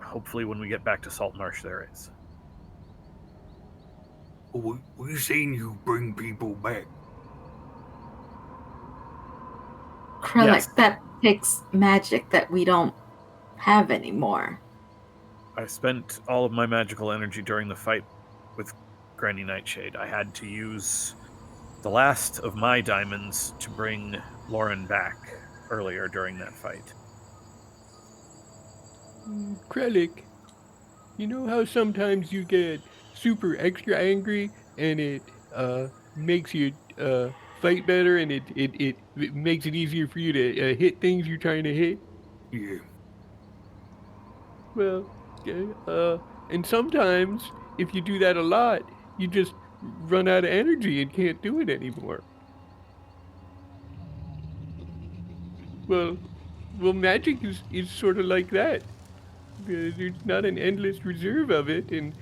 Hopefully when we get back to Saltmarsh there is. We've seen you bring people back. Krellick, Yes. that takes magic that we don't have anymore. I spent all of my magical energy during the fight with Granny Nightshade. I had to use the last of my diamonds to bring Lauren back earlier during that fight. Krellick, you know how sometimes you get super extra angry and it makes you fight better and it makes it easier for you to hit things you're trying to hit? Yeah. Well, and sometimes if you do that a lot, you just run out of energy and can't do it anymore. Well, magic is sort of like that. There's not an endless reserve of it, and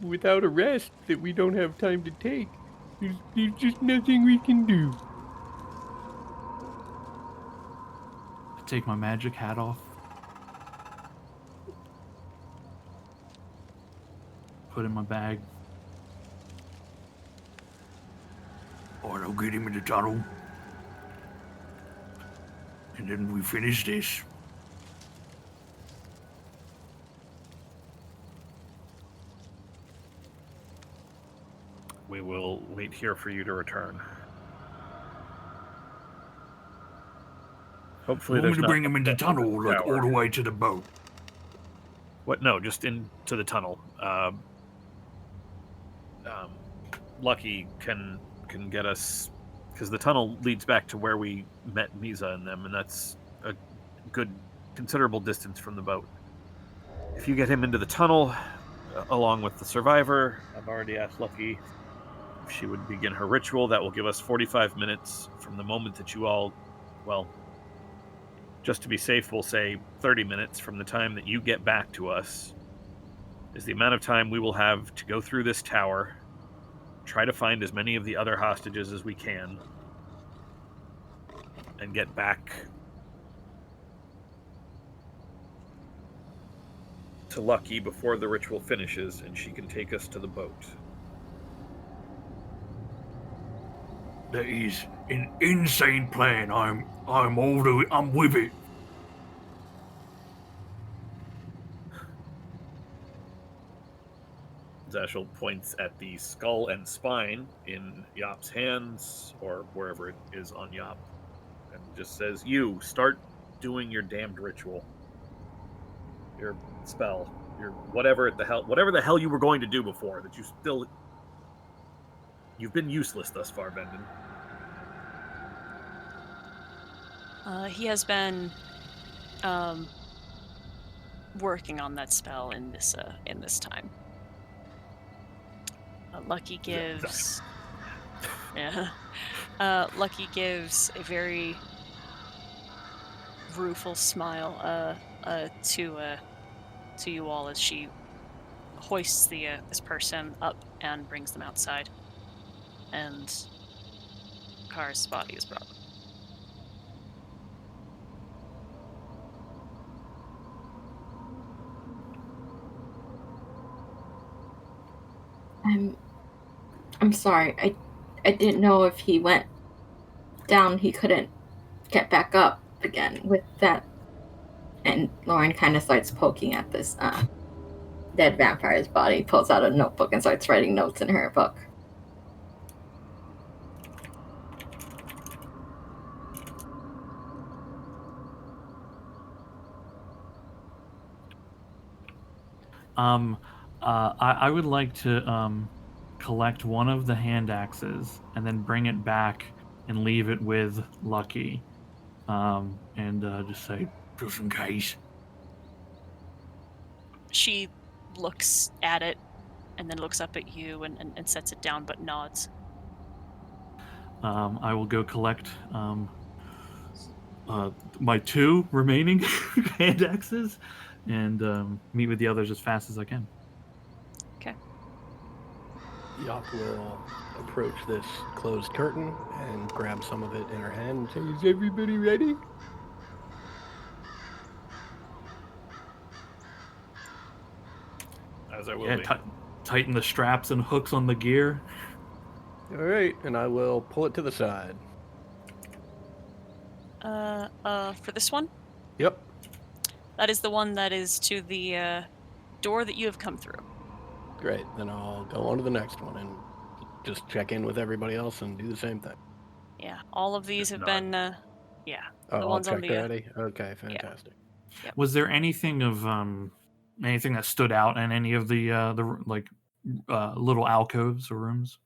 without a rest that we don't have time to take, there's just nothing we can do. I take my magic hat off. Put it in my bag. All right, I'll get him in the tunnel. And then we finish this. We will wait here for you to return. Hopefully Want me there's to not bring him in the tunnel, like tower. all the way to the boat? What? No, just into the tunnel. Lucky can get us, because the tunnel leads back to where we met Misa and them, and that's a good, considerable distance from the boat. If you get him into the tunnel, along with the survivor, I've already asked Lucky if she would begin her ritual. That will give us 45 minutes from the moment that you all, well, just to be safe, we'll say 30 minutes from the time that you get back to us is the amount of time we will have to go through this tower, try to find as many of the other hostages as we can, and get back to Lucky before the ritual finishes and she can take us to the boat. That is an insane plan. I'm with it. Zashel points at the skull and spine in Yop's hands, or wherever it is on Yop, and just says, "You start doing your damned ritual, your spell, your whatever the hell you were going to do before that you've been useless thus far, Bendon." He has been working on that spell in this time. Lucky gives, Lucky gives a very rueful smile to you all as she hoists this person up and brings them outside, and Kara's body is brought. I'm sorry. I didn't know if he went down, he couldn't get back up again with that. And Lauren kind of starts poking at this dead vampire's body, pulls out a notebook and starts writing notes in her book. I would like to collect one of the hand axes and then bring it back and leave it with Lucky, and just say, just in case. She looks at it and then looks up at you and sets it down, but nods. I will go collect my 2 remaining hand axes and meet with the others as fast as I can. Okay. Yop will approach this closed curtain and grab some of it in her hand and say, "Is everybody ready?" As I will Yeah, be. tighten the straps and hooks on the gear. All right, and I will pull it to the side. For this one? Yep. That is the one that is to the door that you have come through. Great. Then I'll go on to the next one and just check in with everybody else and do the same thing. Yeah, all of these Just have nod. been, yeah, Oh, the all ones on checked the. already? Okay, fantastic. Was there anything of anything that stood out in any of the little alcoves or rooms?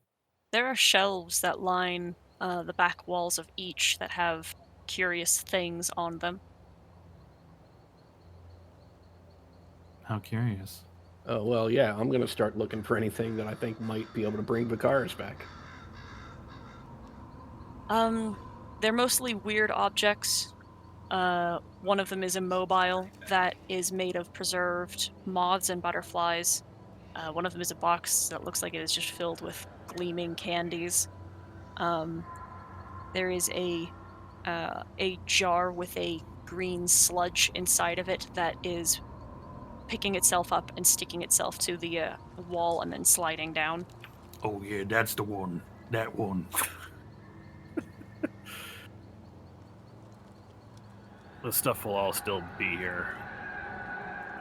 There are shelves that line the back walls of each that have curious things on them. How curious. Oh, well, yeah, I'm going to start looking for anything that I think might be able to bring Vicaris back. They're mostly weird objects. One of them is immobile that is made of preserved moths and butterflies. One of them is a box that looks like it is just filled with gleaming candies. There is a jar with a green sludge inside of it that is picking itself up and sticking itself to the wall and then sliding down. Oh, yeah, that's the one. That one. The stuff will all still be here.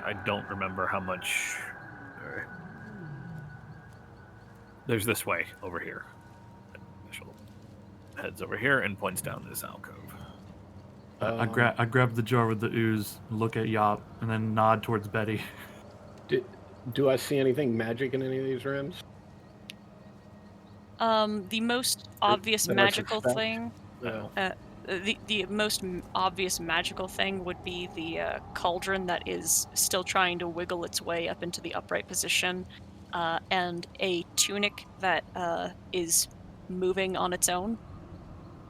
I don't remember how much. There's this way over here. Mitchell heads over here and points down this alcove. I grab the jar with the ooze, look at Yop, and then nod towards Betty. Do I see anything magic in any of these rooms? The most obvious that I magical suspect? thing. No. The most obvious magical thing would be the cauldron that is still trying to wiggle its way up into the upright position, and a tunic that is moving on its own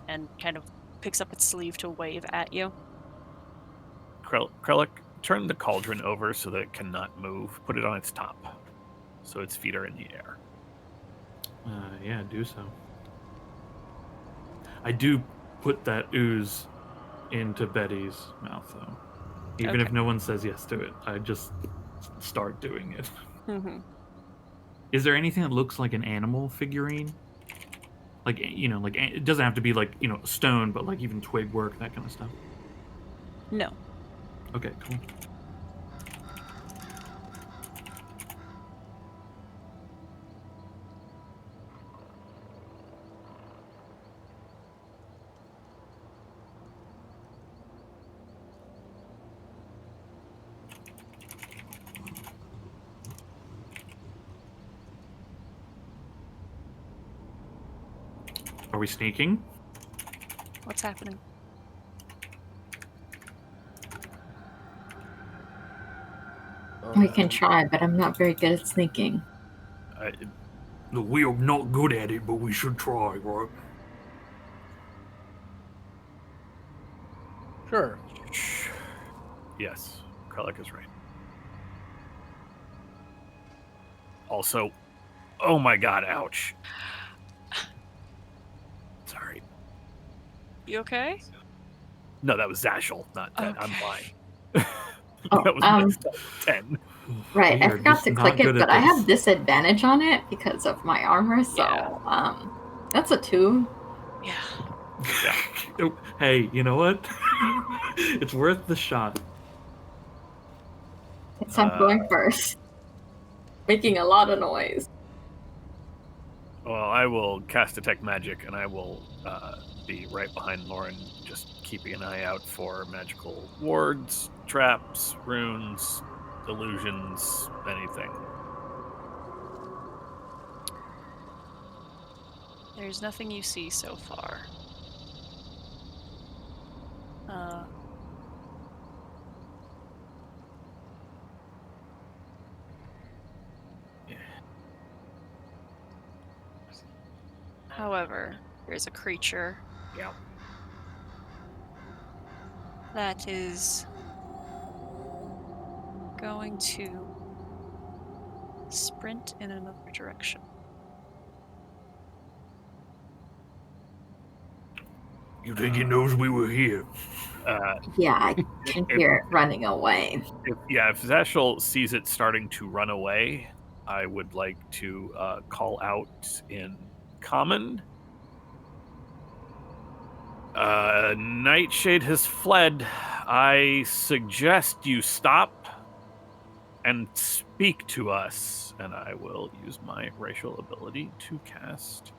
and kind of picks up its sleeve to wave at you. Krellick, turn the cauldron over so that it cannot move. Put it on its top, so its feet are in the air. Yeah, do so. I do put that ooze into Betty's mouth, though. Even if Okay. no one says yes to it, I just start doing it. Mm-hmm. Is there anything that looks like an animal figurine? Like, like it doesn't have to be like, stone, but like even twig work, that kind of stuff. No. Okay, cool. Are we sneaking? What's happening? We can try, but I'm not very good at sneaking. We are not good at it, but we should try, right? Sure. Yes, Krellick is right. Also, oh my god, ouch. Sorry. You okay? No, that was Zashel, not that. I'm Okay. lying. Oh, That was my 10. Right, I Weird, forgot just to not click good it, at but I this. have disadvantage on it because of my armor, so Yeah. that's a 2. Yeah. Yeah. Oh, hey, you know what? It's worth the shot. So I'm going first. Making a lot of noise. Well, I will cast Detect Magic, and I will be right behind Lauren, just keeping an eye out for magical wards, traps, runes, illusions, anything. There's nothing you see so far. However, there's a creature Yeah. that is going to sprint in another direction. You think he knows we were here? Yeah, I can hear it running away. If Zashel sees it starting to run away, I would like to call out in common. Nightshade has fled. I suggest you stop and speak to us. And I will use my racial ability to cast.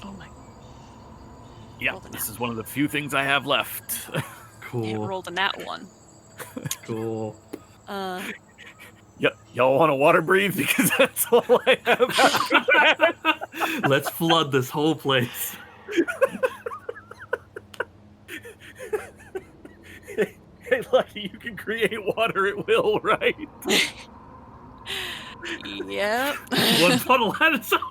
Oh my! Yeah, Roll the this nat. is one of the few things I have left. It Cool. rolled a nat one. Cool. Y'all want to water breathe because that's all I have after that. Let's flood this whole place. Hey, Lucky, you can create water at will, right? Yep. One puddle at a time.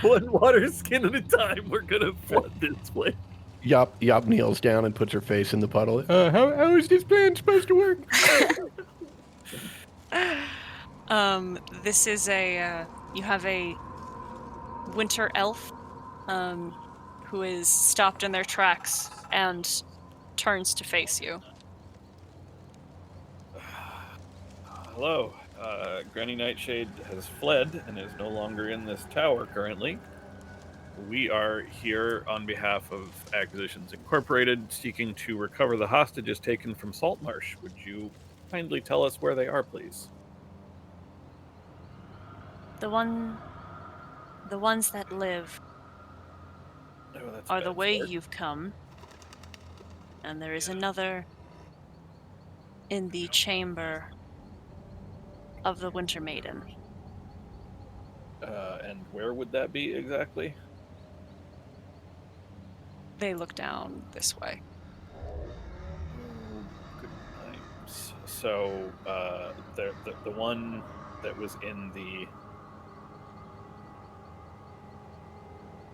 One water skin at a time. We're gonna flood this place. Yop kneels down and puts her face in the puddle. How is this plan supposed to work? This is a you have a winter elf who is stopped in their tracks and turns to face you. Hello. Granny Nightshade has fled and is no longer in this tower currently. We are here on behalf of Acquisitions Incorporated, seeking to recover the hostages taken from Saltmarsh. Would you kindly tell us where they are, please? The ones that live Oh, that's are a the bad way start. you've come. And there is another in the chamber of the Winter Maiden. And where would that be exactly? They look down this way. Oh, good times. So, the one that was in the...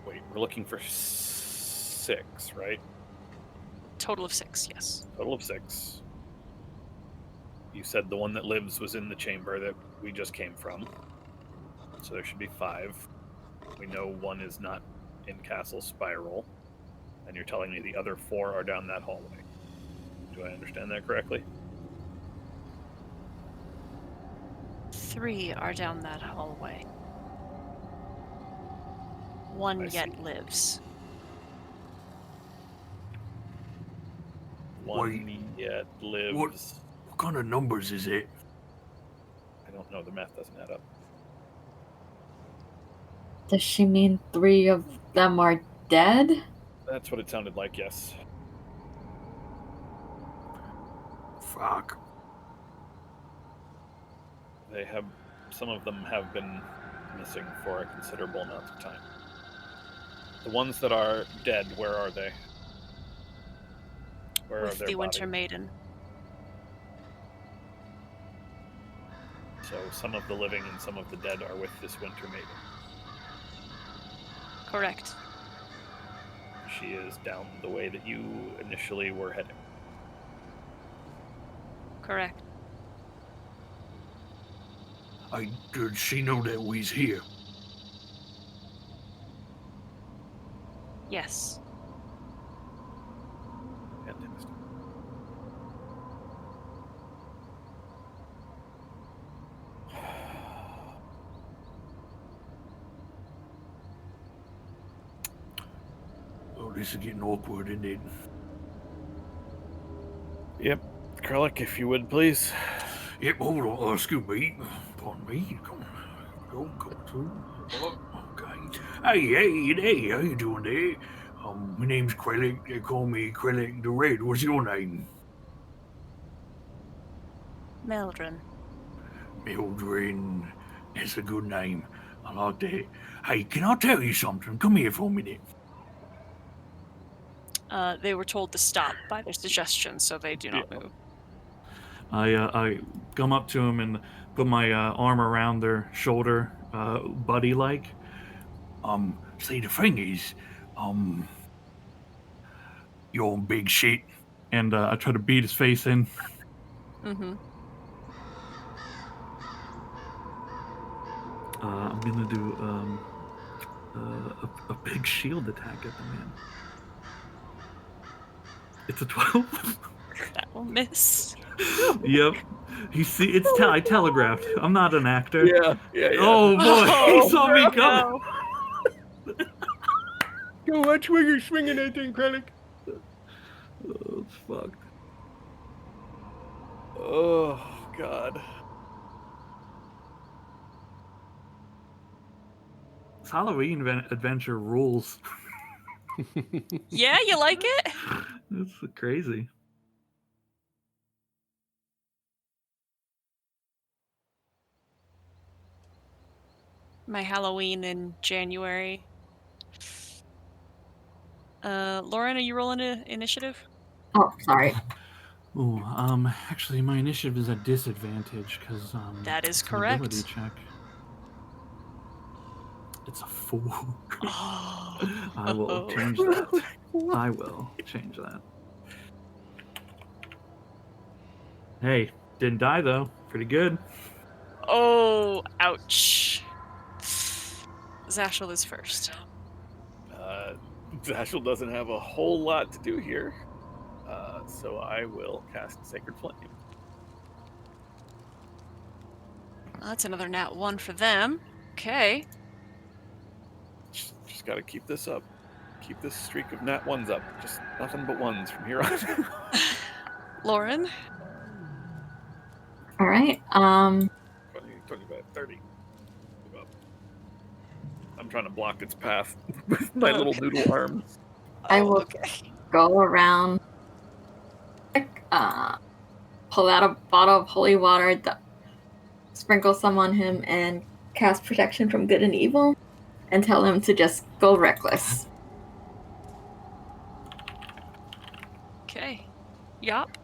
Wait, we're looking for 6, right? Total of 6, yes. Total of 6. You said the one that lives was in the chamber that we just came from. So there should be 5. We know one is not in Castle Spiral. And you're telling me the other 4 are down that hallway. Do I understand that correctly? 3 are down that hallway. 1 I yet see. lives. One yet lives. What kind of numbers is it? I don't know. The math doesn't add up. Does she mean 3 of them are dead? That's what it sounded like, yes. Fuck. They have... Some of them have been missing for a considerable amount of time. The ones that are dead, where are they? Where are With their the Winter bodies? Maiden. So some of the living and some of the dead are with this Winter Maiden. Correct. She is down the way that you initially were heading. Correct. Did she know that we's here? Yes. Fantastic. Oh, this is getting awkward, isn't it? Yep. Krellick, if you would, please. Yep, hold on. Excuse me. Pardon me. Come through. Okay. Hey, how you doing there? My name's Krellick. They call me Krellick the Red. What's your name? Meldrin. Mildred. That's a good name. I like that. Hey, can I tell you something? Come here for a minute. They were told to stop by their suggestion, so they do not move. I come up to him and put my arm around their shoulder, buddy-like. See, the thing is, you're on big shit. And I try to beat his face in. Mm-hmm. I'm gonna do a big shield attack at the man. It's a 12. That will miss. Yep. I telegraphed. I'm not an actor. Yeah. Oh boy, he saw me coming. Go watch where you're swinging that thing, Krellick. Oh, it's fucked. Oh, God. This Halloween adventure rules. Yeah, you like it? It's crazy. My Halloween in January. Lauren, are you rolling initiative? Oh, sorry. Ooh, actually, my initiative is at disadvantage because That is it's an ability correct. check. It's a 4. Oh. I will change that. I will change that. Hey, didn't die though. Pretty good. Oh, ouch. Zashel is first. Zashel doesn't have a whole lot to do here, so I will cast Sacred Flame. That's another nat 1 for them. Okay. Just got to keep this up. Keep this streak of nat 1s up. Just nothing but 1s from here on. Lauren? All right. 20, 25, 30. Move up. I'm trying to block its path with my little noodle arms. I will go around, pull out a bottle of holy water, sprinkle some on him, and cast protection from good and evil, and tell him to just go reckless. Okay. Yup.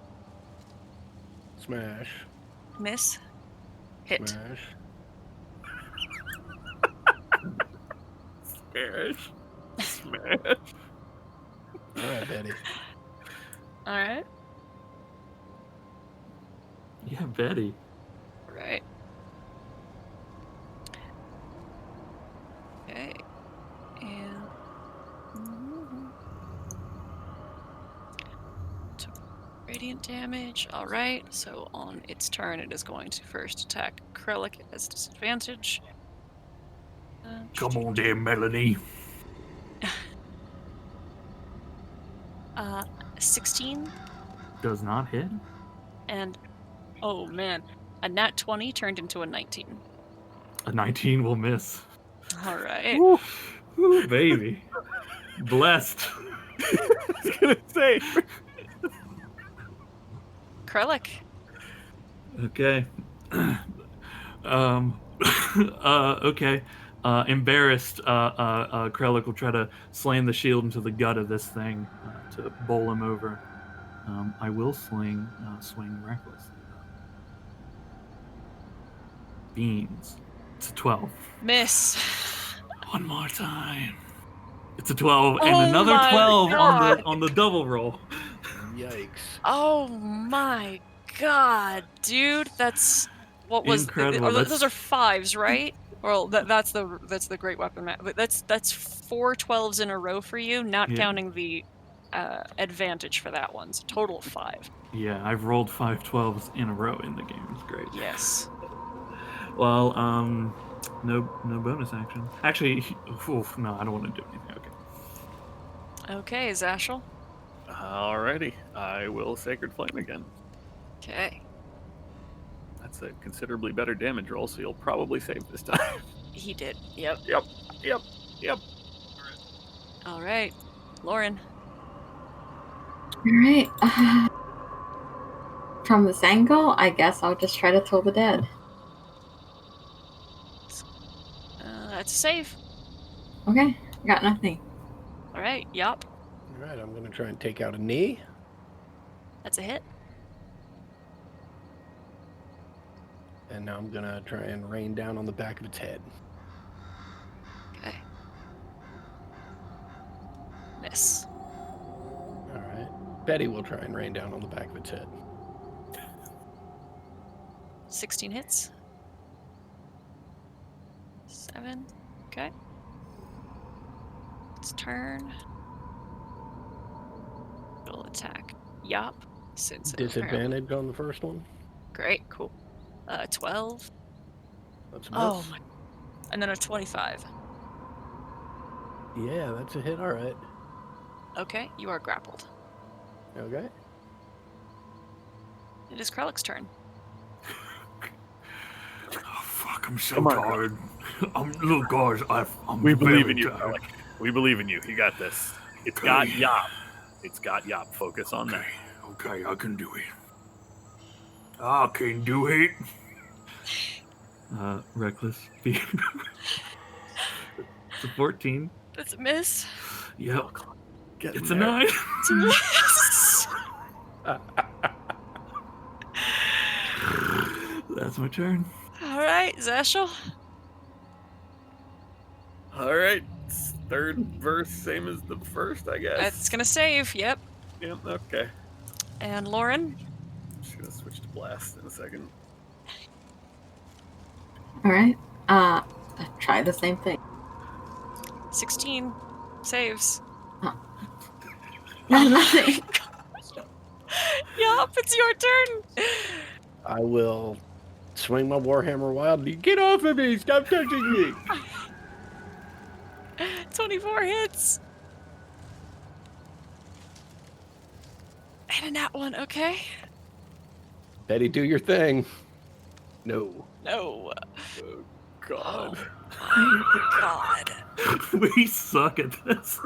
Smash. Miss. Hit. Smash. Smash. Smash. All right, Betty. Alright. Yeah, Betty. Right. Okay. And took radiant damage. Alright. So on its turn it is going to first attack Krellick as disadvantage. Come on there, Melanie. 16 Does not hit. and oh man, a nat 20 turned into a 19. A 19 will miss. All right. Ooh, ooh, baby. Blessed. I was gonna say. Krellick. Okay. Okay. Embarrassed, Krellick will try to slam the shield into the gut of this thing to bowl him over. I will swing recklessly. Beans. It's a 12. Miss. One more time. It's a 12 and Oh another my 12 God. on the double roll. Yikes. Oh my god, dude, that's what was Incredible. those are 5s, right? Well, that's the great weapon map. But that's 4 12s in a row for you, not Yeah. counting the advantage for that one. So total of 5. Yeah, I've rolled 5 12s in a row in the game. It's great. Yes. Well, no bonus action. Actually, oof, no, I don't want to do anything. Okay. Okay, Zashel. Alrighty, I will Sacred Flame again. Okay. That's a considerably better damage roll, so you'll probably save this time. He did. Yep. Yep. All right. Lauren. All right. From this angle, I guess I'll just try to toll the dead. That's a save. Okay, got nothing. All right. Yup. All right, I'm going to try and take out a knee. That's a hit. And now I'm going to try and rain down on the back of its head. Okay. Miss. All right. Betty will try and rain down on the back of its head. 16 hits. 7. Okay. Its turn. It'll attack. Yup. Since it apparently- Disadvantage on the first one. Great. Cool. 12. That's a miss. Oh my. And then a 25. Yeah, that's a hit. All right. Okay. You are grappled. Okay. It is Krellick's turn. Oh, fuck, I'm so Come on, tired. Look, guys, I'm We believe very in you, tired. Alec. We believe in you. You got this. It's Okay. got Yop. It's got Yop. Focus on that. Okay, I can do it. I can do it. Reckless. It's a 14. That's a miss. Yep. Get in It's a there. 9. It's a miss. That's my turn. All right, Zashel. All right. Third verse, same as the first, I guess. That's gonna save. Yep. Yep, okay. And Lauren. I'm just gonna switch to blast in a second. All right. Try the same thing. 16 saves. Nothing. Yup, it's your turn. I will swing my warhammer wildly. Get off of me! Stop touching me! 24 hits. And a nat one, okay? Betty, do your thing. No. No. Oh, God. Oh, God. We suck at this.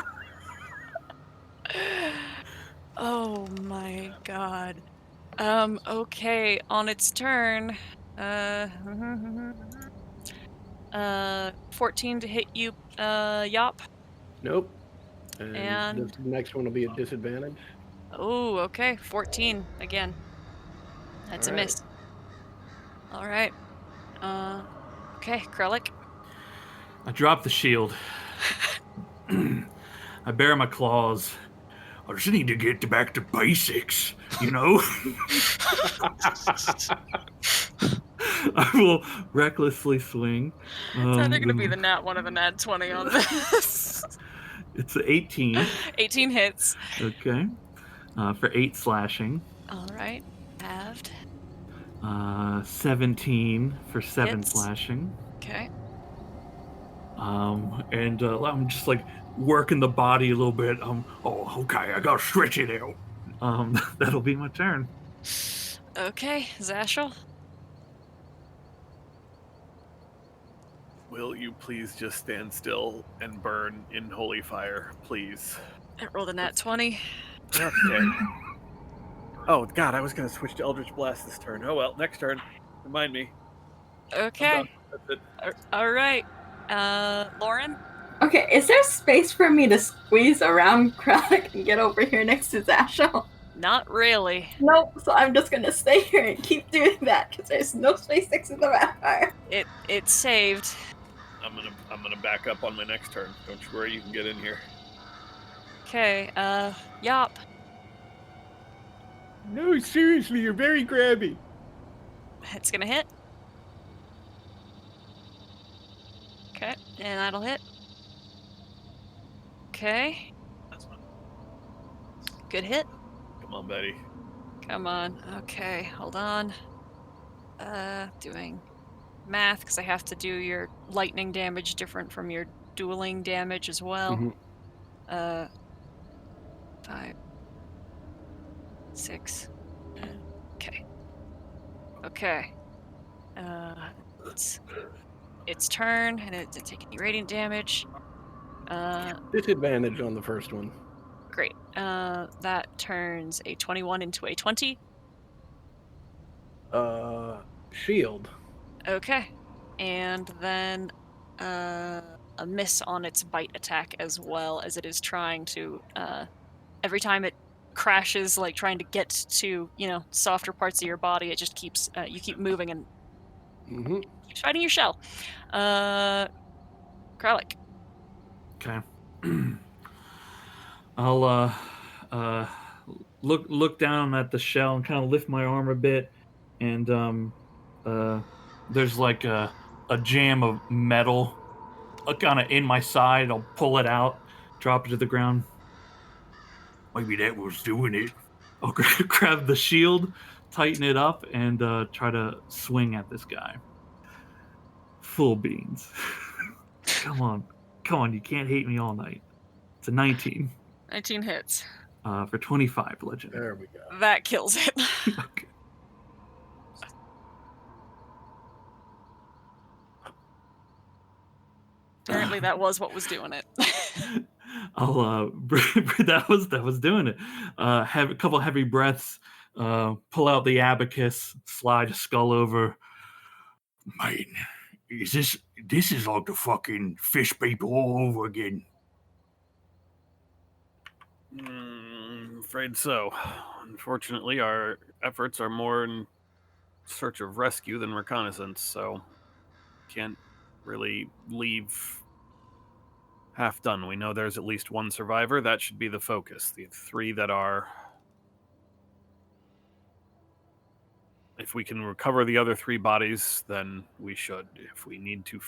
Oh my god. Okay, on its turn. 14 to hit you, Yop. Nope. And- This next one will be a disadvantage. Oh, okay, 14 again. That's a Alright. miss. Alright. Okay, Krellick. I drop the shield. I bare my claws. I just need to get back to basics, you know? I will recklessly swing. It's either gonna be the nat 1 or the nat 20 on this. It's an 18. 18 hits. Okay. For 8 slashing. Alright, halved. 17 for 7 Hits. slashing. Okay. And I'm just like working the body a little bit. Oh, okay, I gotta stretch it out. That'll be my turn. Okay, Zashel. Will you please just stand still and burn in holy fire, please? I rolled a nat 20. Okay. Oh, God, I was going to switch to Eldritch Blast this turn. Oh, well, next turn. Remind me. I'm Okay. done. That's it. Alright. Lauren? Okay, is there space for me to squeeze around Krellick and get over here next to Zashel? Not really. Nope, so I'm just gonna stay here and keep doing that because there's no space next to the vampire. It saved. I'm gonna back up on my next turn. Don't you worry, you can get in here. Okay, Yop. No, seriously, you're very grabby. It's gonna hit. Okay, and that'll hit. Okay. Good hit. Come on, Betty. Come on. Okay, hold on. Doing math because I have to do your lightning damage different from your dueling damage as well. Mhm. 5, 6. Okay. Okay. It's turn and it's taking radiant damage. Disadvantage on the first one. Great. That turns a 21 into a 20. Shield. Okay. And then a miss on its bite attack as well, as it is trying to every time it crashes, like trying to get to, softer parts of your body, it just keeps you keep moving and Mm-hmm. keeps fighting your shell. Krellick. Okay. I'll look down at the shell and kind of lift my arm a bit, and there's like a jam of metal kind of in my side. I'll pull it out, drop it to the ground. Maybe that was doing it. I'll grab the shield, tighten it up, and try to swing at this guy. Full beans. Come on, you can't hate me all night. It's a 19. 19 hits. for 25 legend. There we go. That kills it. Okay. Apparently, that was what was doing it. I'll that was doing it. Have a couple heavy breaths. Pull out the abacus, slide a skull over. Man, this is like the fucking fish people all over again. Afraid so. Unfortunately, our efforts are more in search of rescue than reconnaissance, so can't really leave half done. We know there's at least one survivor. That should be the focus. The three that are... If we can recover the other three bodies, then we should. If we need to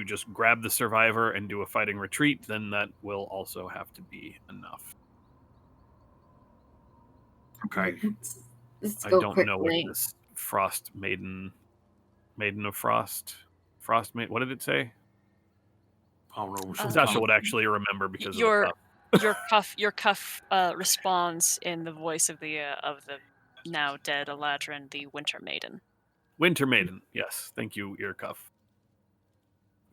just grab the survivor and do a fighting retreat, then that will also have to be enough. Okay. Let's I go don't quickly. know what this Frost Maiden of Frost, what did it say? I don't know. some Sasha kind would of- actually remember because Your- of the your cuff responds in the voice of the now dead Eladrin, the Winter Maiden. Winter Maiden. Yes, thank you, Ear Cuff.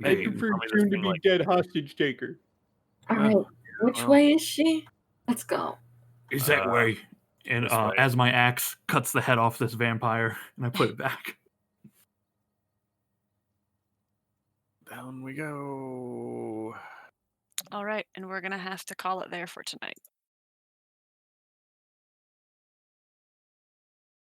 Thank Hey, you for tell me this soon to thing be like- dead hostage taker. All right. Which well. way is she? Let's go. Is that way? And This way. as my axe cuts the head off this vampire, and I put it back. Down we go. All right, and we're gonna have to call it there for tonight.